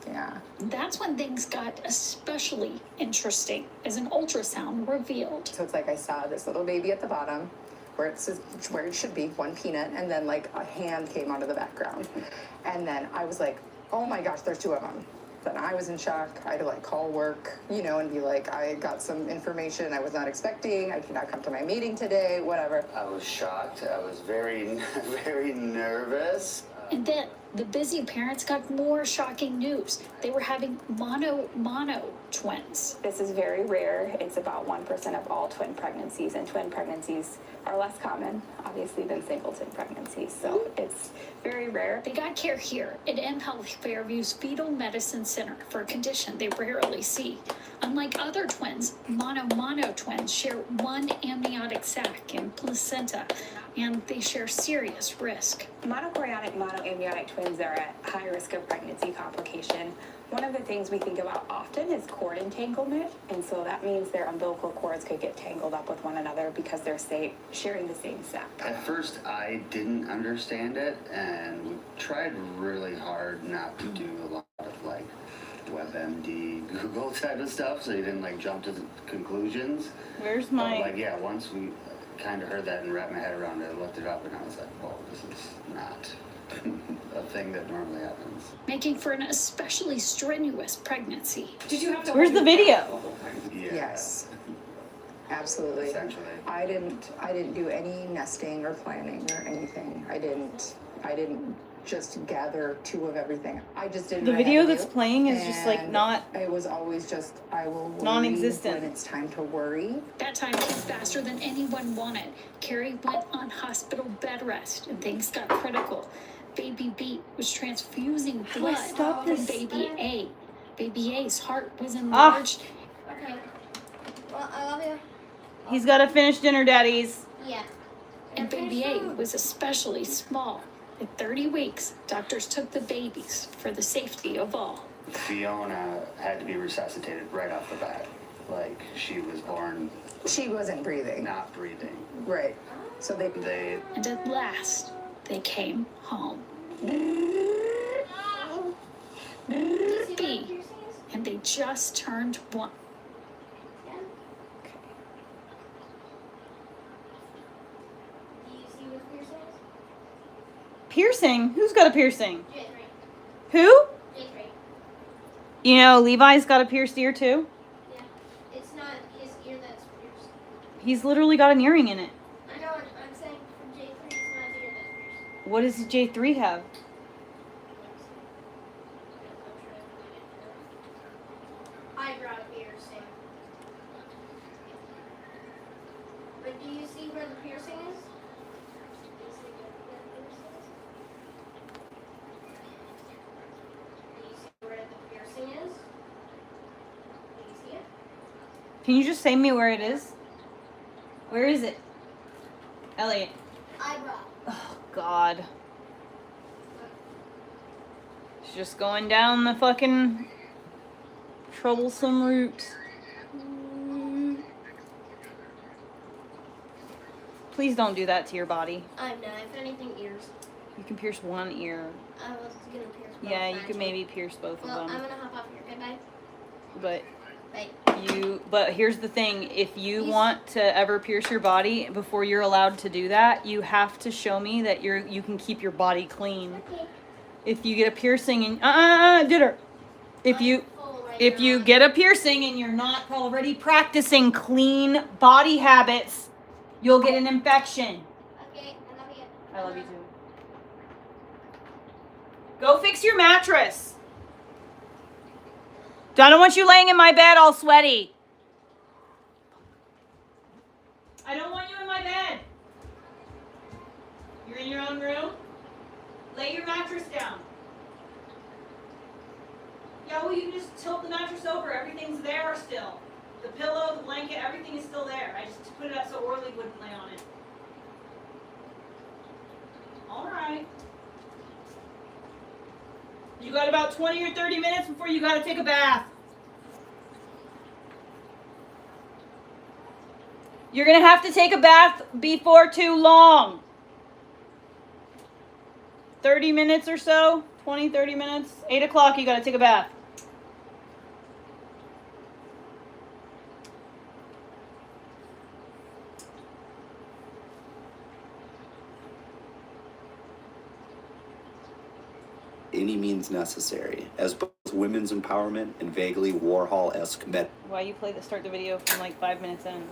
Yeah.
That's when things got especially interesting as an ultrasound revealed.
So it's like I saw this little baby at the bottom where it should be, 1 peanut, and then like a hand came out of the background. And then I was like, oh my gosh, there's 2 of them. Then I was in shock. I had to like call work, you know, and be like, I got some information I was not expecting. I cannot come to my meeting today, whatever.
I was shocked. I was very, very nervous.
And then the busy parents got more shocking news. They were having mono twins.
This is very rare. It's about 1% of all twin pregnancies, and twin pregnancies are less common, obviously, than singleton pregnancies. So it's very rare.
They got care here at mHealth Fairview's Fetal Medicine Center for a condition they rarely see. Unlike other twins, mono twins share one amniotic sac and placenta, and they share serious risk.
Monochorionic monoamniotic twins are at high risk of pregnancy complication. One of the things we think about often is cord entanglement, and so that means their umbilical cords could get tangled up with one another because they're sharing the same sac.
At first, I didn't understand it, and we tried really hard not to do a lot of like WebMD, Google type of stuff, so you didn't like jump to the conclusions.
Where's my...
But, like, yeah, once we kind of heard that and wrapped my head around it, I looked it up, and I was like, whoa, this is not a thing that normally happens.
Making for an especially strenuous pregnancy.
Did you have to?
Where's the video?
Yeah.
Yes. Absolutely.
Essentially.
I didn't do any nesting or planning or anything. I didn't just gather 2 of everything. I just did
The
what I had
video
to
that's
do,
playing is just like
and
not...
It was always just, I will worry
Non-existent.
when it's time to worry.
That time came faster than anyone wanted. Carrie went on hospital bed rest, and things got critical. Baby B was transfusing
do I
blood
stop
from
this?
baby A. Baby A's heart was enlarged.
Okay. Well, I love you.
He's got to finish dinner, daddies.
Yeah.
And baby A was especially small. At 30 weeks, doctors took the babies for the safety of all.
Fiona had to be resuscitated right off the bat. Like, she was born
She wasn't breathing.
not breathing.
Right. So they
And at last, they came home. B, and they just turned 1.
Do you see what piercing is?
Piercing? Who's got a piercing?
J3.
Who?
J3.
You know, Levi's got a pierced ear too.
Yeah. It's not his ear that's pierced.
He's literally got an earring in it.
I know. I'm saying from J3, it's not his ear that's pierced.
What does J3 have?
Eyebrow piercing. But do you see where the piercing is? Do you see where the piercing is? Do you see where the piercing is? Do you see it?
Can you just say me where it is? Where is it? Elliot.
Eyebrow.
Oh, God. She's just going down the fucking troublesome route. Please don't do that to your body.
I'm not. If anything, ears.
You can pierce one ear.
I was gonna pierce both.
Yeah, you
actually.
could maybe pierce both
Well,
of
I'm
them.
gonna hop off here. Okay, bye.
But
Bye.
but here's the thing, if you want to ever pierce your body, before you're allowed to do that, you have to show me that you can keep your body clean.
Okay.
If you get a piercing and dinner. If you
Full
If you get a piercing and you're not already practicing clean body habits, you'll get an infection.
Okay, I love you.
I love you too. Go fix your mattress. I don't want you laying in my bed all sweaty. I don't want you in my bed. You're in your own room? Lay your mattress down. Yeah, well, you can just tilt the mattress over. Everything's there still. The pillow, the blanket, everything is still there. I just put it up so Orly wouldn't lay on it. All right. You got about 20 or 30 minutes before you got to take a bath. You're going to have to take a bath before too long. 30 minutes or so, 20, 30 minutes. 8 o'clock, you got to take a bath.
Any means necessary, as both women's empowerment and vaguely Warhol-esque
Why you play start the video from like 5 minutes in?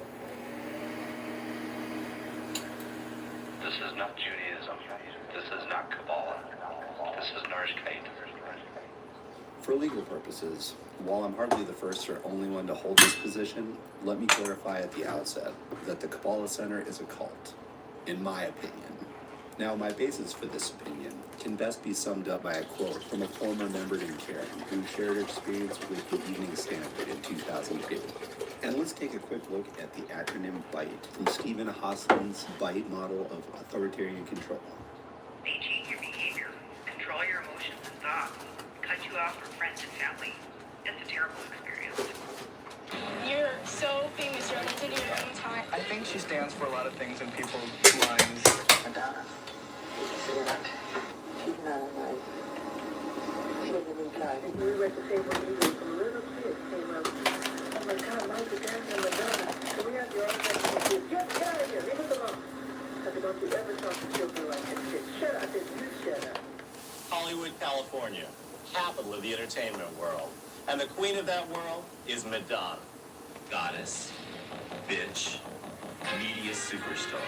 This is not Judaism. This is not Kabbalah. This is Narishkeit.
For legal purposes, while I'm hardly the first or only one to hold this position, let me clarify at the outset that the Kabbalah Center is a cult, in my opinion. Now, my basis for this opinion can best be summed up by a quote from a former member named Karen, who shared her experience with the Evening Standard in 2002. And let's take a quick look at the acronym BITE from Stephen Hoslin's BITE model of authoritarian control.
They change your behavior, control your emotions and thoughts, cut you off from friends and family. It's a terrible experience.
You're so famous, you're limited in your own time.
I think she stands for a lot of things in people's minds.
Madonna. She's not alive. She was a new guy. We were at the table meeting, some little kids came up. Oh my God, Michael Jackson and Madonna. So we have your own kids. Get out of here, leave us alone. I said, don't you ever talk to children like this. Shut up, I said, you shut up.
Hollywood, California, capital of the entertainment world. And the queen of that world is Madonna. Goddess, bitch, media superstar.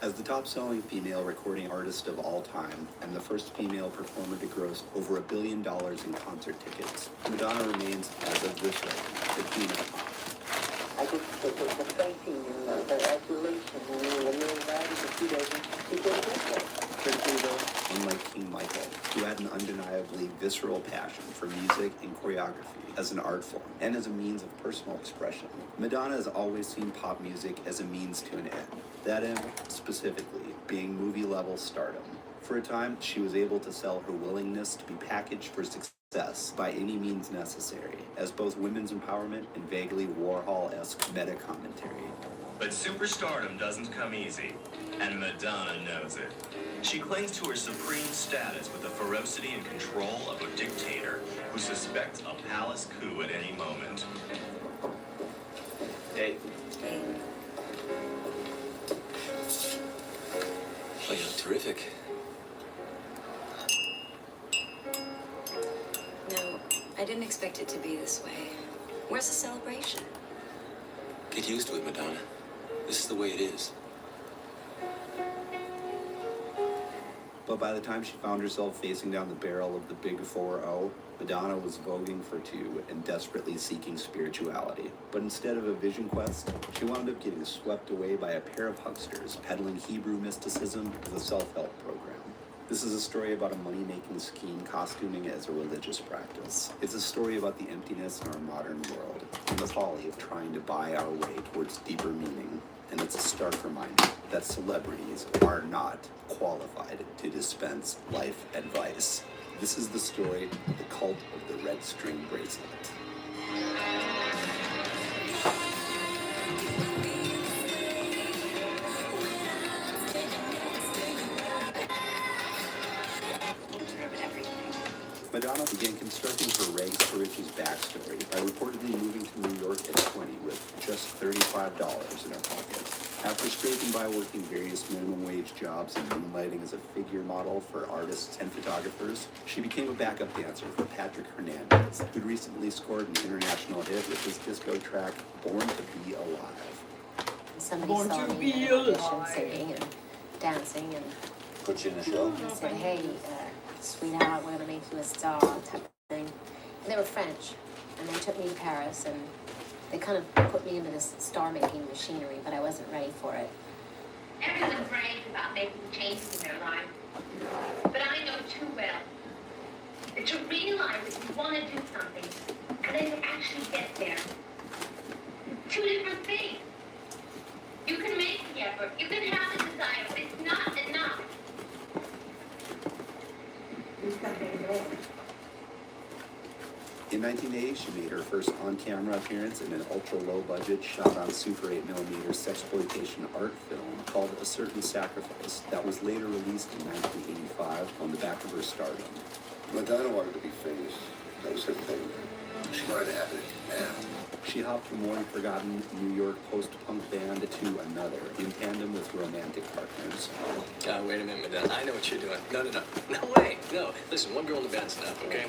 As the top-selling female recording artist of all time and the first female performer to gross over $1 billion in concert tickets, Madonna remains, as of this record, the queen of pop.
I just think it's a fainting in her adulation and in the little body that she didn't get that.
Critically, though, unlike King Michael, who had an undeniably visceral passion for music and choreography as an art form and as a means of personal expression, Madonna has always seen pop music as a means to an end. That end, specifically, being movie-level stardom. For a time, she was able to sell her willingness to be packaged for success by any means necessary, as both women's empowerment and vaguely Warhol-esque meta-commentary.
But superstardom doesn't come easy, and Madonna knows it. She clings to her supreme status with the ferocity and control of a dictator who suspects a palace coup at any moment.
Hey.
Oh, you look terrific.
No, I didn't expect it to be this way. Where's the celebration?
Get used to it, Madonna. This is the way it is.
But by the time she found herself facing down the barrel of the big 4-0, Madonna was voguing for two and desperately seeking spirituality. But instead of a vision quest, she wound up getting swept away by a pair of hucksters peddling Hebrew mysticism with a self-help program. This is a story about a money-making scheme costuming as a religious practice. It's a story about the emptiness in our modern world and the folly of trying to buy our way towards deeper meaning. And it's a stark reminder that celebrities are not qualified to dispense life advice. This is the story of the cult of the red string bracelet. Madonna began constructing her rags to riches backstory by reportedly moving to New York at 20 with just $35 in her pocket. After scraping by working various minimum wage jobs and moonlighting as a figure model for artists and photographers, she became a backup dancer for Patrick Hernandez, who'd recently scored an international hit with his disco track, Born to Be Alive.
Somebody saw me in an audition singing and dancing and
put you in the show?
And said, hey, sweetheart, we're going to make you a star type of thing. And they were French, and they took me to Paris, and they kind of put me into this star-making machinery, but I wasn't ready for it.
Everyone brags about making changes in their life. But I know too well that to realize that you want to do something and then to actually get there, two different things. You can make the effort, you can have the desire, but it's not enough.
In 1980, she made her first on-camera appearance in an ultra-low-budget, shot-on Super 8mm sexploitation art film called A Certain Sacrifice that was later released in 1985 on the back of her stardom.
Madonna wanted to be famous. That was her thing. She wanted to have it now.
She hopped from one forgotten New York post-punk band to another, in tandem with romantic partners.
Wait a minute, Madonna. I know what you're doing. No. No way. No. Listen, one girl in the band's enough, okay?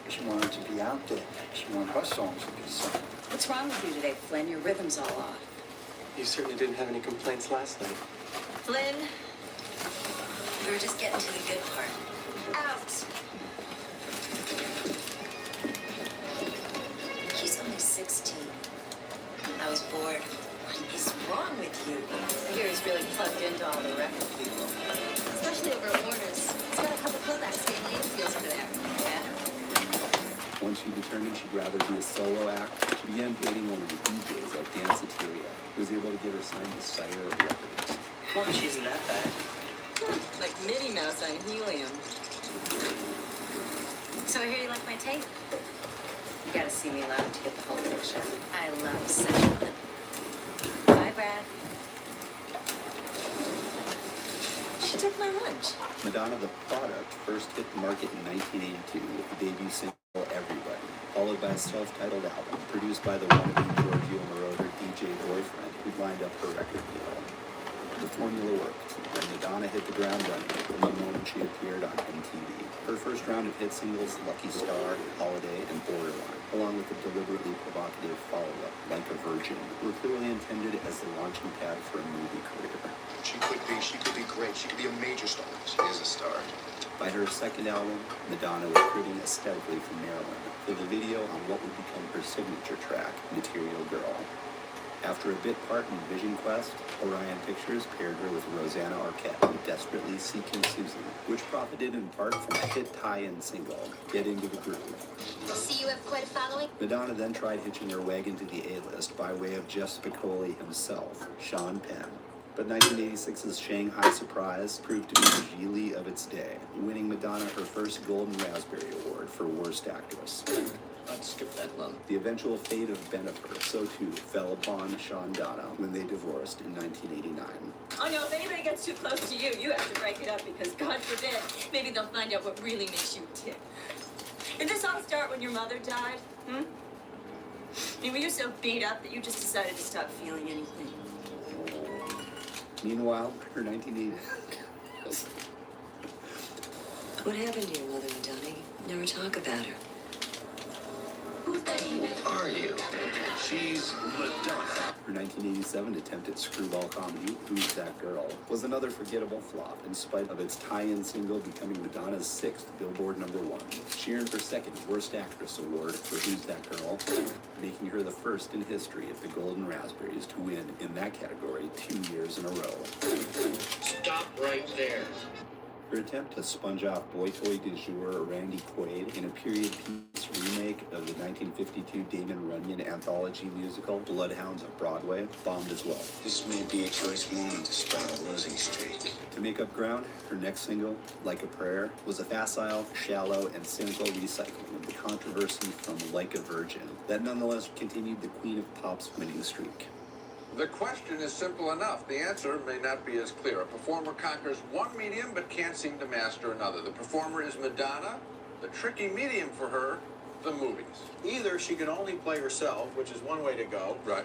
She wanted to be out there. She wanted her songs to be sung.
What's wrong with you today, Flynn? Your rhythm's all off.
You certainly didn't have any complaints last night.
Flynn? We were just getting to the good part. Out! She's only 16. I was bored. What is wrong with you? I hear he's really plugged into all the record people. Especially over at Warner's. He's got a couple pullbacks getting name deals over there. Yeah?
Once she determined she'd rather be a solo act, she began dating one of the DJs at Danceteria, who was able to get her signed to Sire Records.
Well, she isn't that bad.
Like Minnie Mouse on helium. So I hear you like my tape? You gotta see me live to get the whole picture. I love such fun. Bye, Brad. She took my lunch.
Madonna the Product first hit the market in 1982 with the debut single Everybody, followed by a self-titled album produced by the wannabe Giorgio Moroder DJ boyfriend who'd lined up her record deal. The formula worked, and Madonna hit the ground running from the moment she appeared on MTV. Her first round of hit singles, Lucky Star, Holiday, and Borderline, along with the deliberately provocative follow-up, Like a Virgin, were clearly intended as the launching pad for a movie career.
She could be great. She could be a major star. She is a star.
By her second album, Madonna was cribbing aesthetically from Marilyn for the video on what would become her signature track, Material Girl. After a bit part in Vision Quest, Orion Pictures paired her with Rosanna Arquette in Desperately Seeking Susan, which profited in part from a hit tie-in single, Get Into the Groove.
I see you have quite a following.
Madonna then tried hitching her wagon to the A-list by way of Jeff Spicoli himself, Sean Penn. But 1986's Shanghai Surprise proved to be the Gigli of its day, winning Madonna her first Golden Raspberry Award for Worst Actress.
I'd skip that one.
The eventual fate of Bennifer, so too, fell upon Sean Donna when they divorced in 1989.
Oh no, if anybody gets too close to you, you have to break it up because, God forbid, maybe they'll find out what really makes you tick. Did this all start when your mother died? I mean, were you so beat up that you just decided to stop feeling anything?
Meanwhile, her 1980...
What happened to your mother, Madonna? You never talk about her.
Who are you? She's Madonna.
Her 1987 attempt at screwball comedy, Who's That Girl, was another forgettable flop in spite of its tie-in single becoming Madonna's 6th Billboard #1. She earned her second Worst Actress award for Who's That Girl, making her the first in history of the Golden Raspberries to win in that category 2 years in a row.
Stop right there.
Her attempt to sponge off boy toy du jour Randy Quaid in a period piece remake of the 1952 Damon Runyon anthology musical Bloodhounds of Broadway bombed as well.
This may be a choice moment to start a losing streak.
To make up ground, her next single, Like a Prayer, was a facile, shallow, and cynical recycling of the controversy from Like a Virgin that nonetheless continued the Queen of Pop's winning streak.
The question is simple enough. The answer may not be as clear. A performer conquers one medium but can't seem to master another. The performer is Madonna. The tricky medium for her the movies.
Either she can only play herself, which is one way to go.
Right.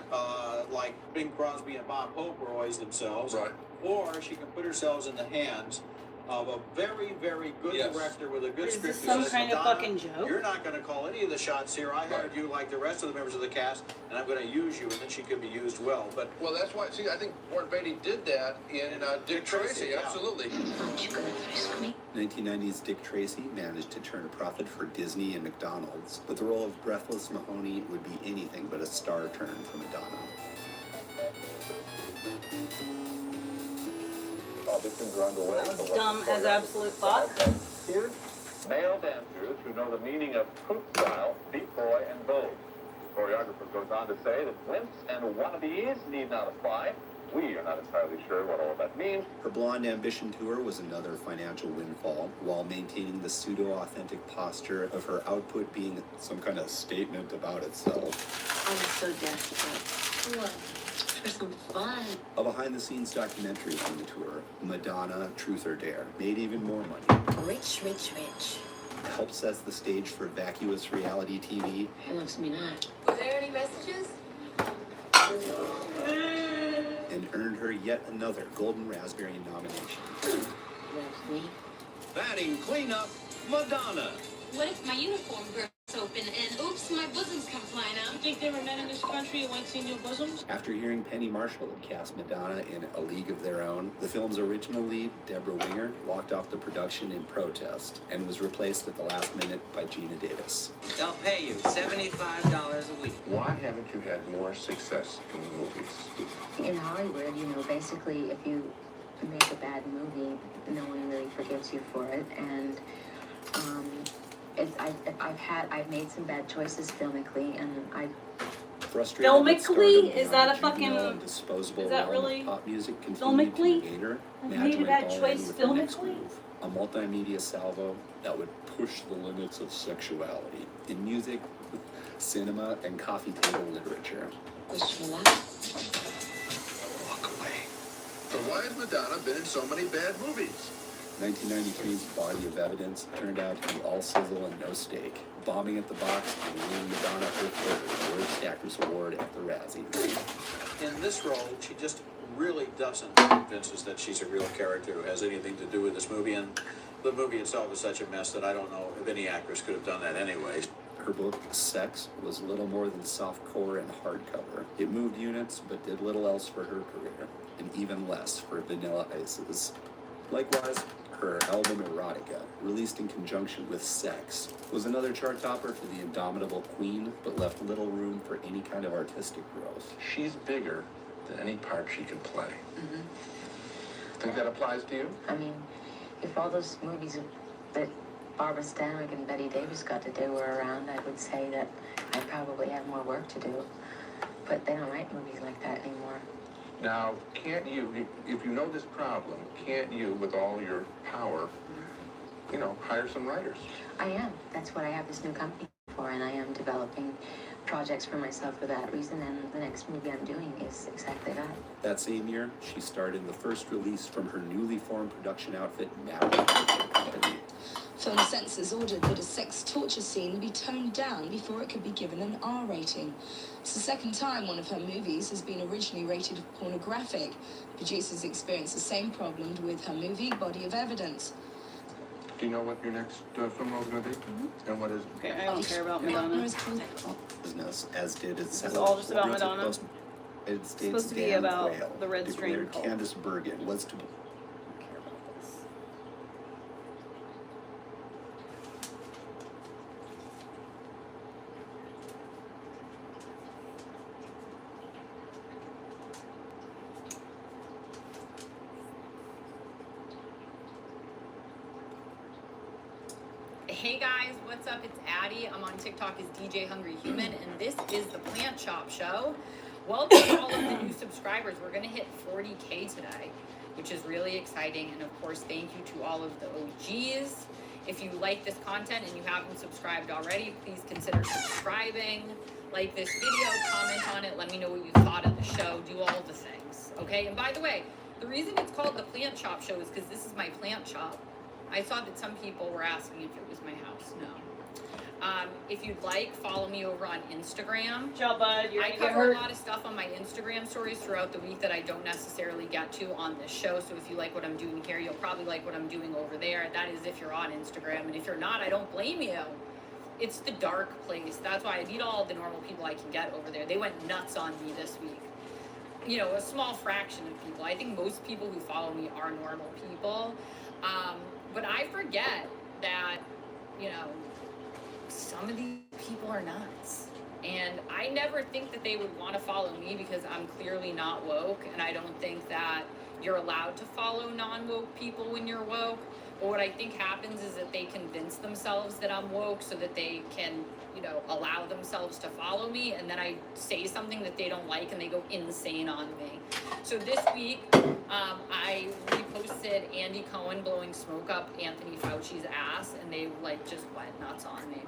Like Bing Crosby and Bob Hope were always themselves.
Right.
Or she can put herself in the hands of a very, very good director with a good
Is
script.
this some
who says,
kind of
"Madonna,
fucking joke?"
You're not going to call any of the shots here. I hired you like the rest of the members of the cast, and I'm going to use you, and then she can be used well. But
Well, that's why, see, I think Warren Beatty did that in Dick Tracy,
yeah.
absolutely.
1990's Dick Tracy managed to turn a profit for Disney and McDonald's, but the role of Breathless Mahoney would be anything but a star turn for Madonna.
Auditions are underway.
That was dumb as absolute fuck.
Here's male dancers who know the meaning of poop style, beat boy, and vogue. The choreographer goes on to say that wimps and wannabes need not apply. We are not entirely sure what all of that means.
Her Blonde Ambition tour was another financial windfall, while maintaining the pseudo-authentic posture of her output being some kind of statement about itself.
I'm so desperate. What? For some fun.
A behind-the-scenes documentary from the tour, Madonna, Truth or Dare, made even more money.
Rich, rich, rich.
Helped set the stage for vacuous reality TV.
He loves me not.
Were there any messages?
And earned her yet another Golden Raspberry nomination.
Loves me.
Batting cleanup, Madonna.
What if my uniform bursts open and oops, my bosoms come flying out?
You think there were men in this country who ain't seen your bosoms?
After hearing Penny Marshall had cast Madonna in A League of Their Own, the film's original lead, Deborah Winger, walked off the production in protest and was replaced at the last minute by Gina Davis.
They'll pay you $75 a week.
Why haven't you had more success in the movies?
In Hollywood, you know, basically, if you make a bad movie, no one really forgives you for it, and I've made some bad choices filmically, and
Filmically?
Is that a fucking...
disposable
Is that
realm
really...
of pop music continued to
Filmically?
evade her,
I've
and had
made
to
a bad
went all
choice
in with the next
filmically?
move, a multimedia salvo that would push the limits of sexuality in music, cinema, and coffee table literature.
So why has Madonna been in so many bad movies?
1993's Body of Evidence turned out to be all sizzle and no steak, bombing at the box and winning Madonna her third Worst Actress Award at the Razzies.
in this role, she just really doesn't convince us that she's a real character who has anything to do with this movie. And the movie itself is such a mess that I don't know if any actress could have done that anyway.
Her book, Sex, was little more than softcore and hardcover. It moved units, but did little else for her career, and even less for Vanilla Ice's. Likewise, her album Erotica, released in conjunction with Sex, was another chart topper for the indomitable queen, but left little room for any kind of artistic growth.
She's bigger than any part she can play. Think that applies to you?
I mean, if all those movies that Barbara Stanwyck and Betty Davis got to do were around, I would say that I probably have more work to do. But they don't write movies like that anymore.
Now, can't you, if you know this problem, can't you, with all your power, you know, hire some writers?
I am. That's what I have this new company for, and I am developing projects for myself for that reason, and the next movie I'm doing is exactly that.
That same year, she starred in the first release from her newly formed production outfit, Maverick Company.
Film censors ordered that a sex torture scene be toned down before it could be given an R rating. It's the second time one of her movies has been originally rated pornographic. Producers experienced the same problem with her movie, Body of Evidence.
Do you know what your next film role is going to be? And what is it?
Okay, I don't care about Madonna.
Business, as did its
It's all just about Madonna.
It's
supposed to be about the Red String
declared
cult.
Candice Bergen was to be.
Hey guys, what's up? It's Addie. I'm on TikTok as DJ Hungry Human, and this is the Plant Shop Show. Welcome to all of the new subscribers. We're gonna hit 40K today, which is really exciting. And of course, thank you to all of the OGs. If you like this content and you haven't subscribed already, please consider subscribing. Like this video, comment on it, let me know what you thought of the show, do all the things, okay? And by the way, the reason it's called the Plant Shop Show is because this is my plant shop. I saw that some people were asking if it was my house. No. If you'd like, follow me over on Instagram.
Ciao, bud. You're
I
gonna get
cover
hurt.
a lot of stuff on my Instagram stories throughout the week that I don't necessarily get to on this show. So if you like what I'm doing here, you'll probably like what I'm doing over there. That is if you're on Instagram. And if you're not, I don't blame you. It's the dark place. That's why I need all the normal people I can get over there. They went nuts on me this week. You know, a small fraction of people. I think most people who follow me are normal people. But I forget that, you know, some of these people are nuts. And I never think that they would want to follow me because I'm clearly not woke. And I don't think that you're allowed to follow non-woke people when you're woke. But what I think happens is that they convince themselves that I'm woke so that they can, you know, allow themselves to follow me. And then I say something that they don't like and they go insane on me. So this week, I reposted Andy Cohen blowing smoke up Anthony Fauci's ass, and they like just went nuts on me.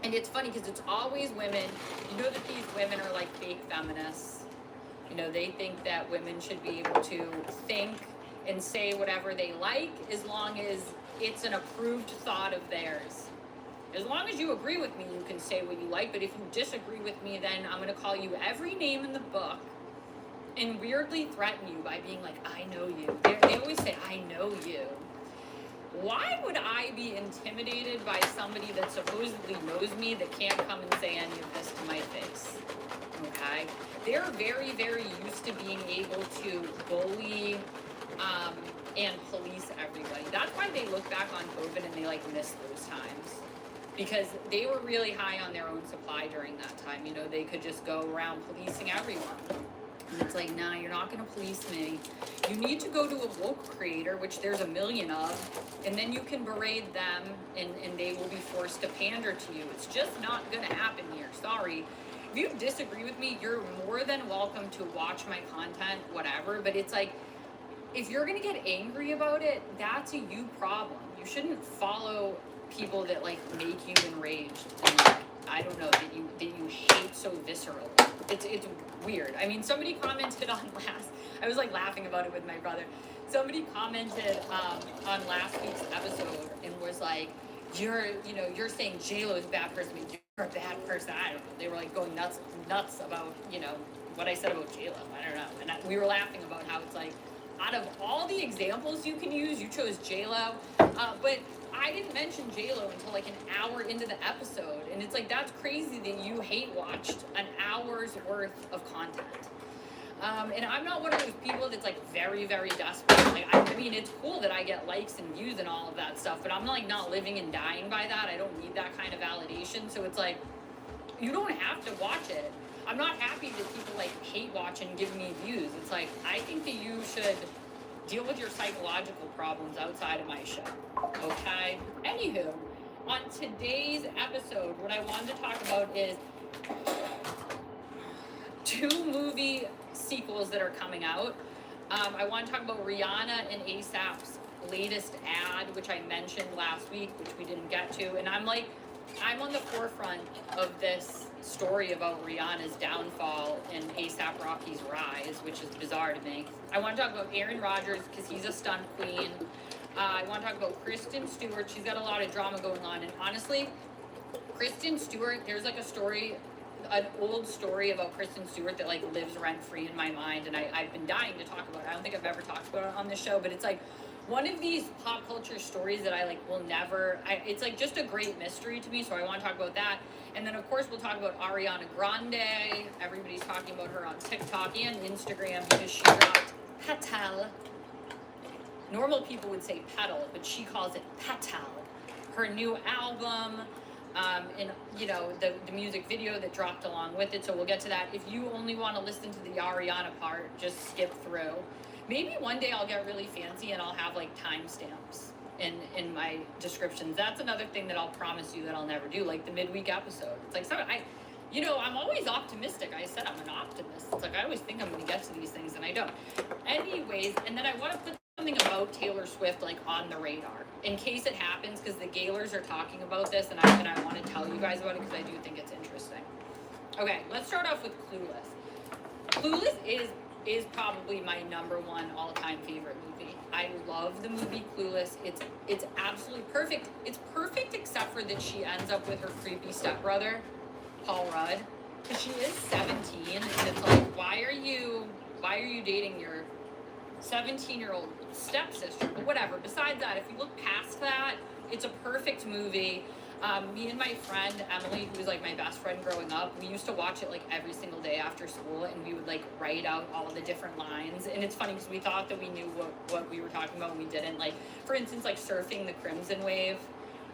And it's funny because it's always women. You know that these women are like fake feminists. You know, they think that women should be able to think and say whatever they like as long as it's an approved thought of theirs. As long as you agree with me, you can say what you like. But if you disagree with me, then I'm going to call you every name in the book and weirdly threaten you by being like, I know you. They always say, I know you. Why would I be intimidated by somebody that supposedly knows me that can't come and say any of this to my face? Okay? They're very, very used to being able to bully and police everybody. That's why they look back on COVID and they like miss those times. Because they were really high on their own supply during that time. You know, they could just go around policing everyone. And it's like, nah, you're not going to police me. You need to go to a woke creator, which there's a million of, and then you can berate them, and they will be forced to pander to you. It's just not going to happen here. Sorry. If you disagree with me, you're more than welcome to watch my content, whatever. But it's like, if you're going to get angry about it, that's a you problem. You shouldn't follow people that, like, make you enraged. And, like, I don't know, that you hate so viscerally. It's weird. I mean, somebody commented on I was like laughing about it with my brother. Somebody commented on last week's episode and was like, you're saying J-Lo is a bad person, but you're a bad person. I don't know. They were like going nuts about, you know, what I said about J-Lo. I don't know. And we were laughing about how it's like, out of all the examples you can use, you chose J-Lo. But I didn't mention J-Lo until like an hour into the episode. And it's like, that's crazy that you hate watched an hour's worth of content. And I'm not one of those people that's like very, very desperate. Like, I mean, it's cool that I get likes and views and all of that stuff, but I'm like not living and dying by that. I don't need that kind of validation. So it's like, you don't have to watch it. I'm not happy that people like hate watch and give me views. It's like, I think that you should deal with your psychological problems outside of my show. Okay? Anywho, on today's episode, what I wanted to talk about is 2 movie sequels that are coming out. I want to talk about Rihanna and ASAP's latest ad, which I mentioned last week, which we didn't get to. And I'm on the forefront of this story about Rihanna's downfall and ASAP Rocky's rise, which is bizarre to me. I want to talk about Aaron Rodgers because he's a stunt queen. I want to talk about Kristen Stewart. She's got a lot of drama going on. And honestly, Kristen Stewart, there's like a story, an old story about Kristen Stewart that like lives rent free in my mind. And I've been dying to talk about it. I don't think I've ever talked about it on this show, but it's like one of these pop culture stories that I like will never, it's like just a great mystery to me. So I want to talk about that. And then of course we'll talk about Ariana Grande. Everybody's talking about her on TikTok and Instagram because she dropped Petal. Normal people would say petal, but she calls it Petal. Her new album, and you know, the music video that dropped along with it. So we'll get to that. If you only want to listen to the Ariana part, just skip through. Maybe one day I'll get really fancy and I'll have like timestamps in my descriptions. That's another thing that I'll promise you that I'll never do, like the midweek episode. It's like, I'm always optimistic. I said I'm an optimist. It's like I always think I'm going to get to these things and I don't. Anyways, and then I want to put something about Taylor Swift like on the radar in case it happens, because the Gaylors are talking about this and I want to tell you guys about it because I do think it's interesting. Okay, let's start off with Clueless. Clueless is is probably my #1 all-time favorite movie. I love the movie Clueless. It's absolutely perfect. It's perfect except for that she ends up with her creepy stepbrother, Paul Rudd, because she is 17, and it's like, why are you dating your 17-year-old stepsister? But whatever. Besides that, if you look past that, it's a perfect movie. Me and my friend Emily, who was like my best friend growing up, we used to watch it like every single day after school, and we would like write out all of the different lines. And it's funny because we thought that we knew what we were talking about, and we didn't. Like, for instance, like surfing the crimson wave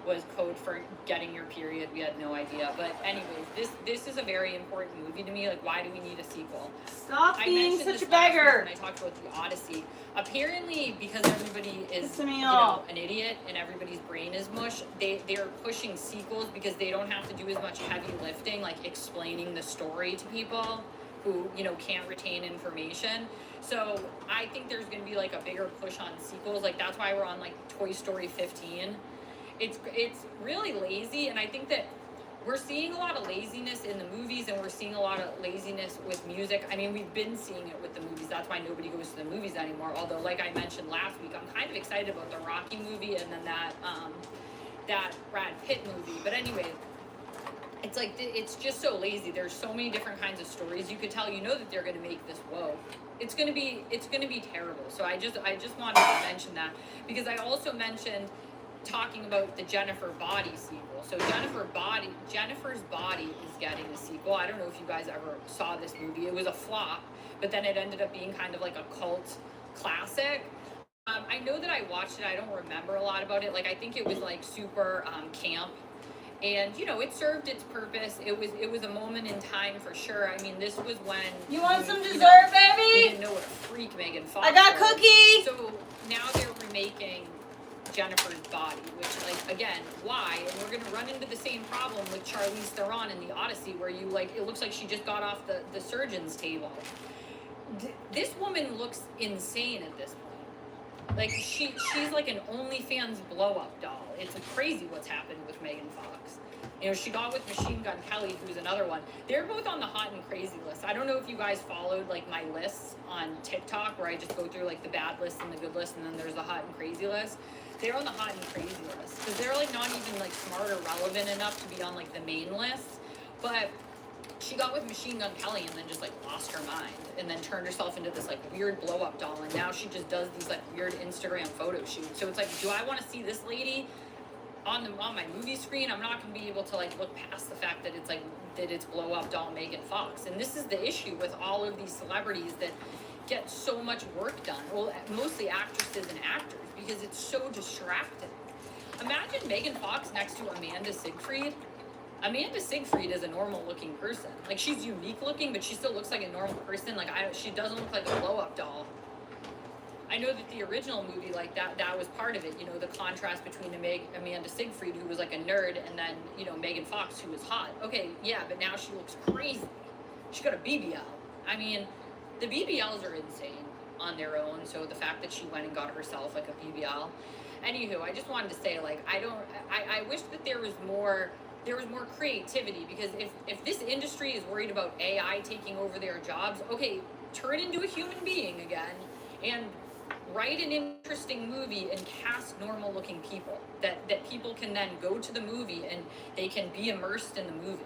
was code for getting your period. We had no idea. But anyways, this is a very important movie to me. Like, why do we need a sequel?
Stop being such a beggar.
When I talked about the Odyssey, apparently because everybody is
Pissing me off.
an idiot and everybody's brain is mush, they're pushing sequels because they don't have to do as much heavy lifting, like explaining the story to people who can't retain information. So I think there's going to be like a bigger push on sequels. Like, that's why we're on like Toy Story 15. It's really lazy, and I think that we're seeing a lot of laziness in the movies, and we're seeing a lot of laziness with music. I mean, we've been seeing it with the movies. That's why nobody goes to the movies anymore. Although, like I mentioned last week, I'm kind of excited about the Rocky movie and then that Brad Pitt movie. But anyway, it's like, it's just so lazy. There's so many different kinds of stories you could tell. You know that they're going to make this woke. It's gonna be terrible. So I just wanted to mention that, because I also mentioned talking about the Jennifer Body sequel. So Jennifer's Body is getting a sequel. I don't know if you guys ever saw this movie. It was a flop, but then it ended up being kind of like a cult classic. I know that I watched it. I don't remember a lot about it. Like, I think it was like super camp, and it served its purpose. It was a moment in time for sure. I mean, this was when
You want some dessert, baby?
We didn't know what a freak Megan Fox
I got
was.
cookie.
So now they're remaking Jennifer's Body, which, like, again, why? And we're gonna run into the same problem with Charlize Theron in the Odyssey, where it looks like she just got off the surgeon's table. This woman looks insane at this point. Like, she's like an OnlyFans blow-up doll. It's crazy what's happened with Megan Fox. She got with Machine Gun Kelly, who's another one. They're both on the hot and crazy list. I don't know if you guys followed like my lists on TikTok, where I just go through like the bad list and the good list, and then there's the hot and crazy list. They're on the hot and crazy list because they're like not even like smart or relevant enough to be on like the main list. But she got with Machine Gun Kelly and then just like lost her mind, and then turned herself into this like weird blow up doll, and now she just does these like weird Instagram photo shoots. So it's like, do I want to see this lady on my movie screen? I'm not going to be able to like look past the fact that it's blow up doll Megan Fox. And this is the issue with all of these celebrities that get so much work done. Well, mostly actresses and actors, because it's so distracting. Imagine Megan Fox next to Amanda Seyfried. Amanda Seyfried is a normal looking person. Like, she's unique looking, but she still looks like a normal person. Like, she doesn't look like a blow up doll. I know that the original movie, like, that was part of it, the contrast between Amanda Seyfried, who was like a nerd, and then, Megan Fox, who was hot. Okay, yeah, but now she looks crazy. She got a BBL. I mean, the BBLs are insane on their own, so the fact that she went and got herself like a BBL. Anywho, I just wanted to say, like, I wish that there was more creativity, because if this industry is worried about AI taking over their jobs, okay, turn into a human being again and write an interesting movie and cast normal looking people that people can then go to the movie and they can be immersed in the movie,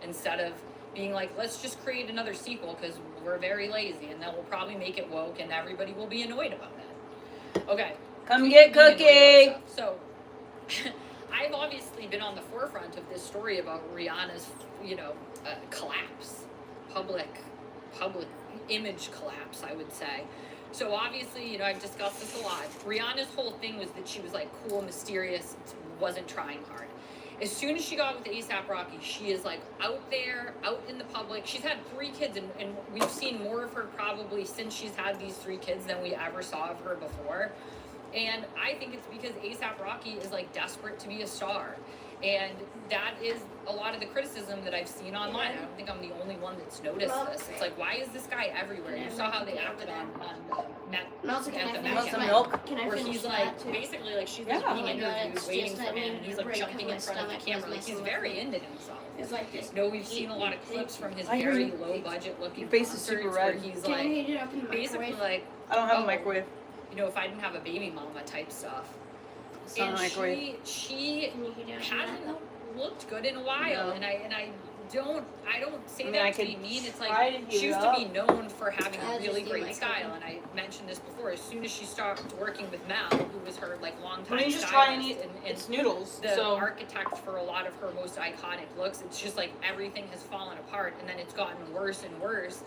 instead of being like, let's just create another sequel because we're very lazy, and then we'll probably make it woke and everybody will be annoyed about it. Okay.
Come get cookie.
So I've obviously been on the forefront of this story about Rihanna's, collapse, public image collapse, I would say. So obviously, I've discussed this a lot. Rihanna's whole thing was that she was like cool, mysterious, wasn't trying hard. As soon as she got with A$AP Rocky, she is like out there, out in the public. She's had 3 kids, and we've seen more of her probably since she's had these 3 kids than we ever saw of her before. And I think it's because A$AP Rocky is like desperate to be a star. And that is a lot of the criticism that I've seen online. I don't think I'm the only one that's noticed this. It's like, why is this guy everywhere? You saw how they acted on Matt at the Met, where he's like, basically like she's like being interviewed, waiting for him, and he's like jumping in front of the camera. Like he's very into himself. We've seen a lot of clips from his very low budget looking concerts where he's like, basically like,
I don't have a microwave.
You know, if I didn't have a baby mama type stuff. And she hasn't looked good in a while, and I don't say that to be mean. It's like she used to be known for having a really great style, and I mentioned this before. As soon as she started working with Mel, who was her like longtime stylist, and
it's noodles,
the architect for a lot of her most iconic looks, it's just like everything has fallen apart, and then it's gotten worse and worse.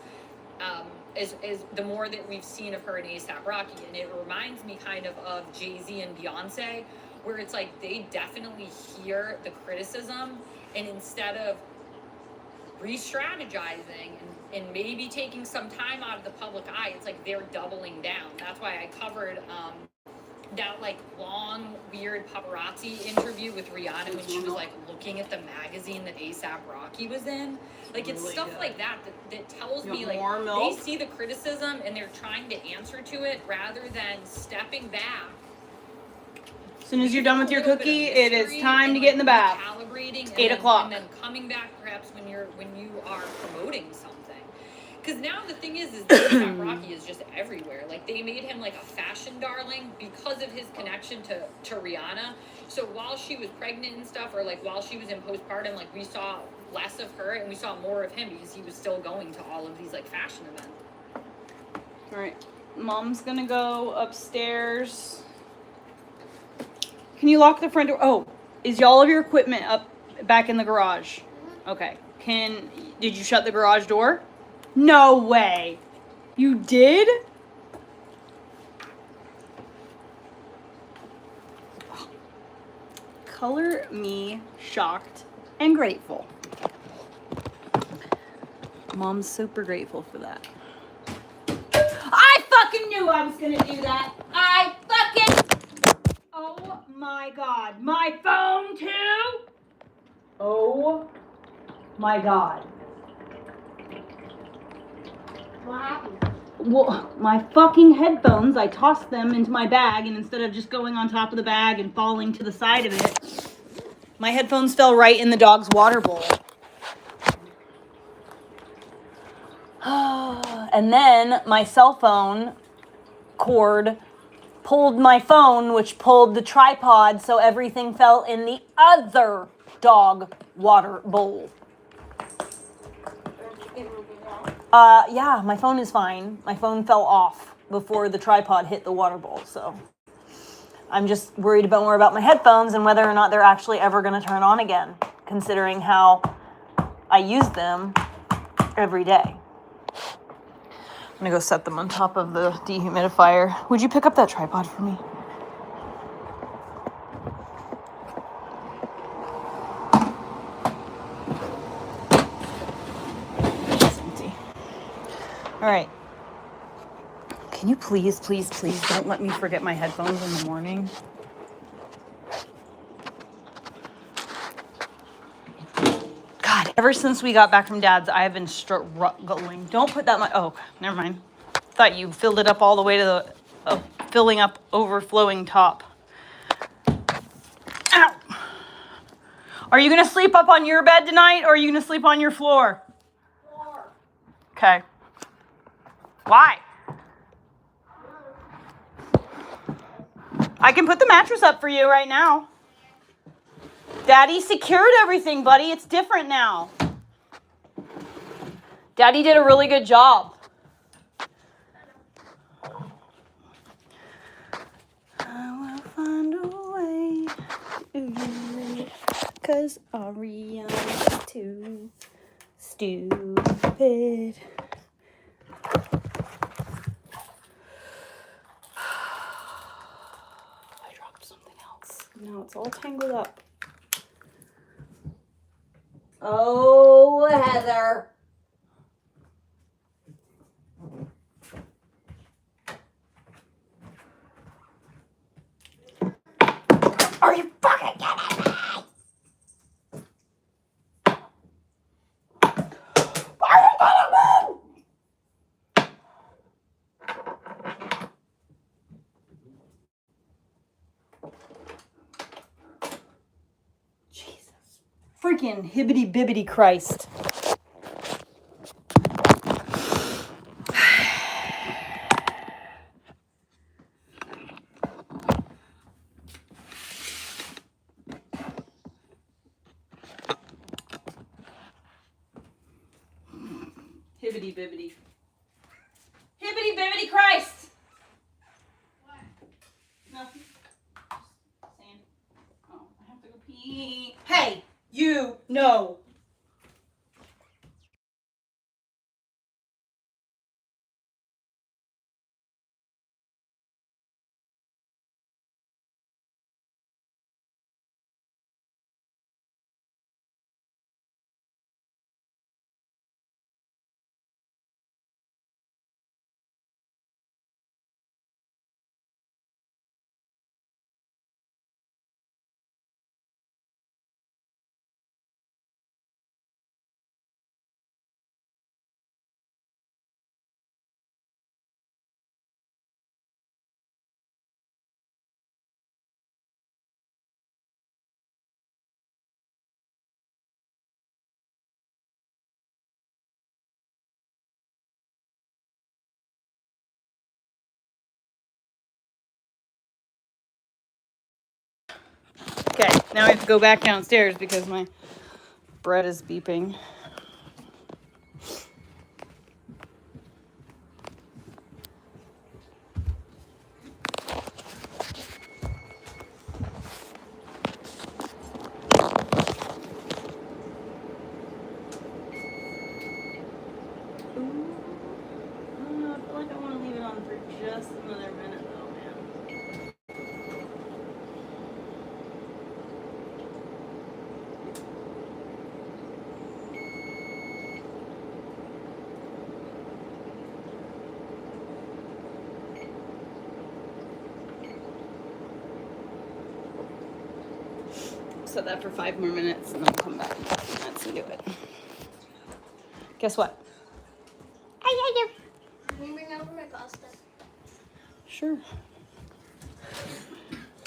Is the more that we've seen of her in A$AP Rocky, and it reminds me kind of Jay-Z and Beyonce, where it's like they definitely hear the criticism, and instead of re-strategizing and maybe taking some time out of the public eye, it's like they're doubling down. That's why I covered that like long weird paparazzi interview with Rihanna when she was like looking at the magazine that A$AP Rocky was in. Like it's stuff like that tells me like they see the criticism and they're trying to answer to it rather than stepping back.
As soon as you're done with your cookie, it is time to get in the bath. 8 o'clock.
And then coming back perhaps when you are promoting something. Because now the thing is A$AP Rocky is just everywhere. Like they made him like a fashion darling because of his connection to Rihanna. So while she was pregnant and stuff, or like while she was in postpartum, like we saw less of her and we saw more of him because he was still going to all of these like fashion events.
All right, Mom's gonna go upstairs. Can you lock the front door? Oh, is all of your equipment up back in the garage? Okay. Did you shut the garage door? No way. You did? Color me shocked and grateful. Mom's super grateful for that. I fucking knew I was gonna do that. Oh my God. My phone too? Oh my God.
What happened?
Well, my fucking headphones, I tossed them into my bag, and instead of just going on top of the bag and falling to the side of it, my headphones fell right in the dog's water bowl. And then my cell phone cord pulled my phone, which pulled the tripod, so everything fell in the other dog water bowl. Yeah, my phone is fine. My phone fell off before the tripod hit the water bowl, so I'm just worried more about my headphones and whether or not they're actually ever going to turn on again, considering how I use them every day. I'm going to go set them on top of the dehumidifier. Would you pick up that tripod for me? All right. Can you please don't let me forget my headphones in the morning? God, ever since we got back from Dad's, I have been struggling. Don't put that oh, never mind. Thought you filled it up all the way to the filling up, overflowing top. Ow! Are you going to sleep up on your bed tonight, or are you going to sleep on your floor? Floor. Okay. Why? I can put the mattress up for you right now. Daddy secured everything, buddy. It's different now. Daddy did a really good job. I will find a way to you, 'cause Ariana's too stupid. Now it's all tangled up. Oh, Heather. Are you fucking kidding me? Freaking hibbity bibbity Christ. Hibbity bibbity. Hibbity bibbity Christ! What? Nothing. Just saying. Oh, I have to go pee. Hey! You! No! Okay, now I have to go back downstairs because my bread is beeping. I feel like I want to leave it on for just another minute though, man. Set that for 5 more minutes and then come back in 5 minutes and do it. Guess what?
Can you bring over my pasta?
Sure.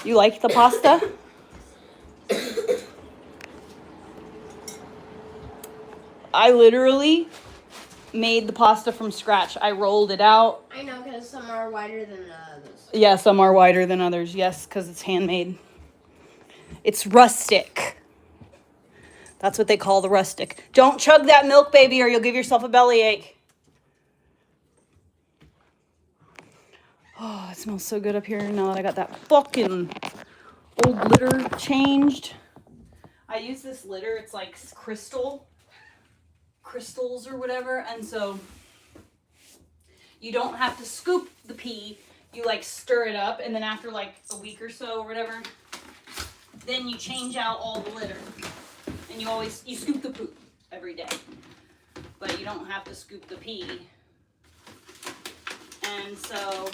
You like the pasta? I literally made the pasta from scratch. I rolled it out.
I know, because some are wider than others.
Yeah, some are wider than others. Yes, because it's handmade. It's rustic. That's what they call the rustic. Don't chug that milk, baby, or you'll give yourself a bellyache. Oh, it smells so good up here now that I got that fucking old litter changed. I use this litter. It's like crystals or whatever. And so you don't have to scoop the pee. You like stir it up. And then after like a week or so or whatever, then you change out all the litter. And you scoop the poop every day. But you don't have to scoop the pee. And so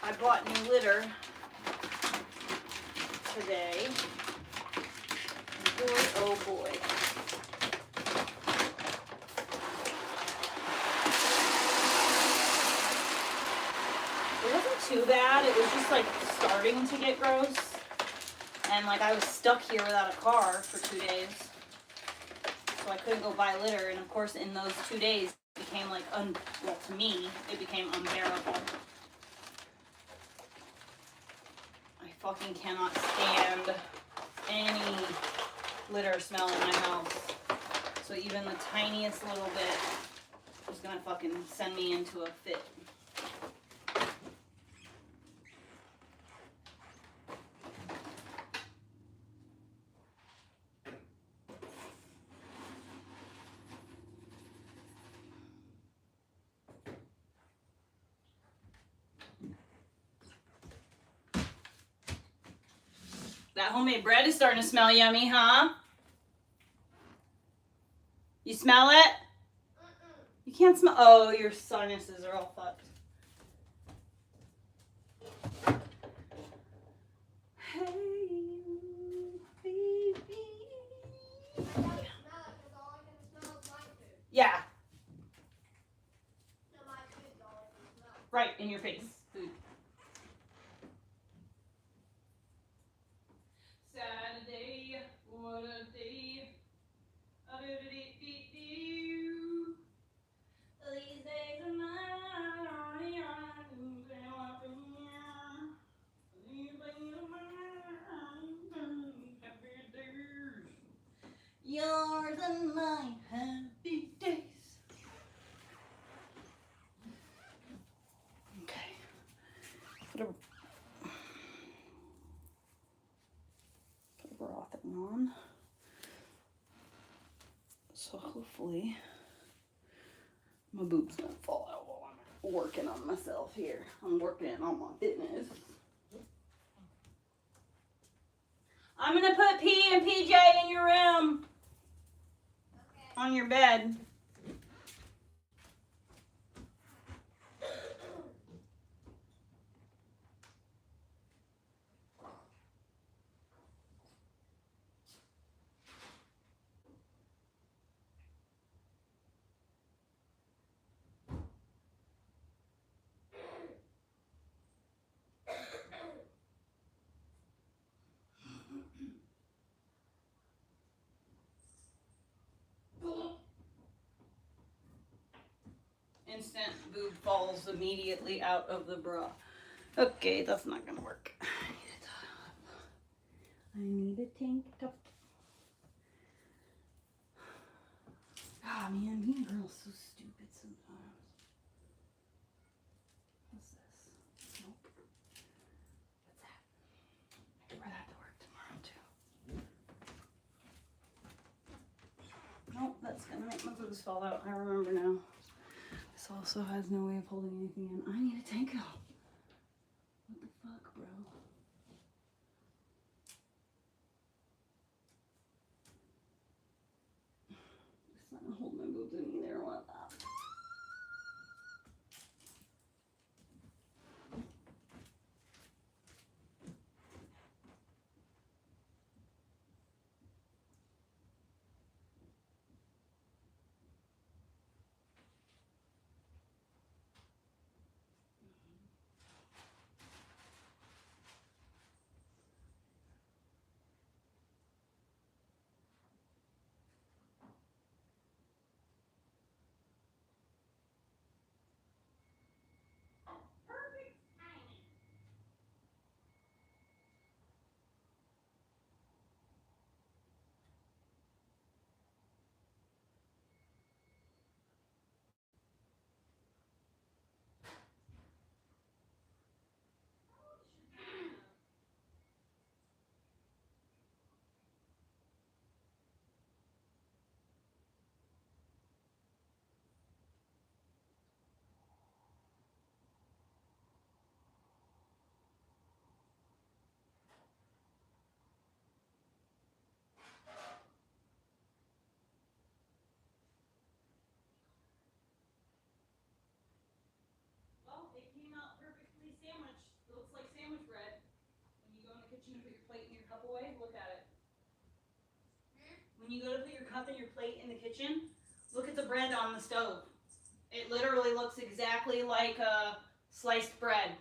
I bought new litter today. Boy, oh boy. It wasn't too bad. It was just like starting to get gross. And like I was stuck here without a car for 2 days. So I couldn't go buy litter. And of course in those 2 days it became like, well to me, it became unbearable. I fucking cannot stand any litter smell in my house. So even the tiniest little bit is gonna fucking send me into a fit. That homemade bread is starting to smell yummy, huh? You smell it? You can't smell. Oh, your sinuses are all fucked. Hey, baby. Yeah. Right in your face. Food. So hopefully my boobs don't fall out while I'm working on myself here. I'm working on my fitness. I'm gonna put P and PJ in your room. On your bed. Instant boob falls immediately out of the bra. Okay, that's not gonna work. I need a tank top. Ah, man, being a girl's so stupid sometimes. What's this? Nope. What's that? I can wear that to work tomorrow too. Nope, that's gonna make my boobs fall out. I remember now. This also has no way of holding anything in. I need a tank top. What the fuck, bro? It's not gonna hold my boobs in either. What the? Well, it came out perfectly sandwiched. It looks like sandwich bread. When you go in the kitchen to put your plate and your cup away, look at it. When you go to put your cup and your plate in the kitchen, look at the bread on the stove. It literally looks exactly like sliced bread.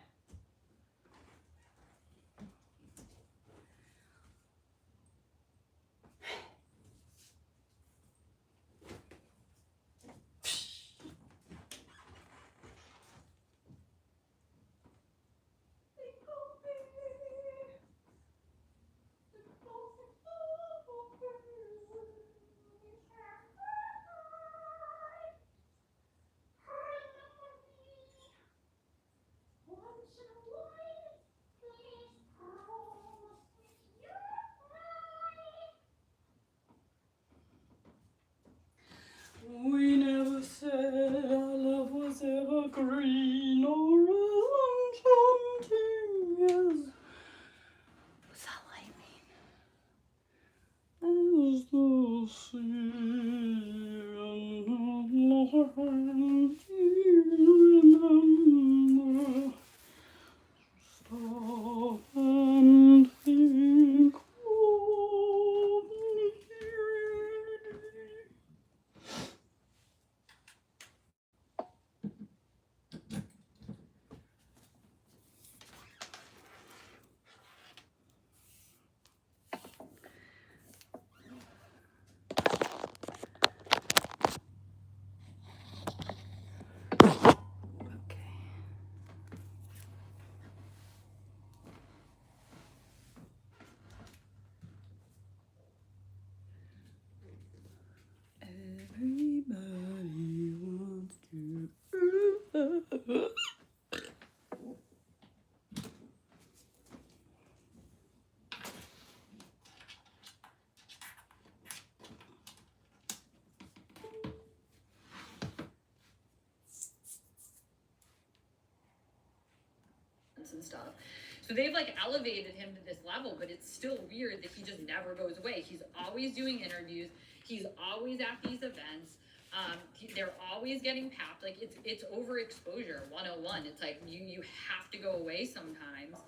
We never said our love was ever green or enchanting as. What's that light mean? As the sea and remember. Stop and think of me.
and stuff. So they've like elevated him to this level, but it's still weird that he just never goes away. He's always doing interviews. He's always at these events. They're always getting papped. Like it's overexposure 101. It's like you have to go away sometimes.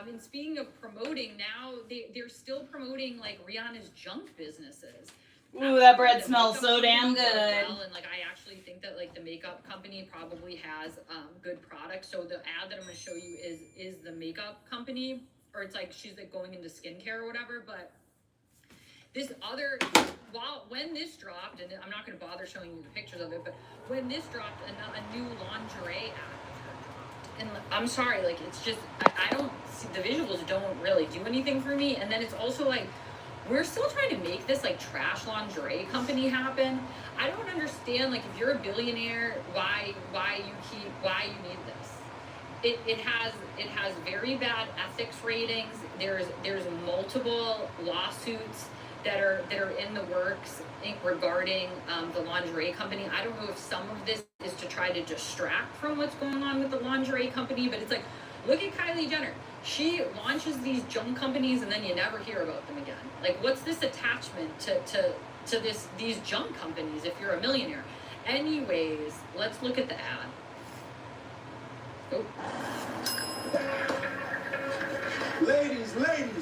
And speaking of promoting, now they're still promoting like Rihanna's junk businesses.
Ooh, that bread smells so damn good.
Well, and like I actually think that like the makeup company probably has good products. So the ad that I'm gonna show you is the makeup company, or it's like she's like going into skincare or whatever. But this other, when this dropped, and I'm not gonna bother showing you the pictures of it, but when this dropped, a new lingerie ad of her dropped. And I'm sorry, like it's just I don't see, the visuals don't really do anything for me. And then it's also like, we're still trying to make this like trash lingerie company happen. I don't understand, like if you're a billionaire, why you need this. It has very bad ethics ratings. There's multiple lawsuits that are in the works regarding the lingerie company. I don't know if some of this is to try to distract from what's going on with the lingerie company, but it's like, look at Kylie Jenner. She launches these junk companies and then you never hear about them again. Like, what's this attachment to these junk companies if you're a millionaire? Anyways, let's look at the ad. Oh.
Ladies,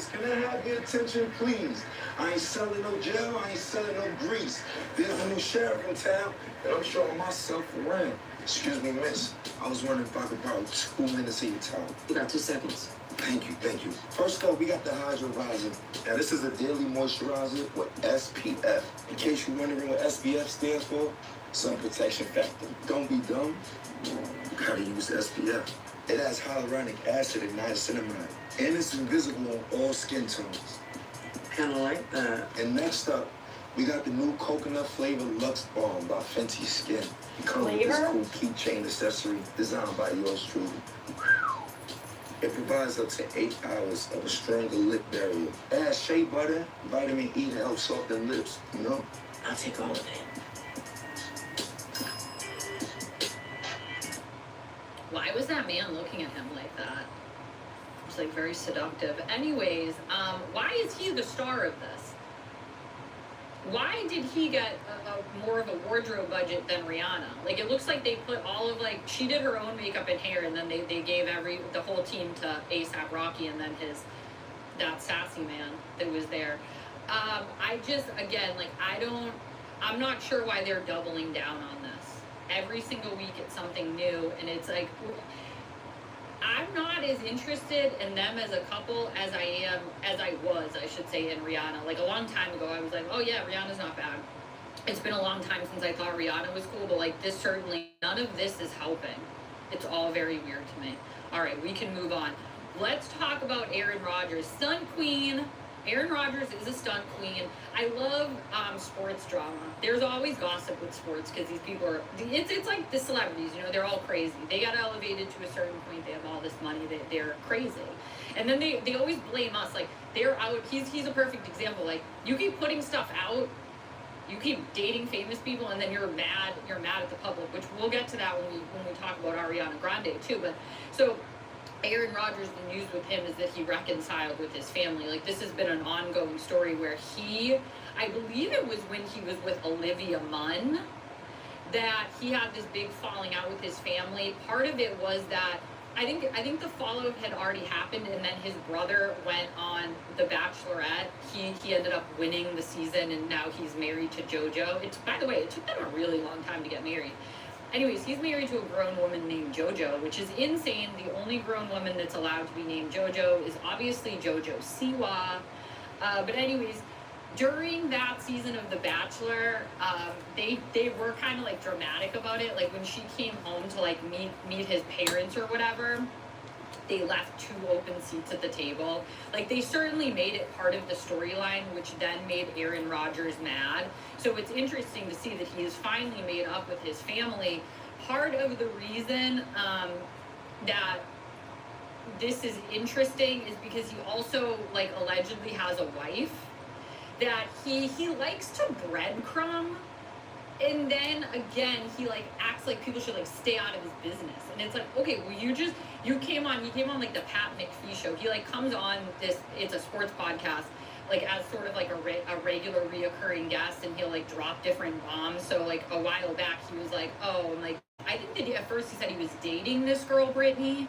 can I have your attention, please? I ain't selling no gel, I ain't selling no grease. There's a new sheriff in town, and I'm showing myself around. Excuse me, miss. I was wondering if I could borrow 2 minutes of your time.
You got 2 seconds.
Thank you. First up, we got the Hydro Visor. Now, this is a daily moisturizer with SPF. In case you're wondering what SPF stands for, sun protection factor. Don't be dumb. You gotta use SPF. It has hyaluronic acid and niacinamide, and it's invisible on all skin tones.
Kinda like that.
And next up, we got the new coconut flavored Luxe Balm by Fenty Skin. It comes with this cool keychain accessory designed by yours truly. It provides up to 8 hours of a stronger lip barrier. It has shea butter, vitamin E to help soften lips, you know?
I'll take all of it.
Why was that man looking at him like that? It's like very seductive. Anyways, why is he the star of this? Why did he get a more of a wardrobe budget than Rihanna? Like, it looks like they put all of, like, she did her own makeup and hair, and then they gave the whole team to A$AP Rocky and then that sassy man that was there. I just, again, like, I'm not sure why they're doubling down on this. Every single week it's something new, and it's like, I'm not as interested in them as a couple as I was, I should say, in Rihanna. Like, a long time ago, I was like, oh yeah, Rihanna's not bad. It's been a long time since I thought Rihanna was cool, but like this certainly, none of this is helping. It's all very weird to me. All right, we can move on. Let's talk about Aaron Rodgers, stunt queen. Aaron Rodgers is a stunt queen. I love sports drama. There's always gossip with sports because these people are, it's like the celebrities, you know, they're all crazy. They got elevated to a certain point. They have all this money. They're crazy. And then they always blame us. Like, they're out. He's a perfect example. Like, you keep putting stuff out, you keep dating famous people, and then you're mad at the public, which we'll get to that when we talk about Ariana Grande too. But so Aaron Rodgers, the news with him is that he reconciled with his family. Like, this has been an ongoing story where I believe it was when he was with Olivia Munn, that he had this big falling out with his family. Part of it was that I think the fallout had already happened, and then his brother went on The Bachelorette. He ended up winning the season, and now he's married to JoJo. By the way, it took them a really long time to get married. Anyways, he's married to a grown woman named JoJo, which is insane. The only grown woman that's allowed to be named JoJo is obviously JoJo Siwa. But anyways, during that season of The Bachelor, they were kind of like dramatic about it. Like, when she came home to like meet his parents or whatever, they left 2 open seats at the table. Like, they certainly made it part of the storyline, which then made Aaron Rodgers mad. So it's interesting to see that he has finally made up with his family. Part of the reason that this is interesting is because he also, like, allegedly has a wife that he likes to breadcrumb And then again, he like acts like people should like stay out of his business. And it's like, okay, well you came on like the Pat McPhee show. He like comes on this, it's a sports podcast, like as sort of like a regular reoccurring guest, and he'll like drop different bombs. So like a while back he was like, oh, and like I think that at first he said he was dating this girl, Brittany,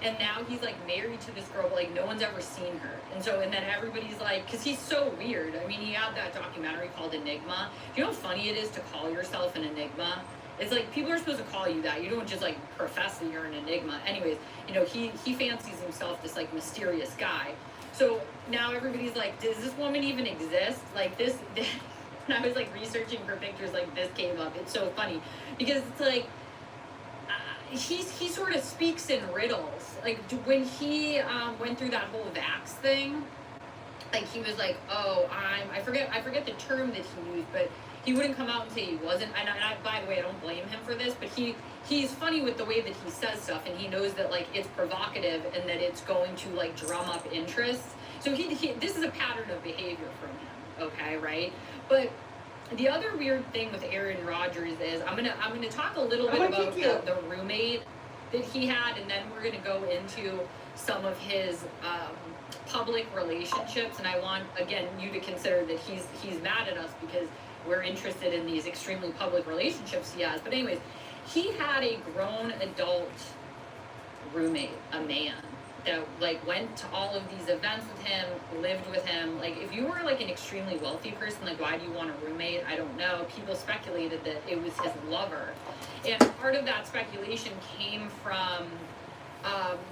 and now he's like married to this girl, but like no one's ever seen her. And so, and then everybody's like, because he's so weird. I mean, he had that documentary called Enigma. Do you know how funny it is to call yourself an enigma? It's like people are supposed to call you that. You don't just like profess that you're an enigma. Anyways, you know, he fancies himself this like mysterious guy. So now everybody's like, does this woman even exist? Like this when I was like researching for pictures, like this came up. It's so funny because it's like he sort of speaks in riddles. Like when he went through that whole vax thing, like he was like, oh, I forget the term that he used, but he wouldn't come out and say he wasn't. And I, by the way, I don't blame him for this, but he's funny with the way that he says stuff, and he knows that like it's provocative and that it's going to like drum up interest. So he this is a pattern of behavior from him. Okay, right? But the other weird thing with Aaron Rodgers is I'm gonna talk a little bit about the roommate that he had, and then we're gonna go into some of his public relationships. And I want again you to consider that he's mad at us because we're interested in these extremely public relationships he has. But anyways, he had a grown adult roommate, a man, that like went to all of these events with him, lived with him. Like if you were like an extremely wealthy person, like why do you want a roommate? I don't know. People speculated that it was his lover. And part of that speculation came from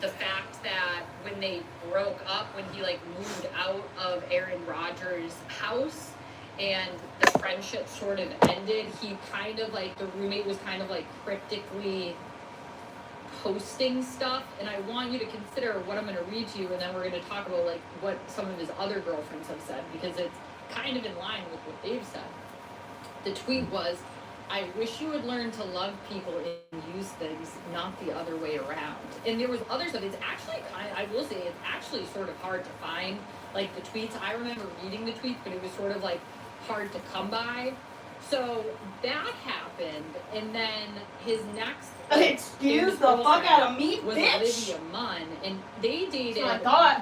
the fact that when they broke up, when he like moved out of Aaron Rodgers' house and the friendship sort of ended, he kind of like, the roommate was kind of like cryptically posting stuff. And I want you to consider what I'm going to read to you, and then we're going to talk about like what some of his other girlfriends have said, because it's kind of in line with what they've said. The tweet was, I wish you would learn to love people and use things, not the other way around. And there was other stuff. It's actually I will say it's actually sort of hard to find like the tweets. I remember reading the tweets, but it was sort of like hard to come by. So that happened, and then his next
excuse the fuck out of me,
was
bitch.
Olivia Munn, and they dated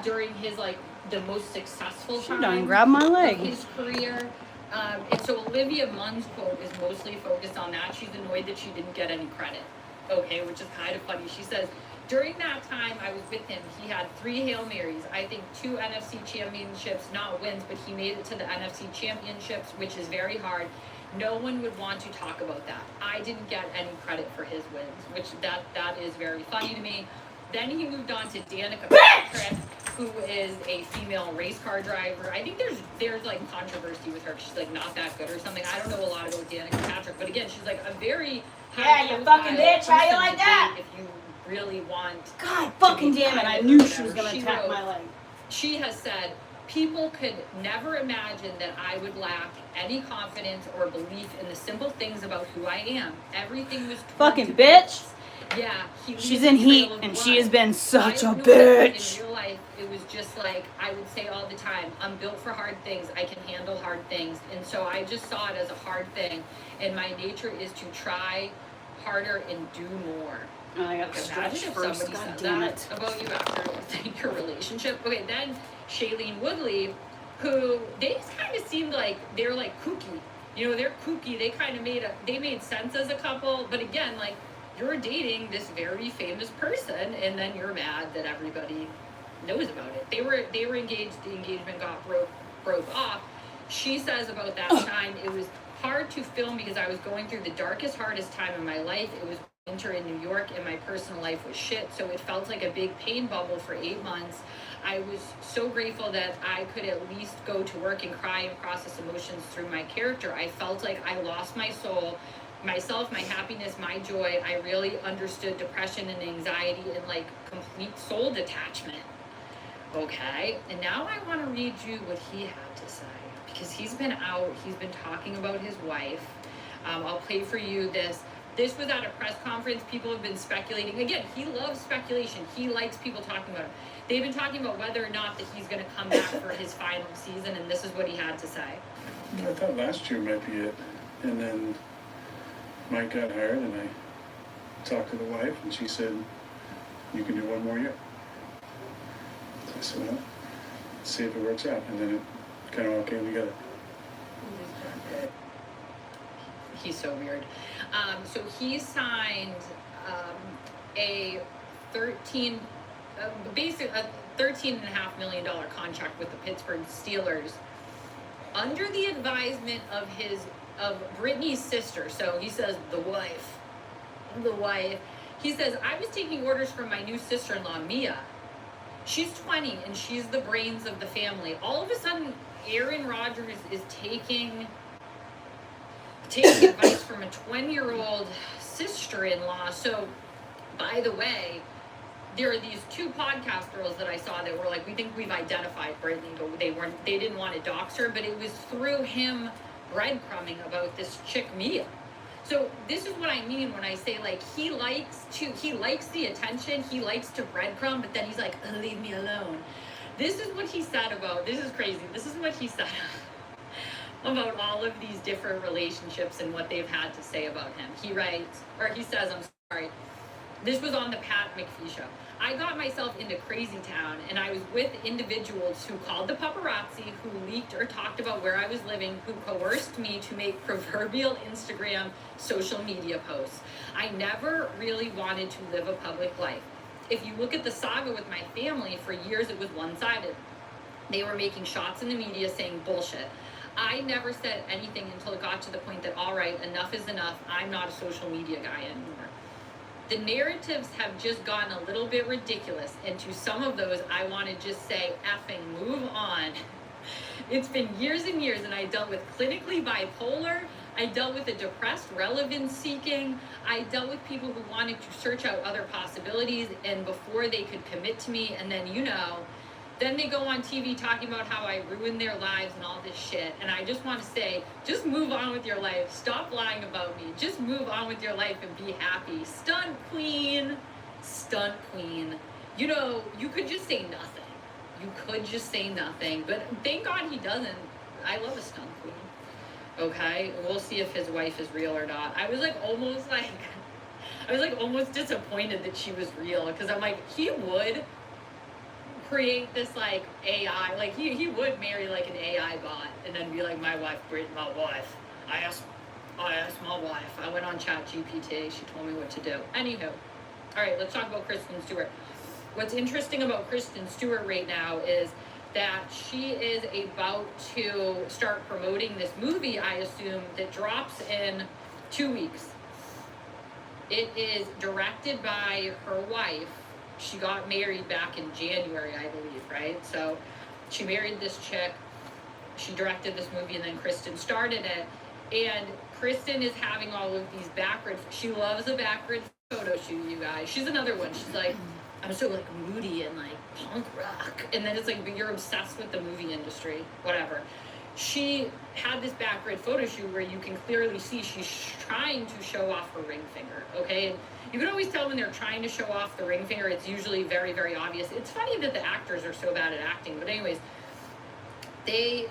during his like the most successful time
done grabbed my leg.
of his career. And so Olivia Munn's quote is mostly focused on that. She's annoyed that she didn't get any credit. Okay, which is kind of funny. She says, during that time I was with him, he had 3 Hail Marys, I think 2 NFC championships, not wins, but he made it to the NFC championships, which is very hard. No one would want to talk about that. I didn't get any credit for his wins, which that is very funny to me. Then he moved on to Danica Patrick, who is a female race car driver. I think there's like controversy with her. She's like not that good or something. I don't know a lot about Danica Patrick, but again, she's like a very
yeah, you fucking bitch. How you like that?
If you really want,
God fucking damn it! I knew she was gonna attack my leg.
She has said, people could never imagine that I would lack any confidence or belief in the simple things about who I am. Everything was
fucking bitch.
Yeah,
she's in heat, and she has been such a bitch.
In real life, it was just like I would say all the time, I'm built for hard things. I can handle hard things. And so I just saw it as a hard thing. And my nature is to try harder and do more.
Oh, I got stretched first.
Somebody
God
said
damn
that
it.
about you after your relationship. Okay, then Shailene Woodley, who they just kind of seemed like they're like kooky. You know, they're kooky. They kind of made sense as a couple. But again, like, you're dating this very famous person, and then you're mad that everybody knows about it. They were engaged. The engagement got broke off. She says about that time, it was hard to film because I was going through the darkest, hardest time in my life. It was winter in New York, and my personal life was shit. So it felt like a big pain bubble for 8 months. I was so grateful that I could at least go to work and cry and process emotions through my character. I felt like I lost my soul, myself, my happiness, my joy. I really understood depression and anxiety and like complete soul detachment. Okay, and now I want to read you what he had to say, because he's been talking about his wife. I'll play for you this. This was at a press conference. People have been speculating. Again, he loves speculation. He likes people talking about him. They've been talking about whether or not that he's going to come back for his final season, and this is what he had to say.
I thought last year might be it, and then Mike got hired, and I talked to the wife, and she said, you can do one more year. So I said, well, let's see if it works out. And then it kind of all came together.
He's so weird. So he signed a $13.5 million contract with the Pittsburgh Steelers under the advisement of Brittany's sister. So he says the wife. He says, I was taking orders from my new sister-in-law, Mia. She's 20 and she's the brains of the family. All of a sudden, Aaron Rodgers is taking advice from a 20-year-old sister-in-law. So, by the way, there are these two podcast girls that I saw that were like, we think we've identified Brittany, but they didn't want to dox her, but it was through him breadcrumbing about this chick Mia. So this is what I mean when I say, like, he likes the attention, he likes to breadcrumb, but then he's like, oh, leave me alone. This is what he said about, this is crazy, this is what he said about all of these different relationships and what they've had to say about him. He says, I'm sorry, this was on the Pat McPhee show. I got myself into crazy town and I was with individuals who called the paparazzi, who leaked or talked about where I was living, who coerced me to make proverbial Instagram social media posts. I never really wanted to live a public life. If you look at the saga with my family, for years it was one-sided. They were making shots in the media saying bullshit. I never said anything until it got to the point that, all right, enough is enough. I'm not a social media guy anymore. The narratives have just gotten a little bit ridiculous, and to some of those, I want to just say, effing move on. It's been years and years, and I dealt with clinically bipolar. I dealt with a depressed relevance seeking. I dealt with people who wanted to search out other possibilities, and before they could commit to me, and then, then they go on TV talking about how I ruined their lives and all this shit. And I just want to say, just move on with your life. Stop lying about me. Just move on with your life and be happy. Stunt queen. Stunt queen. You could just say nothing. You could just say nothing. But thank God he doesn't. I love a stunt queen. Okay? We'll see if his wife is real or not. I was almost disappointed that she was real. Because I'm like, he would create this like AI, like he would marry like an AI bot and then be like, my wife. I asked my wife. I went on ChatGPT. She told me what to do. Anywho, all right, let's talk about Kristen Stewart. What's interesting about Kristen Stewart right now is that she is about to start promoting this movie, I assume, that drops in 2 weeks. It is directed by her wife. She got married back in January, I believe, right? So she married this chick, she directed this movie, and then Kristen started it. And Kristen is having all of these she loves a backward photo shoot, you guys. She's another one. She's like, I'm so like moody and like punk rock. And then it's like, but you're obsessed with the movie industry, whatever. She had this backward photo shoot where you can clearly see she's trying to show off her ring finger, okay? And you can always tell when they're trying to show off the ring finger. It's usually very, very obvious. It's funny that the actors are so bad at acting, but anyways, they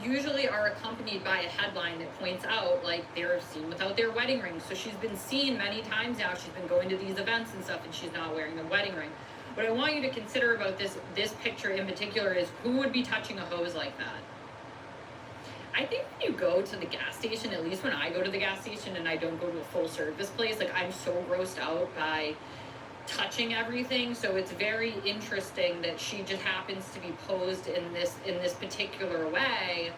usually are accompanied by a headline that points out like they're seen without their wedding ring. So she's been seen many times now. She's been going to these events and stuff, and she's not wearing the wedding ring. What I want you to consider about this picture in particular is who would be touching a hose like that? I think when you go to the gas station, at least when I go to the gas station and I don't go to a full service place, like I'm so grossed out by touching everything. So it's very interesting that she just happens to be posed in this particular way,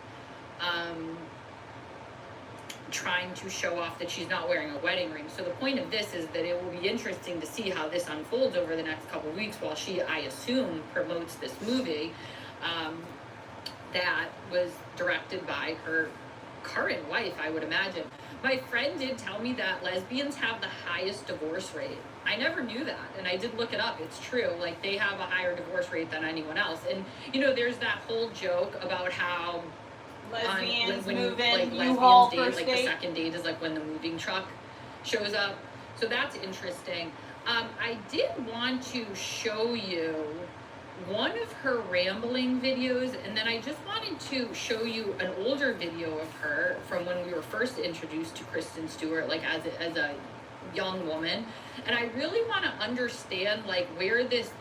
trying to show off that she's not wearing a wedding ring. So the point of this is that it will be interesting to see how this unfolds over the next couple of weeks while she, I assume, promotes this movie. That was directed by her current wife, I would imagine. My friend did tell me that lesbians have the highest divorce rate. I never knew that, and I did look it up. It's true. Like, they have a higher divorce rate than anyone else. And, there's that whole joke about how
lesbians
when
move
you,
in,
like,
U-Haul
lesbians date,
first
like,
date.
the second date is, like, when the moving truck shows up. So that's interesting. I did want to show you one of her rambling videos, and then I just wanted to show you an older video of her from when we were first introduced to Kristen Stewart, like as a young woman. And I really want to understand like where this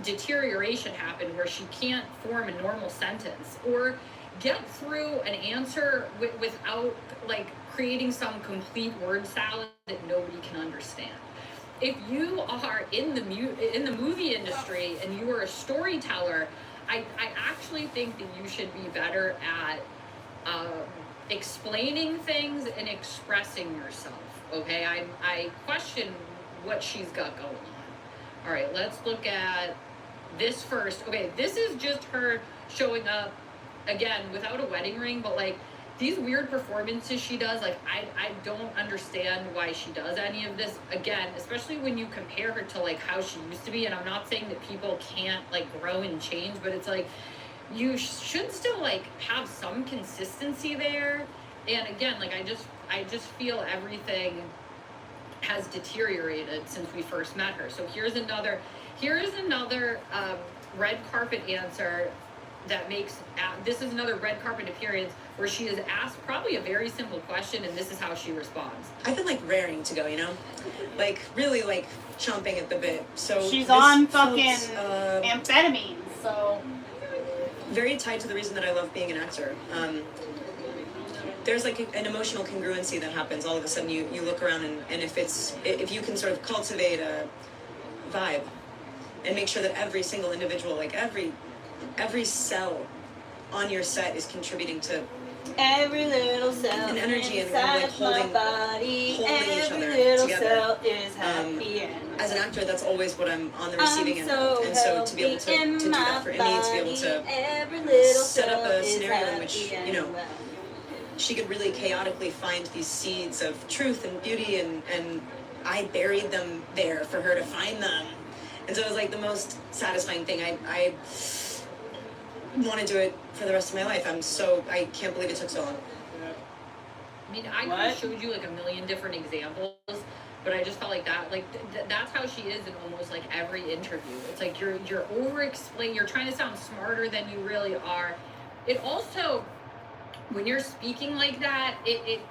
deterioration happened, where she can't form a normal sentence or get through an answer without like creating some complete word salad that nobody can understand. If you are in the movie industry and you are a storyteller, I actually think that you should be better at explaining things and expressing yourself. Okay, I question what she's got going on. All right, let's look at this first. Okay, this is just her showing up again without a wedding ring, but like these weird performances she does, like I don't understand why she does any of this. Again, especially when you compare her to like how she used to be, and I'm not saying that people can't like grow and change, but it's like you should still like have some consistency there. And again, like I just feel everything has deteriorated since we first met her. So here's another red carpet answer that makes, this is another red carpet appearance where she is asked probably a very simple question, and this is how she responds.
I've been like raring to go, you know, like really like chomping at the bit. So
she's on fucking amphetamines, so
very tied to the reason that I love being an actor. There's like an emotional congruency that happens. All of a sudden you look around and if you can sort of cultivate a vibe and make sure that every single individual, like every cell on your set is contributing to
every little cell
an energy and
inside
like holding
body,
each other
little
together.
Cell is happy
As an actor, that's always what I'm on the receiving end of. And so to be able to do that for Emmy, to be able to set up a scenario in which, you know, she could really chaotically find these seeds of truth and beauty, and I buried them there for her to find them. And so it was like the most satisfying thing. I want to do it for the rest of my life. I can't believe it took so long.
I mean, I could have showed you like a million different examples, but I just felt like that, like that's how she is in almost like every interview. It's like you're over-explaining, you're trying to sound smarter than you really are. It also, when you're speaking like that, it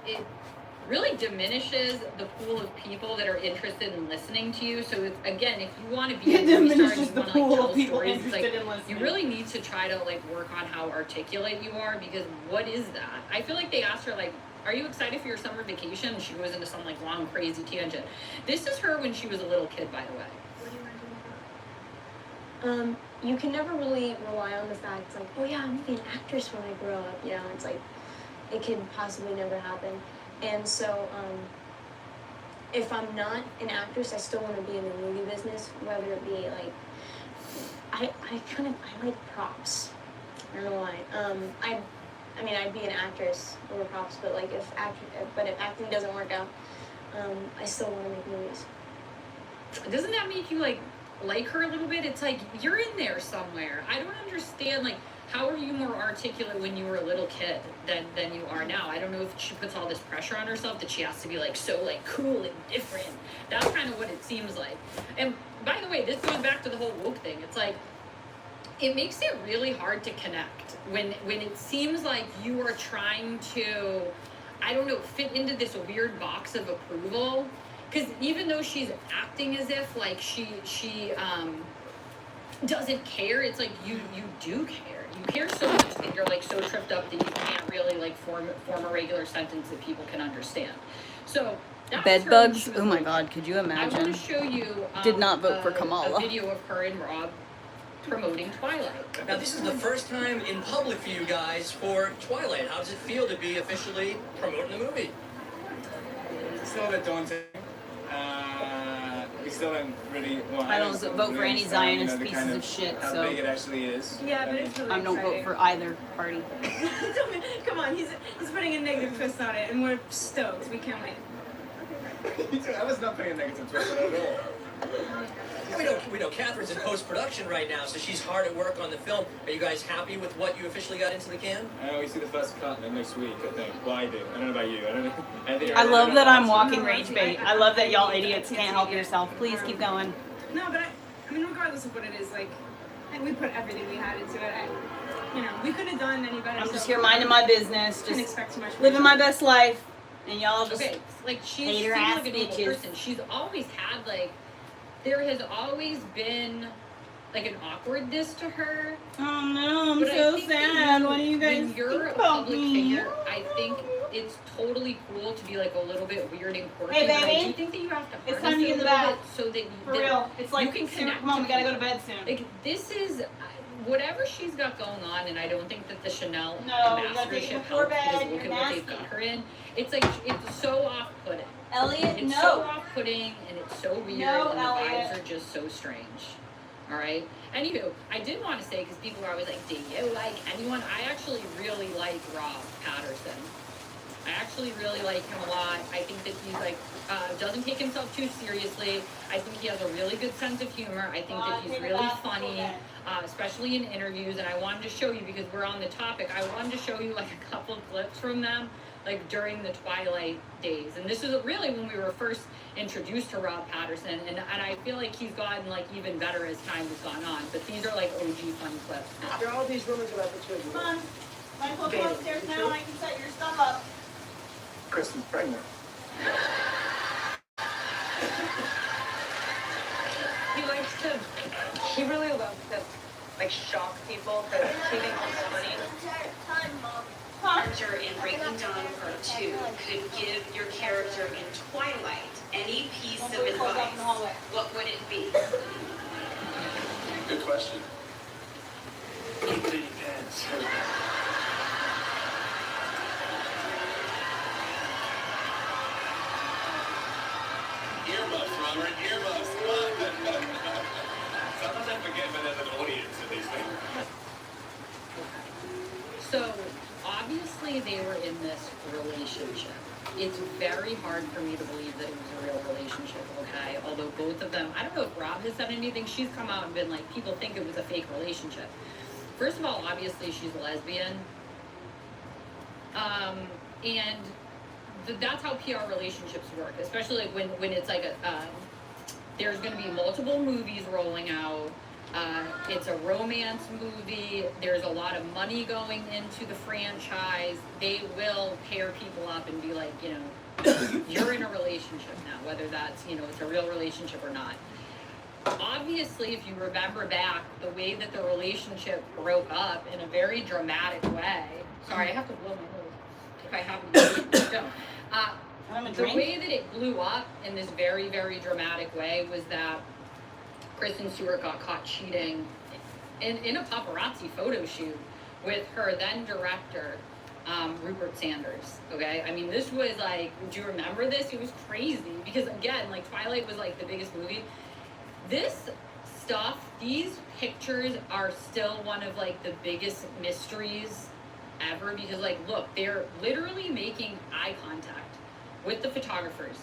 really diminishes the pool of people that are interested in listening to you. So it's, again, if you want to be a movie star and you want to like tell stories, it's like you really need to try to like work on how articulate you are, because what is that? I feel like they asked her like, are you excited for your summer vacation? And she goes into some like long crazy tangent. This is her when she was a little kid, by the way.
You can never really rely on the fact like, oh yeah, I'm gonna be an actress when I grow up. You know, it's like it could possibly never happen. And so, if I'm not an actress, I still want to be in the movie business, whether it be like, I like props. I don't know why. I mean, I'd be an actress over props, but like if acting doesn't work out, I still want to make movies.
Doesn't that make you like her a little bit? It's like you're in there somewhere. I don't understand, like, how are you more articulate when you were a little kid than you are now? I don't know if she puts all this pressure on herself that she has to be like so like cool and different. That's kind of what it seems like. And by the way, this goes back to the whole woke thing. It's like it makes it really hard to connect when it seems like you are trying to, I don't know, fit into this weird box of approval. Because even though she's acting as if like she doesn't care, it's like you do care. You care so much that you're like so tripped up that you can't really like form a regular sentence that people can understand. So
bed bugs. Oh my God, could you imagine?
I want to show you.
Did not vote for Kamala.
A video of her and Rob promoting Twilight.
Now this is the first time in public for you guys for Twilight. How does it feel to be officially promoting the movie?
It's a little bit daunting. We still haven't really. Well,
I don't vote for any Zionist pieces of shit.
How
So
big it actually is.
Yeah, but it's really
I don't vote for either party.
Come on, he's putting a negative twist on it, and we're stoked. We can't wait.
I was not putting a negative twist on it at all.
We know Catherine's in post-production right now, so she's hard at work on the film. Are you guys happy with what you officially got into the can?
We see the first cut next week, I think. Well, I do. I don't know about you. I don't know.
I love that I'm walking rage bait. I love that y'all idiots can't help yourself. Please keep going.
No, but
mean, regardless of what it is, like, and we put everything we had into it. We couldn't have done any better.
I'm just here minding my business,
Can't
just
expect too much.
living my best life, and y'all just
Okay, like she's
hate
seems
her ass
like a normal
bitches.
person. She's always had like, there has always been like an awkwardness to her.
Oh no, I'm
But I
so
think that
sad. What do you guys
when you're
think
a
about
public
me?
figure, I think it's totally cool to be like a little bit weird and quirky.
Hey,
but I
baby.
do think that you have to
It's
harness
time to
it
get
a
in the
little
bath.
bit so that you
For
that
real. It's like,
you can
Stuart,
connect
come on, we
to
gotta go
people.
to bed soon.
Like this is whatever she's got going on, and I don't think that the Chanel
No, you gotta take it
ambassadorship
before
helps because
bed.
look
You're
at what they've
nasty.
got her in. It's like it's so off-putting.
Elliot,
It's
no.
so off-putting and it's so weird
No,
and the
Elliot.
vibes are just so strange. All right. Anywho, I did want to say because people are always like, "Do you like anyone?" I actually really like Rob Patterson. I actually really like him a lot. I think that he's like doesn't take himself too seriously. I think he has a really good sense of humor. I think that he's really funny, especially in interviews. And I wanted to show you because we're on the topic. I wanted to show you like a couple clips from them, like during the Twilight days. And this is really when we were first introduced to Rob Patterson. And I feel like he's gotten like even better as time has gone on. But these are like OG funny clips.
After all these rumors about the children.
Come on. Might as well go upstairs now and I can set your stuff up.
Kristen's pregnant.
He really loves to, like, shock people because he thinks it's funny.
Character in Breaking Dawn Part 2 could give your character in Twilight any piece of advice, what would it be?
Good question. Keep it in your pants.
Earmuffs, Robert, earmuffs, come on. Sometimes I forget that there's an audience in these things.
So obviously they were in this relationship. It's very hard for me to believe that it was a real relationship, okay? Although both of them, I don't know if Rob has said anything. She's come out and been like, people think it was a fake relationship. First of all, obviously she's a lesbian. And that's how PR relationships work, especially like when it's like there's going to be multiple movies rolling out. It's a romance movie. There's a lot of money going into the franchise. They will pair people up and be like, you're in a relationship now, whether that's, it's a real relationship or not. Obviously, if you remember back, the way that the relationship broke up in a very dramatic way. Sorry, I have to blow my nose if I haven't. The way that it blew up in this very, very dramatic way was that Kristen Stewart got caught cheating in a paparazzi photo shoot with her then director, Rupert Sanders. Okay, I mean, this was like, do you remember this? It was crazy because again, like Twilight was like the biggest movie. This stuff, these pictures are still one of like the biggest mysteries ever because like, look, they're literally making eye contact with the photographers.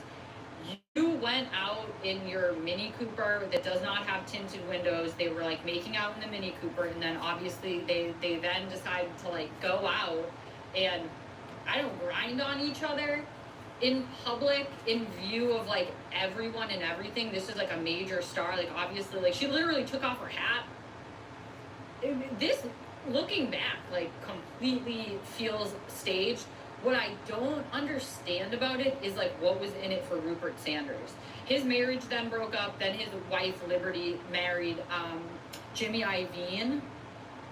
You went out in your Mini Cooper that does not have tinted windows. They were like making out in the Mini Cooper, and then obviously they then decided to like go out and grind on each other in public in view of like everyone and everything. This is like a major star. Like obviously, like she literally took off her hat. This, looking back, like completely feels staged. What I don't understand about it is like what was in it for Rupert Sanders. His marriage then broke up, then his wife Liberty married Jimmy Iovine.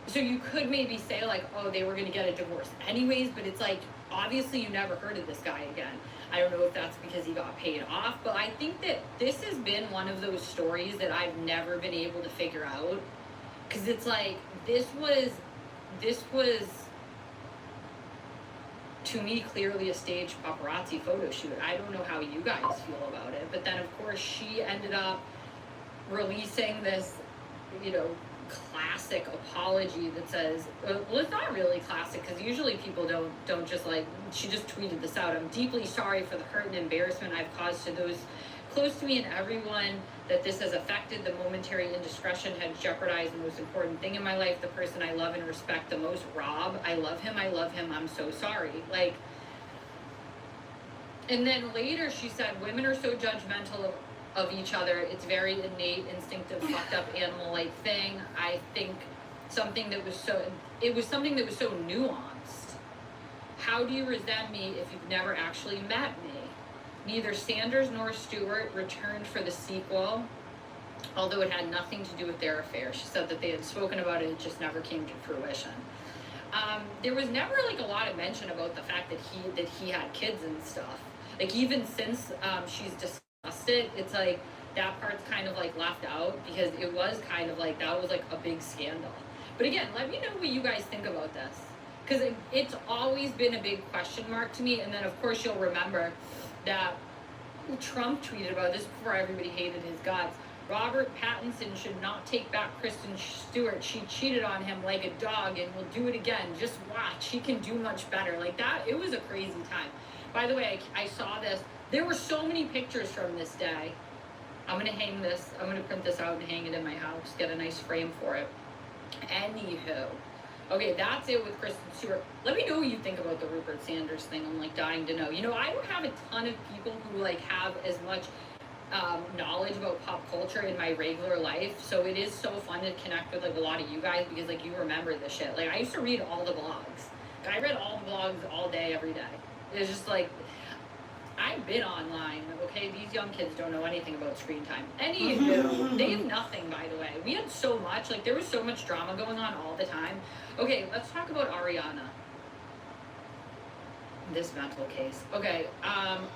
So you could maybe say like, oh, they were gonna get a divorce anyways, but it's like, obviously you never heard of this guy again. I don't know if that's because he got paid off, but I think that this has been one of those stories that I've never been able to figure out. Cause it's like, this was to me clearly a staged paparazzi photo shoot. I don't know how you guys feel about it, but then of course she ended up releasing this, classic apology that says, well, it's not really classic because usually people don't just like, she just tweeted this out. I'm deeply sorry for the hurt and embarrassment I've caused to those close to me and everyone that this has affected. The momentary indiscretion had jeopardized the most important thing in my life, the person I love and respect the most, Rob. I love him, I'm so sorry. Like, and then later she said, women are so judgmental of each other. It's very innate, instinctive, fucked up animal-like thing. I think something that was so nuanced. How do you resent me if you've never actually met me? Neither Sanders nor Stewart returned for the sequel, although it had nothing to do with their affair. She said that they had spoken about it, it just never came to fruition. There was never like a lot of mention about the fact that he had kids and stuff. Like even since she's discussed it, it's like that part's kind of like left out because it was kind of like that was like a big scandal. But again, let me know what you guys think about this, because it's always been a big question mark to me. And then of course you'll remember that Trump tweeted about this before everybody hated his guts. Robert Pattinson should not take back Kristen Stewart. She cheated on him like a dog and will do it again. Just watch. He can do much better. Like that, it was a crazy time. By the way, I saw this. There were so many pictures from this day. I'm going to hang this. I'm going to print this out and hang it in my house. Get a nice frame for it. Anywho. Okay, that's it with Kristen Stewart. Let me know what you think about the Rupert Sanders thing. I'm like dying to know. You know, I don't have a ton of people who like have as much knowledge about pop culture in my regular life, so it is so fun to connect with like a lot of you guys because like you remember this shit. Like I used to read all the blogs. I read all the blogs all day, every day. It's just like I've been online. Okay, these young kids don't know anything about screen time. Anywho, they have nothing. By the way, we had so much. Like there was so much drama going on all the time. Okay, let's talk about Ariana. This mental case. Okay,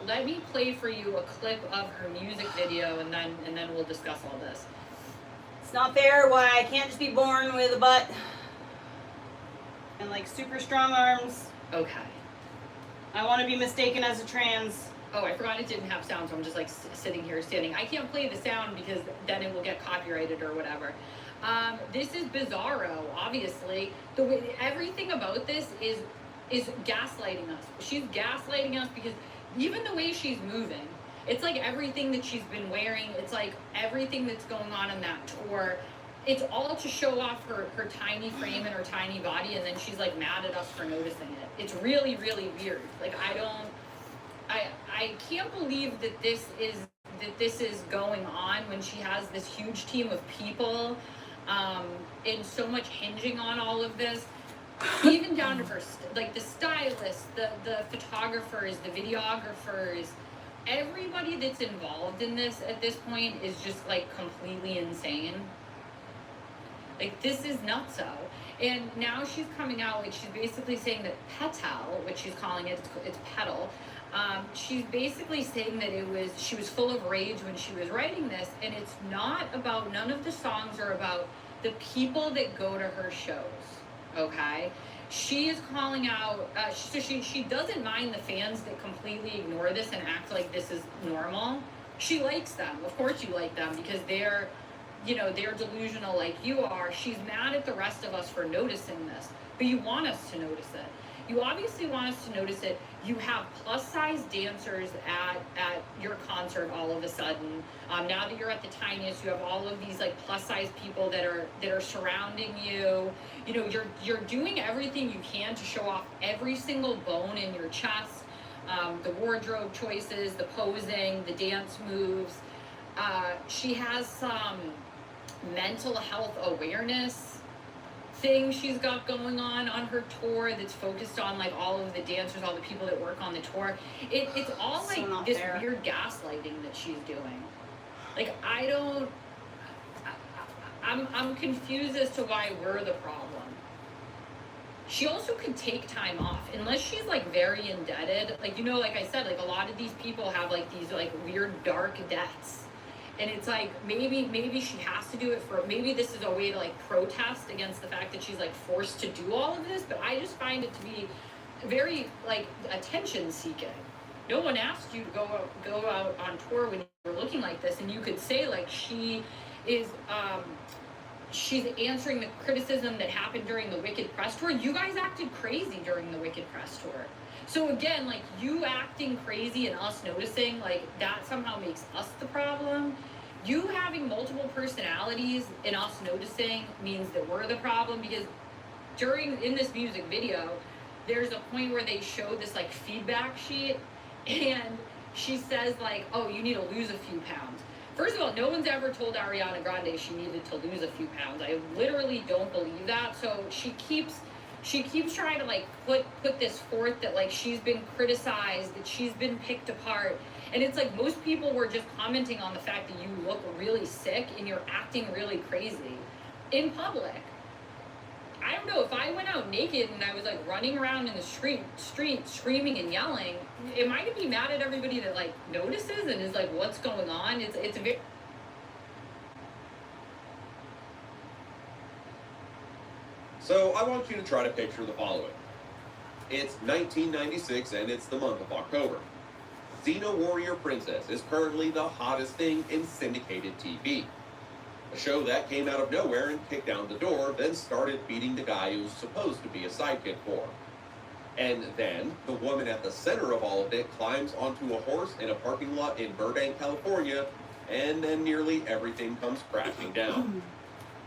let me play for you a clip of her music video, and then we'll discuss all this.
It's not fair why I can't just be born with a butt and like super strong arms.
Okay.
I want to be mistaken as a trans.
Oh, I forgot it didn't have sound, so I'm just like sitting here standing. I can't play the sound because then it will get copyrighted or whatever. This is Bizarro, obviously. The way everything about this is gaslighting us. She's gaslighting us because even the way she's moving, it's like everything that she's been wearing, it's like everything that's going on in that tour, it's all to show off her tiny frame and her tiny body, and then she's like mad at us for noticing it. It's really, really weird. Like I can't believe that this is going on when she has this huge team of people, and so much hinging on all of this. Even down to her, like the stylists, the photographers, the videographers, everybody that's involved in this at this point is just like completely insane. Like this is nutso. And now she's coming out, like she's basically saying that Petal, which she's calling it, it's Petal. She's basically saying that she was full of rage when she was writing this, and it's not about, none of the songs are about the people that go to her shows. Okay, she is calling out, so she doesn't mind the fans that completely ignore this and act like this is normal. She likes them. Of course you like them because they're delusional like you are. She's mad at the rest of us for noticing this, but you want us to notice it. You obviously want us to notice it. You have plus size dancers at your concert all of a sudden. Now that you're at the tiniest, you have all of these like plus size people that are surrounding you. You know, you're doing everything you can to show off every single bone in your chest, the wardrobe choices, the posing, the dance moves. She has some mental health awareness thing she's got going on her tour that's focused on like all of the dancers, all the people that work on the tour. It's all like so this fair. Weird gaslighting that she's doing. Like I'm confused as to why we're the problem. She also could take time off unless she's like very indebted. Like, you know, like I said, like a lot of these people have like these like weird dark debts. And it's like, maybe she has to do it maybe this is a way to like protest against the fact that she's like forced to do all of this, but I just find it to be very like attention seeking. No one asked you to go out on tour when you were looking like this, and you could say like she's answering the criticism that happened during the Wicked press tour. You guys acted crazy during the Wicked press tour. So again, like you acting crazy and us noticing, like that somehow makes us the problem. You having multiple personalities and us noticing means that we're the problem, because in this music video, there's a point where they show this like feedback sheet, and she says like, oh, you need to lose a few pounds. First of all, no one's ever told Ariana Grande she needed to lose a few pounds. I literally don't believe that. So she keeps trying to like put this forth that like she's been criticized, that she's been picked apart. And it's like most people were just commenting on the fact that you look really sick and you're acting really crazy in public. I don't know, if I went out naked and I was like running around in the street screaming and yelling, am I gonna be mad at everybody that like notices and is like, what's going on? It's a very...
So I want you to try to picture the following. It's 1996 and it's the month of October. Xena Warrior Princess is currently the hottest thing in syndicated TV. A show that came out of nowhere and kicked down the door, then started beating the guy who was supposed to be a sidekick for her. And then, the woman at the center of all of it climbs onto a horse in a parking lot in Burbank, California, and then nearly everything comes crashing down.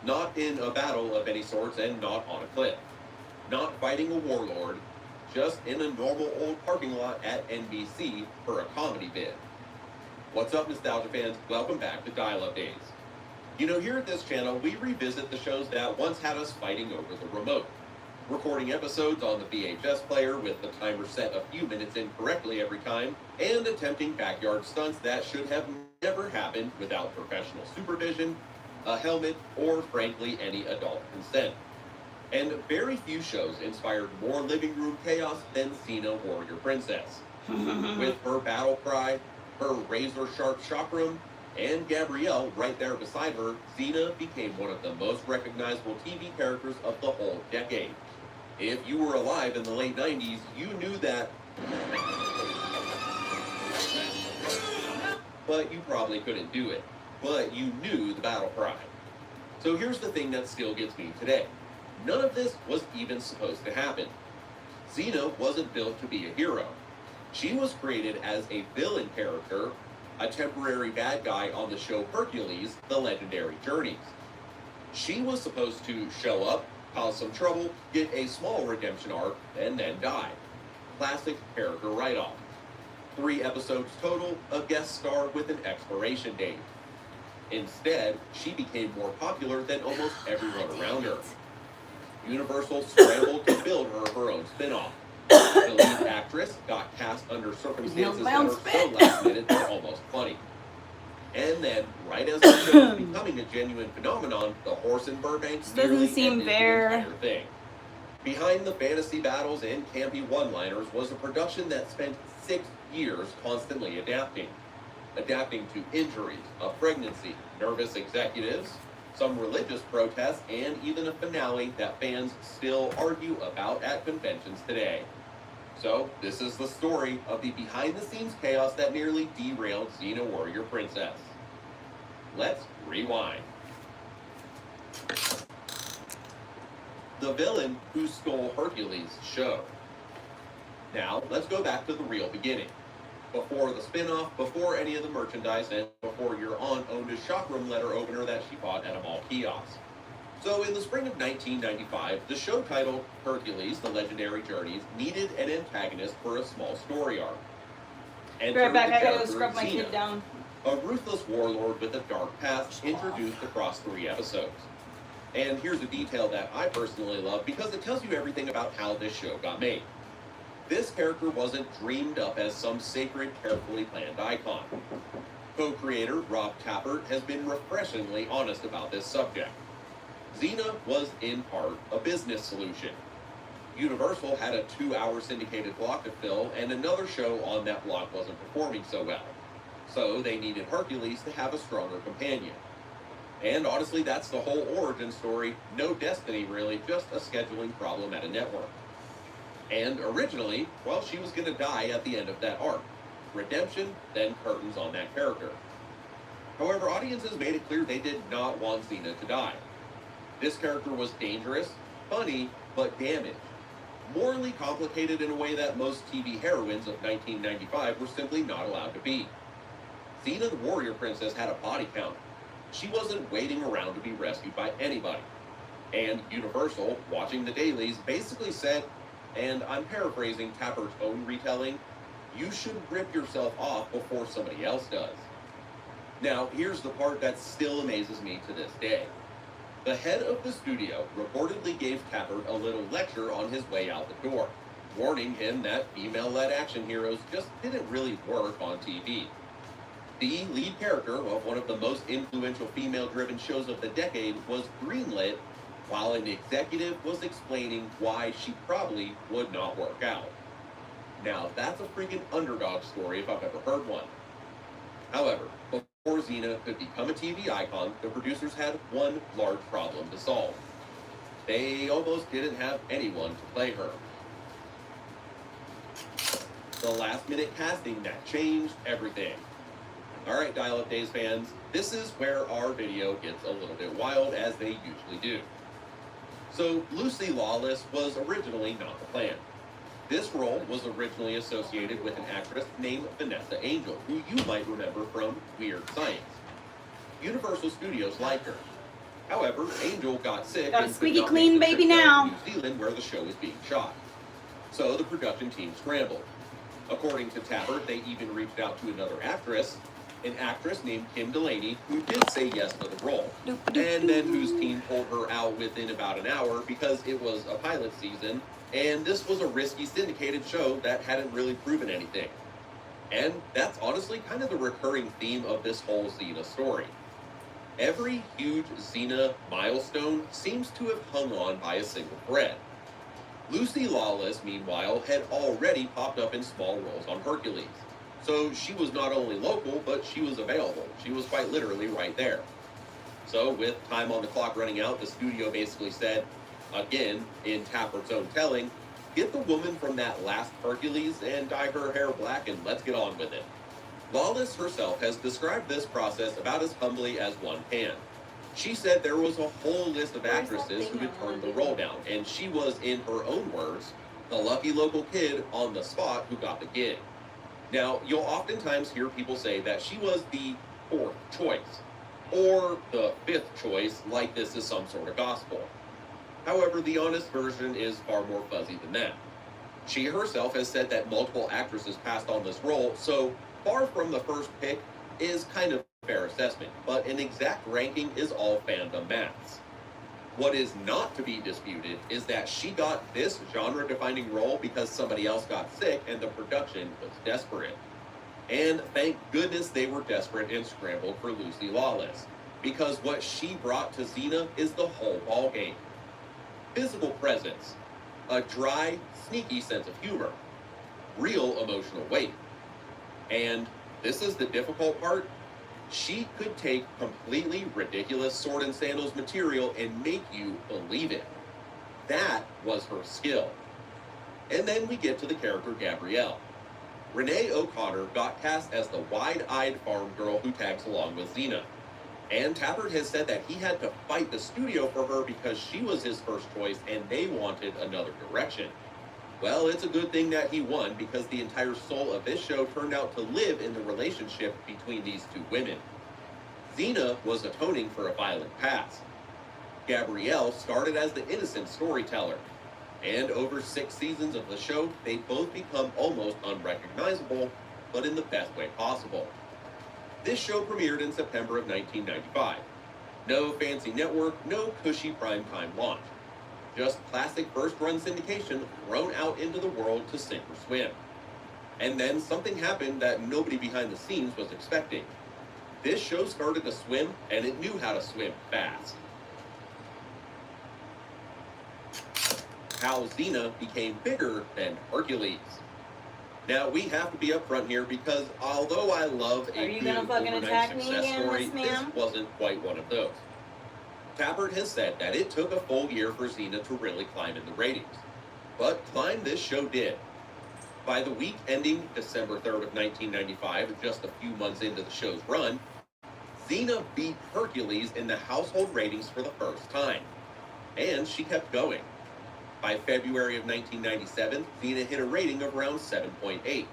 Not in a battle of any sorts and not on a cliff. Not fighting a warlord, just in a normal old parking lot at NBC for a comedy bid. What's up, nostalgia fans? Welcome back to Dial-Up Days. You know, here at this channel, we revisit the shows that once had us fighting over the remote. Recording episodes on the VHS player with the timer set a few minutes incorrectly every time, and attempting backyard stunts that should have never happened without professional supervision, a helmet, or frankly any adult consent. And very few shows inspired more living room chaos than Xena Warrior Princess. With her battle cry, her razor-sharp chakram, and Gabrielle right there beside her, Xena became one of the most recognizable TV characters of the whole decade. If you were alive in the late 90s, you knew that... But you probably couldn't do it. But you knew the battle cry. So here's the thing that still gets me today. None of this was even supposed to happen. Xena wasn't built to be a hero. She was created as a villain character, a temporary bad guy on the show Hercules, The Legendary Journeys. She was supposed to show up, cause some trouble, get a small redemption arc, and then die. Classic character write-off. 3 episodes total, a guest star with an expiration date. Instead, she became more popular than almost everyone around her. Universal scrambled to build her own spin-off. The lead actress got cast under circumstances that are so last-minute they're almost funny. And then, right as the show was becoming a genuine phenomenon, the horse in Burbank nearly ended the entire thing. Behind the fantasy battles and campy one-liners was a production that spent 6 years constantly adapting. Adapting to injuries, a pregnancy, nervous executives, some religious protests, and even a finale that fans still argue about at conventions today. So, this is the story of the behind-the-scenes chaos that nearly derailed Xena Warrior Princess. Let's rewind. The villain who stole Hercules' show. Now, let's go back to the real beginning. Before the spin-off, before any of the merchandise, and before your aunt owned a chakram letter opener that she bought at a mall kiosk. So in the spring of 1995, the show titled Hercules, The Legendary Journeys needed an antagonist for a small story arc.
Be right back, I gotta go scrub my kid down.
A ruthless warlord with a dark past introduced across 3 episodes. And here's a detail that I personally love because it tells you everything about how this show got made. This character wasn't dreamed up as some sacred, carefully planned icon. Co-creator Rob Tapert has been refreshingly honest about this subject. Xena was, in part, a business solution. Universal had a 2-hour syndicated block to fill, and another show on that block wasn't performing so well. So they needed Hercules to have a stronger companion. And honestly, that's the whole origin story. No destiny, really, just a scheduling problem at a network. And originally, well, she was going to die at the end of that arc. Redemption, then curtains on that character. However, audiences made it clear they did not want Xena to die. This character was dangerous, funny, but damaged. Morally complicated in a way that most TV heroines of 1995 were simply not allowed to be. Xena the Warrior Princess had a body count. She wasn't waiting around to be rescued by anybody. And Universal, watching the dailies, basically said, and I'm paraphrasing Tappert's own retelling, you should rip yourself off before somebody else does. Now, here's the part that still amazes me to this day. The head of the studio reportedly gave Tappert a little lecture on his way out the door, warning him that female-led action heroes just didn't really work on TV. The lead character of one of the most influential female-driven shows of the decade was greenlit, while an executive was explaining why she probably would not work out. Now, that's a freaking underdog story if I've ever heard one. However, before Xena could become a TV icon, the producers had one large problem to solve. They almost didn't have anyone to play her. The last-minute casting that changed everything. Alright, Dial-Up Days fans, this is where our video gets a little bit wild, as they usually do. So, Lucy Lawless was originally not the plan. This role was originally associated with an actress named Vanessa Angel, who you might remember from Weird Science. Universal Studios liked her. However, Angel got sick
got a
and
squeaky
could not
clean
make the
baby
trip down
now.
to New Zealand, where the show was being shot. So the production team scrambled. According to Tappert, they even reached out to another actress, an actress named Kim Delaney, who did say yes to the role, and then whose team pulled her out within about an hour because it was a pilot season, and this was a risky syndicated show that hadn't really proven anything. And that's honestly kind of the recurring theme of this whole Xena story. Every huge Xena milestone seems to have hung on by a single thread. Lucy Lawless, meanwhile, had already popped up in small roles on Hercules. So she was not only local, but she was available. She was quite literally right there. So with time on the clock running out, the studio basically said, again, in Tappert's own telling, get the woman from that last Hercules and dye her hair black and let's get on with it. Lawless herself has described this process about as humbly as one can. She said there was a whole list of actresses who had turned the role down, and she was, in her own words, the lucky local kid on the spot who got the gig. Now, you'll oftentimes hear people say that she was the fourth choice, or the fifth choice, like this is some sort of gospel. However, the honest version is far more fuzzy than that. She herself has said that multiple actresses passed on this role, so far from the first pick is kind of a fair assessment, but an exact ranking is all fandom maths. What is not to be disputed is that she got this genre-defining role because somebody else got sick and the production was desperate. And thank goodness they were desperate and scrambled for Lucy Lawless, because what she brought to Xena is the whole ballgame. Physical presence, a dry, sneaky sense of humor, real emotional weight. And this is the difficult part. She could take completely ridiculous sword and sandals material and make you believe it. That was her skill. And then we get to the character Gabrielle. Renee O'Connor got cast as the wide-eyed farm girl who tags along with Xena. And Tappert has said that he had to fight the studio for her because she was his first choice and they wanted another direction. Well, it's a good thing that he won, because the entire soul of this show turned out to live in the relationship between these two women. Xena was atoning for a violent past. Gabrielle started as the innocent storyteller. And over 6 seasons of the show, they both become almost unrecognizable, but in the best way possible. This show premiered in September of 1995. No fancy network, no cushy primetime launch. Just classic first-run syndication thrown out into the world to sink or swim. And then something happened that nobody behind the scenes was expecting. This show started to swim, and it knew how to swim fast. How Xena became bigger than Hercules. Now, we have to be upfront here, because although I love a good overnight success story, this wasn't quite one of those. Tappert has said that it took a full year for Xena to really climb in the ratings. But climb this show did. By the week ending December 3rd of 1995, just a few months into the show's run, Xena beat Hercules in the household ratings for the first time. And she kept going. By February of 1997, Xena hit a rating of around 7.8,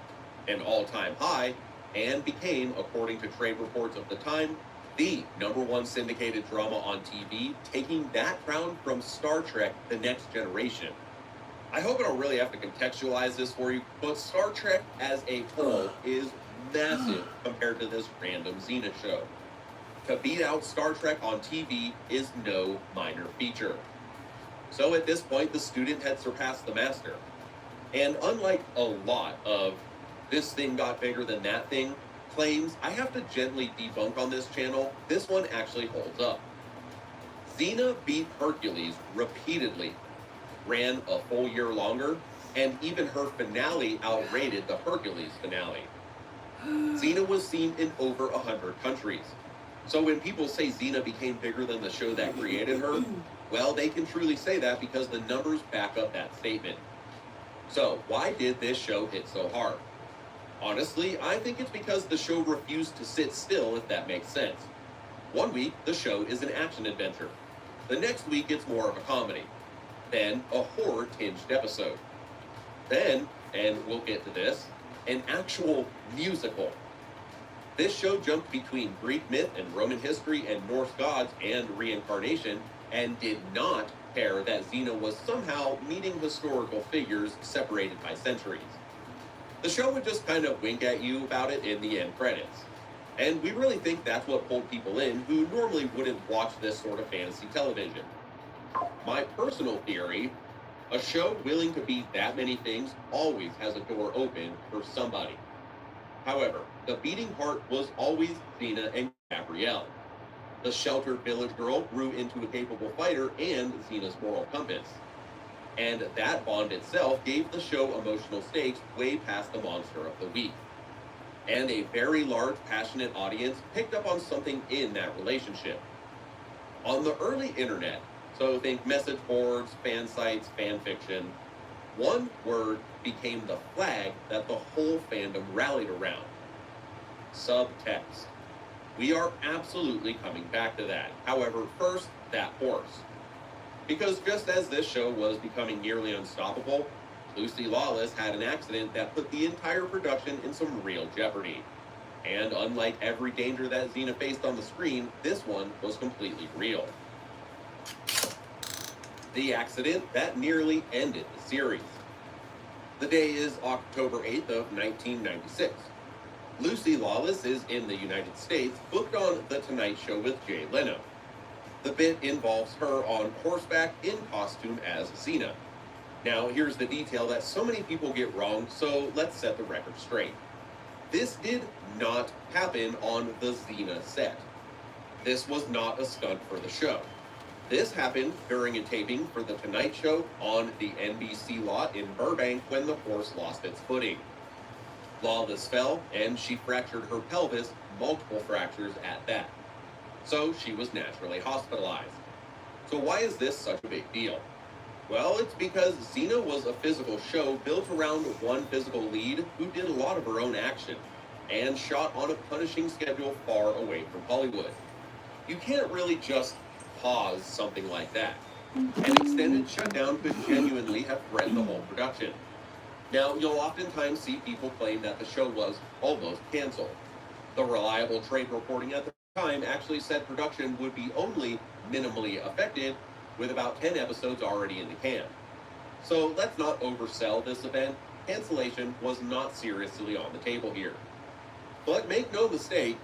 an all-time high, and became, according to trade reports of the time, the #1 syndicated drama on TV, taking that crown from Star Trek: The Next Generation. I hope I don't really have to contextualize this for you, but Star Trek as a whole is massive compared to to this random Xena show. To beat out Star Trek on TV is no minor feature. So at this point, the student had surpassed the master. And unlike a lot of this thing got bigger than that thing claims, I have to gently debunk on this channel, this one actually holds up. Xena beat Hercules repeatedly, ran a full year longer, and even her finale outrated the Hercules finale. Xena was seen in over 100 countries. So when people say Xena became bigger than the show that created her, well, they can truly say that because the numbers back up that statement. So why did this show hit so hard? Honestly, I think it's because the show refused to sit still, if that makes sense. One week, the show is an action adventure. The next week, it's more of a comedy. Then, a horror-tinged episode. Then, and we'll get to this, an actual musical. This show jumped between Greek myth and Roman history and Norse gods and reincarnation, and did not pair that Xena was somehow meeting historical figures separated by centuries. The show would just kind of wink at you about it in the end credits. And we really think that's what pulled people in who normally wouldn't watch this sort of fantasy television. My personal theory, a show willing to be that many things always has a door open for somebody. However, the beating heart was always Xena and Gabrielle. The sheltered village girl grew into a capable fighter and Xena's moral compass. And that bond itself gave the show emotional stakes way past the monster of the week. And a very large, passionate audience picked up on something in that relationship. On the early internet, so think message boards, fan sites, fan fiction, one word became the flag that the whole fandom rallied around. Subtext. We are absolutely coming back to that. However, first, that horse. Because just as this show was becoming nearly unstoppable, Lucy Lawless had an accident that put the entire production in some real jeopardy. And unlike every danger that Xena faced on the screen, this one was completely real. The accident that nearly ended the series. The day is October 8th of 1996. Lucy Lawless is in the United States, booked on The Tonight Show with Jay Leno. The bit involves her on horseback in costume as Xena. Now, here's the detail that so many people get wrong, so let's set the record straight. This did not happen on the Xena set. This was not a stunt for the show. This happened during a taping for The Tonight Show on the NBC lot in Burbank when the horse lost its footing. Lawless fell, and she fractured her pelvis, multiple fractures at that. So she was naturally hospitalized. So why is this such a big deal? Well, it's because Xena was a physical show built around one physical lead who did a lot of her own action, and shot on a punishing schedule far away from Hollywood. You can't really just pause something like that. An extended shutdown could genuinely have threatened the whole production. Now, you'll oftentimes see people claim that the show was almost canceled. The reliable trade reporting at the time actually said production would be only minimally affected, with about 10 episodes already in the can. So let's not oversell this event. Cancellation was not seriously on the table here. But make no mistake,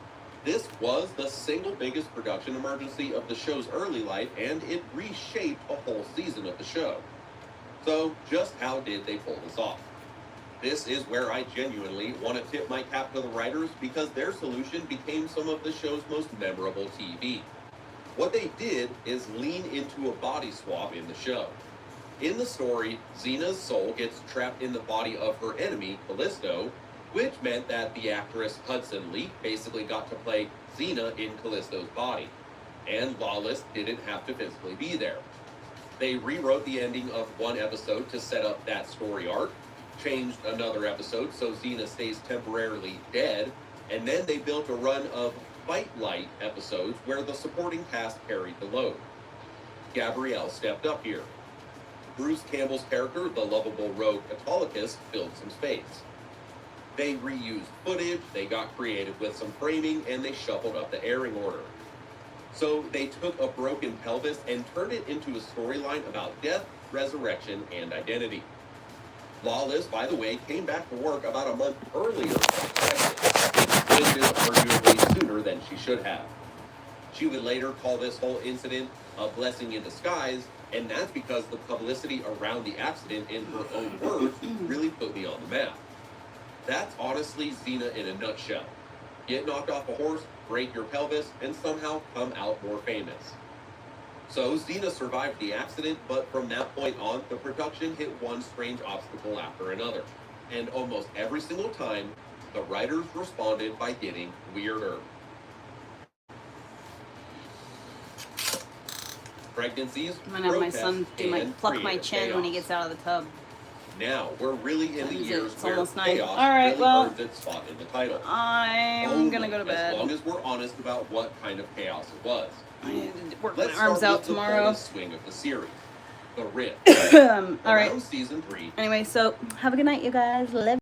this was the single biggest production emergency of the show's early life, and it reshaped a whole season of the show. So just how did they pull this off? This is where I genuinely want to tip my cap to the writers, because their solution became some of the show's most memorable TV. What they did is lean into a body swap in the show. In the story, Xena's soul gets trapped in the body of her enemy, Callisto, which meant that the actress Hudson Leak basically got to play Xena in Callisto's body, and Lawless didn't have to physically be there. They rewrote the ending of one episode to set up that story arc, changed another episode so Xena stays temporarily dead, and then they built a run of Fight Light episodes where the supporting cast carried the load. Gabrielle stepped up here. Bruce Campbell's character, the lovable rogue Autolycus, filled some space. They reused footage, they got creative with some framing, and they shuffled up the airing order. So they took a broken pelvis and turned it into a storyline about death, resurrection, and identity. Lawless, by the way, came back to work about a month earlier than expected, which is arguably should have. She would later call this whole incident a blessing in disguise, and that's because the publicity around the accident, in her own words, really put me on the map. That's honestly Xena in a nutshell. Get knocked off a horse, break your pelvis, and somehow come out more famous. So Xena survived the accident, but from that point on, the production hit one strange obstacle after another. And almost every single time, the writers responded by getting weirder. Pregnancies,
I'm gonna have my
protests,
son
and
pluck my
creative
chin when he
chaos.
gets out of the tub.
Now we're really in the years
It's
where
almost 9.
chaos
All right,
really
well,
earns its spot in the title.
I'm gonna go to bed.
As long as we're honest about what kind of chaos it was.
I need to work
Let's
my arms
start
out
with the
tomorrow.
boldest swing of the series, the Rift.
All right.
Around season 3.
Anyway, so have a good night, you guys. Love